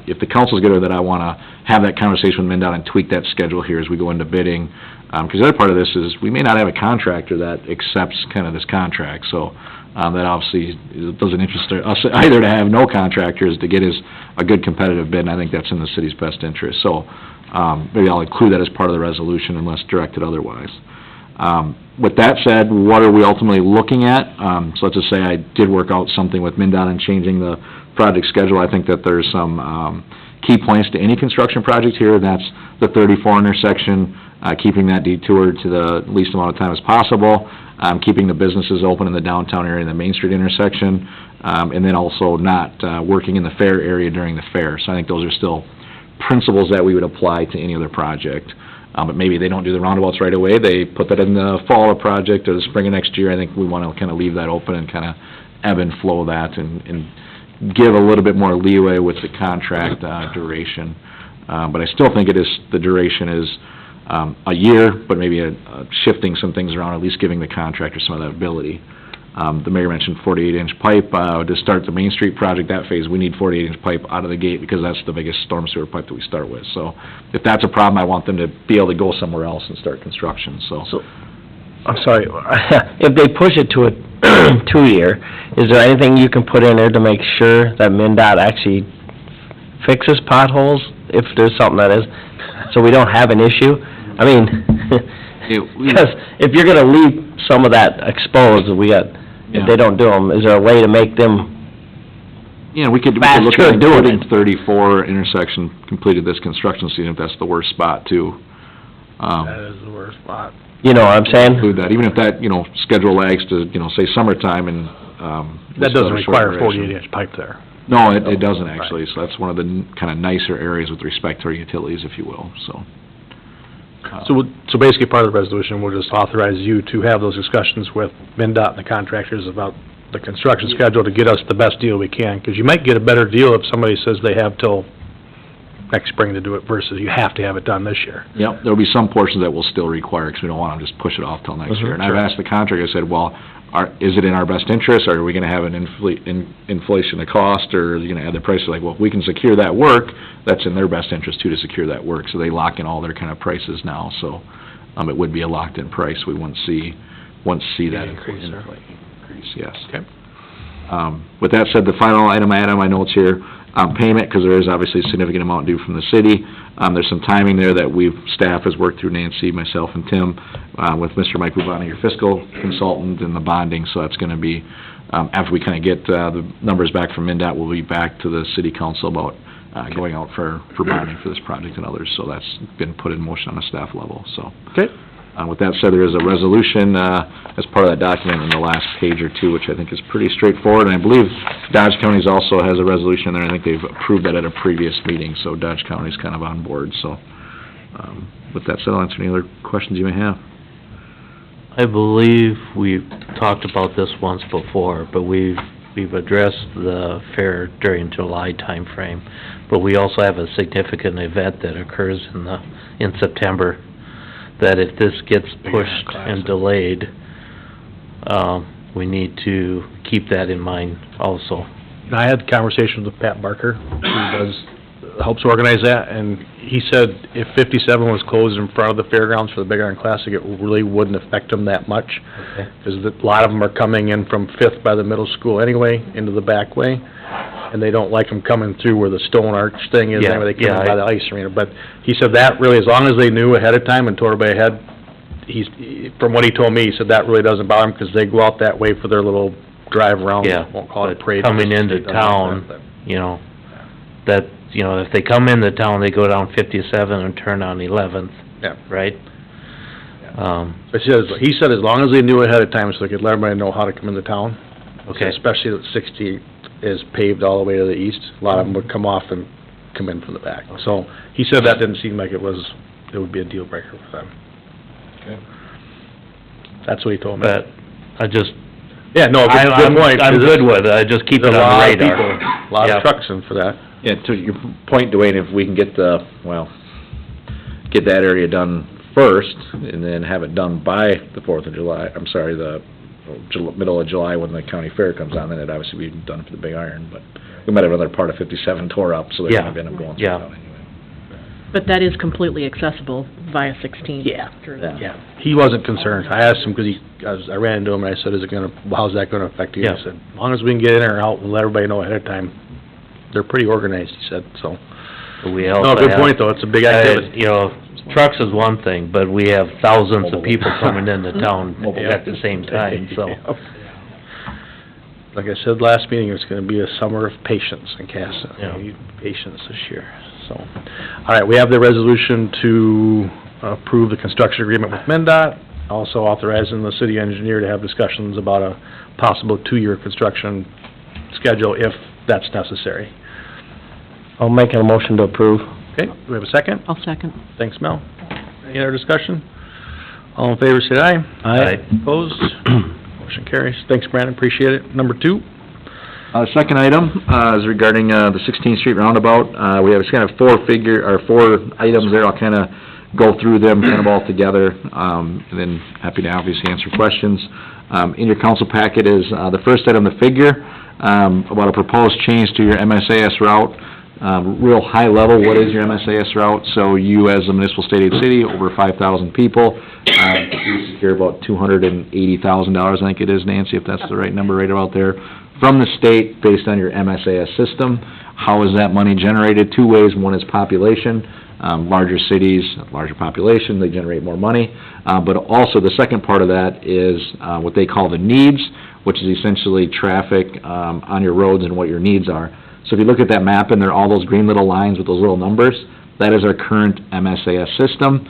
if the council's good with it, I wanna have that conversation with Mndot and tweak that schedule here as we go into bidding. 'Cause the other part of this is, we may not have a contractor that accepts kind of this contract, so, that obviously doesn't interest us either to have no contractors, to get us a good competitive bid, and I think that's in the city's best interest. So, maybe I'll include that as part of the resolution unless directed otherwise. With that said, what are we ultimately looking at? So let's just say I did work out something with Mndot and changing the project schedule. I think that there's some key points to any construction project here, and that's the 34 intersection, keeping that detour to the least amount of time as possible, keeping the businesses open in the downtown area and the Main Street intersection, and then also not working in the fair area during the fair. So I think those are still principles that we would apply to any other project. But maybe they don't do the roundabouts right away, they put that in the fall of project or the spring of next year. I think we want to kind of leave that open and kind of ebb and flow that and give a little bit more leeway with the contract duration. But I still think the duration is a year, but maybe shifting some things around, at least giving the contractor some of that ability. The mayor mentioned 48-inch pipe. To start the Main Street project, that phase, we need 48-inch pipe out of the gate because that's the biggest storm sewer pipe that we start with. So if that's a problem, I want them to be able to go somewhere else and start construction, so. I'm sorry, if they push it to a 2-year, is there anything you can put in there to make sure that Mndot actually fixes potholes, if there's something that is, so we don't have an issue? I mean, because if you're gonna leave some of that exposed, if they don't do them, is there a way to make them we could look at including 34 intersection completed this construction season, if that's the worst spot too. That is the worst spot. You know what I'm saying? Include that, even if that, schedule lags to, say summertime and, that doesn't require 48-inch pipe there. No, it doesn't actually, so that's one of the kind of nicer areas with respect to our utilities, if you will, so. So basically, part of the resolution, we'll just authorize you to have those discussions with Mndot and the contractors about the construction schedule to get us the best deal we can, because you might get a better deal if somebody says they have till next spring to do it versus you have to have it done this year. Yep, there'll be some portions that we'll still require, because we don't want to just push it off till next year. And I've asked the contractor, I said, well, is it in our best interest, or are we gonna have an inflation of cost, or are you gonna add the price? Like, well, if we can secure that work, that's in their best interest too, to secure that work. So they lock in all their kind of prices now, so, it would be a locked-in price. We wouldn't see that increase, yes. Okay. With that said, the final item I had on my notes here, payment, because there is obviously a significant amount due from the city. There's some timing there that staff has worked through, Nancy, myself, and Tim, with Mr. Mike Bubani, your fiscal consultant, and the bonding, so that's gonna be, after we kind of get, the numbers back from Mndot, we'll be back to the city council about, going out for bonding for this project and others, so that's been put in motion on a staff level, so. Okay. With that said, there is a resolution, as part of that document in the last page or two, which I think is pretty straightforward, and I believe Dodge County's also has a resolution there. I think they've approved that at a previous meeting, so Dodge County's kind of on board, so. With that said, I'll answer any other questions you may have. I believe we've talked about this once before, but we've addressed the fair during July timeframe, but we also have a significant event that occurs in September, that if this gets pushed and delayed, we need to keep that in mind also. And I had conversations with Pat Barker, who helps organize that, and he said if 57 was closed in front of the fairgrounds for the Big Iron Classic, it really wouldn't affect them that much. Because a lot of them are coming in from 5th by the middle school anyway, into the back way, and they don't like them coming through where the stone arch thing is, anyway, they come in by the ice arena. But he said that really, as long as they knew ahead of time and told everybody ahead, from what he told me, he said that really doesn't bother him, because they go out that way for their little drive around, won't call it a parade. Coming into town, if they come into town, they go down 57 and turn on 11th, right? But he said as long as they knew ahead of time, so they could let everybody know how to come into town. Okay. Especially that 60 is paved all the way to the east, a lot of them would come off and come in from the back. So, he said that didn't seem like it would be a deal breaker for them. Okay. That's what he told me. But good point. I'm good with it, I just keep it on the radar. A lot of trucks in for that. Yeah, to your point, Dwayne, if we can get that area done first, and then have it done by the 4th of July, I'm sorry, the middle of July when the county fair comes on, then it'd obviously be done for the big iron, but we might have another part of 57 tore up, so they're Yeah. gonna end up going through Yeah. that anyway. But that is completely accessible via 16. Yeah. He wasn't concerned. I asked him, because I ran into him, and I said, how's that gonna affect you? Yeah. He said, as long as we can get in or out and let everybody know ahead of time, they're pretty organized, he said, so. We also No, good have- point, though, it's a big activity. You know, trucks is one thing, but we have thousands of people coming into town at the same time, so. Like I said last meeting, it's gonna be a summer of patience in Casa. Yeah. We need patience this year, so. All right, we have the resolution to approve the construction agreement with Mndot, also authorizing the city engineer to have discussions about a possible 2-year construction schedule if that's necessary. I'll make a motion to approve. Okay, do we have a second? I'll second. Thanks, Mel. Any other discussion? All in favor, say aye. Aye. Opposed? Motion carries. Thanks, Brandon, appreciate it. Number 2? Second item, is regarding, the 16th Street roundabout. We have kind of 4 items there. I'll kind of go through them kind of all together, and then happy to obviously answer questions. In your council packet is, the first item, the figure, about a proposed change to your MSAS route. Real high level, what is your MSAS route? So you, as a municipal state aid city, over 5,000 people, you secure about $280,000, I think it is, Nancy, if that's the right number right about there, from the state based on your MSAS system. How is that money generated? 2 ways. One is population. Larger cities, larger population, they generate more money. But also the second part of that is what they call the needs, which is essentially traffic on your roads and what your needs are. So if you look at that map and there are all those green little lines with those little numbers, that is our current MSAS system.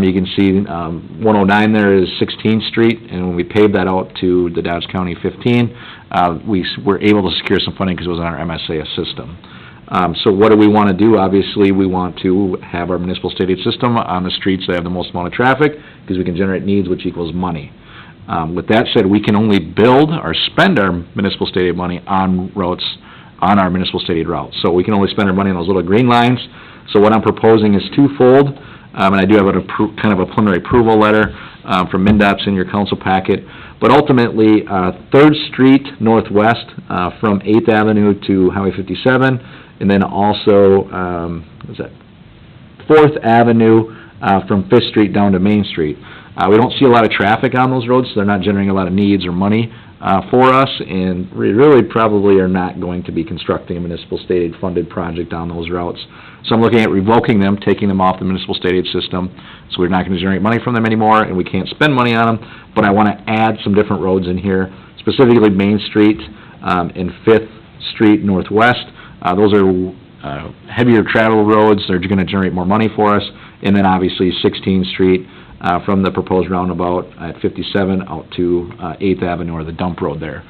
You can see 109 there is 16th Street, and when we paved that out to the Dodge County 15, we were able to secure some funding because it was on our MSAS system. So what do we want to do? Obviously, we want to have our municipal state aid system on the streets that have the most amount of traffic, because we can generate needs, which equals money. With that said, we can only build or spend our municipal state aid money on routes, on our municipal state aid routes. So we can only spend our money on those little green lines. So what I'm proposing is twofold, and I do have kind of a preliminary approval letter from Mndot's in your council packet. But ultimately, 3rd Street Northwest from 8th Avenue to Highway 57, and then also, 4th Avenue from 5th Street down to Main Street. We don't see a lot of traffic on those roads, so they're not generating a lot of needs or money for us, and we really probably are not going to be constructing a municipal state aid funded project on those routes. So I'm looking at revoking them, taking them off the municipal state aid system, so we're not going to generate money from them anymore, and we can't spend money on them, but I want to add some different roads in here, specifically Main Street and 5th Street Northwest. Those are heavier travel roads, they're going to generate more money for us, and then obviously 16th Street from the proposed roundabout at 57 out to 8th Avenue, or the dump road there.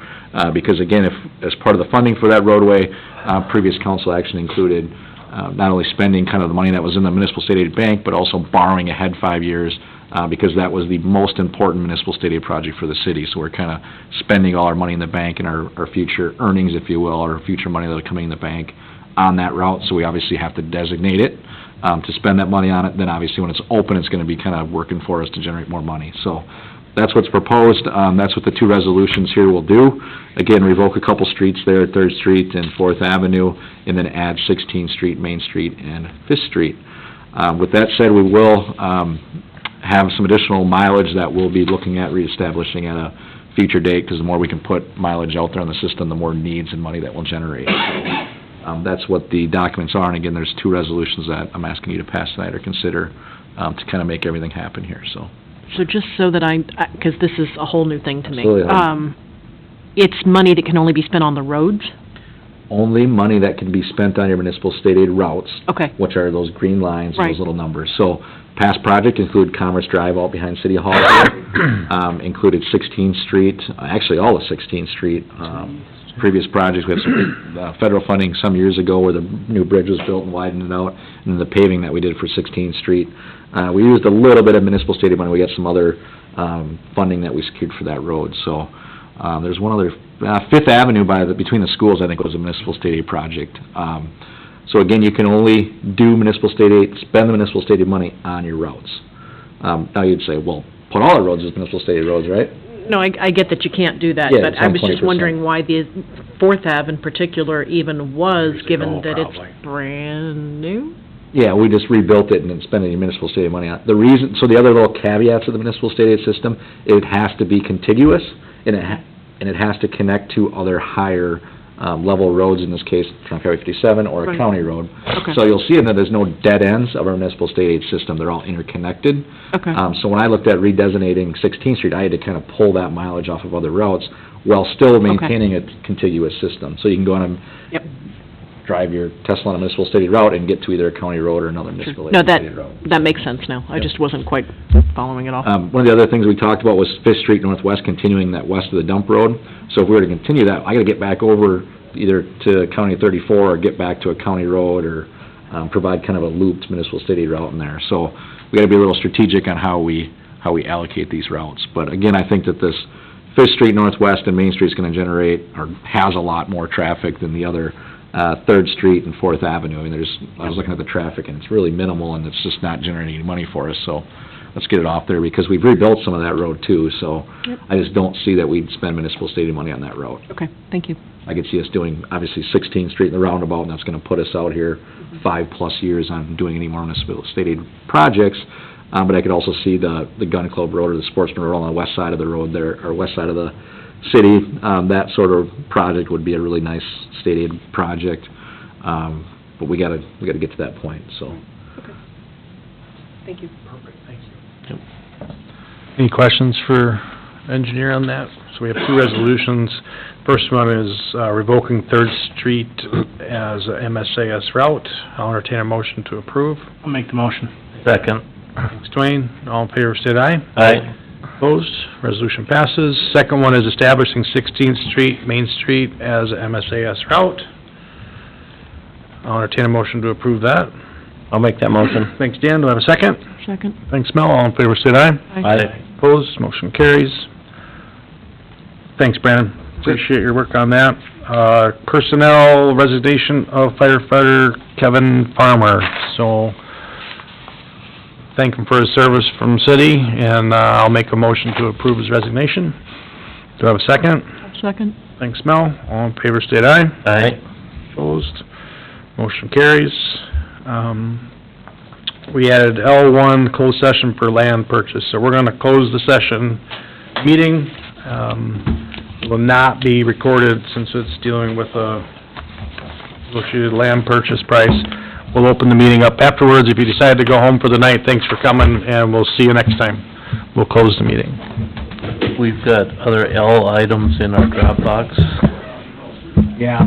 Because again, if, as part of the funding for that roadway, previous council action included not only spending kind of the money that was in the municipal state aid bank, but also borrowing ahead 5 years, because that was the most important municipal state aid project for the city. So we're kind of spending all our money in the bank and our future earnings, if you will, or future money that are coming in the bank on that route. So we obviously have to designate it to spend that money on it. Then obviously when it's open, it's going to be kind of working for us to generate more money. So that's what's proposed. That's what the 2 resolutions here will do. Again, revoke a couple streets there, 3rd Street and 4th Avenue, and then add 16th Street, Main Street, and 5th Street. With that said, we will have some additional mileage that we'll be looking at reestablishing at a future date, because the more we can put mileage out there on the system, the more needs and money that we'll generate. That's what the documents are, and again, there's 2 resolutions that I'm asking you to pass tonight or consider to kind of make everything happen here, so. So just so that because this is a whole new thing to me. Absolutely. It's money that can only be spent on the roads? Only money that can be spent on your municipal state aid routes. Okay. Which are those green lines, Right. those little numbers. So, past project include Commerce Drive out behind City Hall here, included 16th Street, actually all of 16th Street. Previous projects, we had some federal funding some years ago where the new bridge was built and widened it out, and the paving that we did for 16th Street. We used a little bit of municipal state aid money. We got some other funding that we secured for that road. So there's one other, 5th Avenue between the schools, I think, was a municipal state aid project. So again, you can only do municipal state aid, spend the municipal state aid money on your routes. Now you'd say, well, put all our roads as municipal stated roads, right? No, I get that you can't do that, Yeah, but it's I on was just 20%. wondering why the Fourth Ave in particular even was, given that it's probably. brand new? Yeah, we just rebuilt it and didn't spend any municipal stated money on it. The reason, so the other little caveats of the municipal stated system, it has to be contiguous, and it has to connect to other higher, level roads, in this case, Trunk Highway 57 or a Right. county road. Okay. So you'll see that there's no dead ends of our municipal stated system, they're all interconnected. Okay. So when I looked at redesignating 16th Street, I had to kind of pull that mileage off of other routes while still maintaining a contiguous system. So you can go on and Yep. drive your Tesla on a municipal stated route and get to either a county road or another municipal No, stated road. that makes sense now. I Yep. just wasn't quite following it all. One of the other things we talked about was Fifth Street Northwest, continuing that west of the dump road. So if we were to continue that, I gotta get back over either to County 34 or get back to a county road or, provide kind of a looped municipal stated route in there. So we gotta be a little strategic on how we allocate these routes. But again, I think that this Fifth Street Northwest and Main Street's gonna generate, or has a lot more traffic than the other, Third Street and Fourth Avenue. I mean, I was looking at the traffic and it's really minimal and it's just not generating any money for us, so let's get it off there because we've rebuilt some of that road too, so Yep. I just don't see that we'd spend municipal stated money on that road. Okay, thank you. I could see us doing, obviously, 16th Street and the roundabout, and that's gonna put us out here 5+ years on doing any more municipal stated projects. But I could also see the Gun Club Road or the Sportsman Road on the west side of the road there, or west side of the city. That sort of project would be a really nice stated project. But we gotta get to that point, so. Thank you. Perfect, thank you. Any questions for engineer on that? So we have two resolutions. First one is revoking Third Street as a MSAS route. I'll entertain a motion to approve. I'll make the motion. Second. Thanks, Dwayne. All in favor, state aye. Aye. Opposed? Resolution passes. Second one is establishing 16th Street, Main Street as a MSAS route. I'll entertain a motion to approve that. I'll make that motion. Thanks, Dan. Do I have a second? Second. Thanks, Mel. All in favor, state aye. Aye. Opposed? Motion carries. Thanks, Brandon. Appreciate your work on that. Personnel resignation of firefighter Kevin Farmer. So, thank him for his service from city, and I'll make a motion to approve his resignation. Do I have a second? Second. Thanks, Mel. All in favor, state aye. Aye. Opposed? Motion carries. We added L1 closed session for land purchase, so we're gonna close the session meeting. It will not be recorded since it's dealing with a negotiated land purchase price. We'll open the meeting up afterwards. If you decide to go home for the night, thanks for coming, and we'll see you next time. We'll close the meeting. We've got other L items in our Dropbox. Yeah.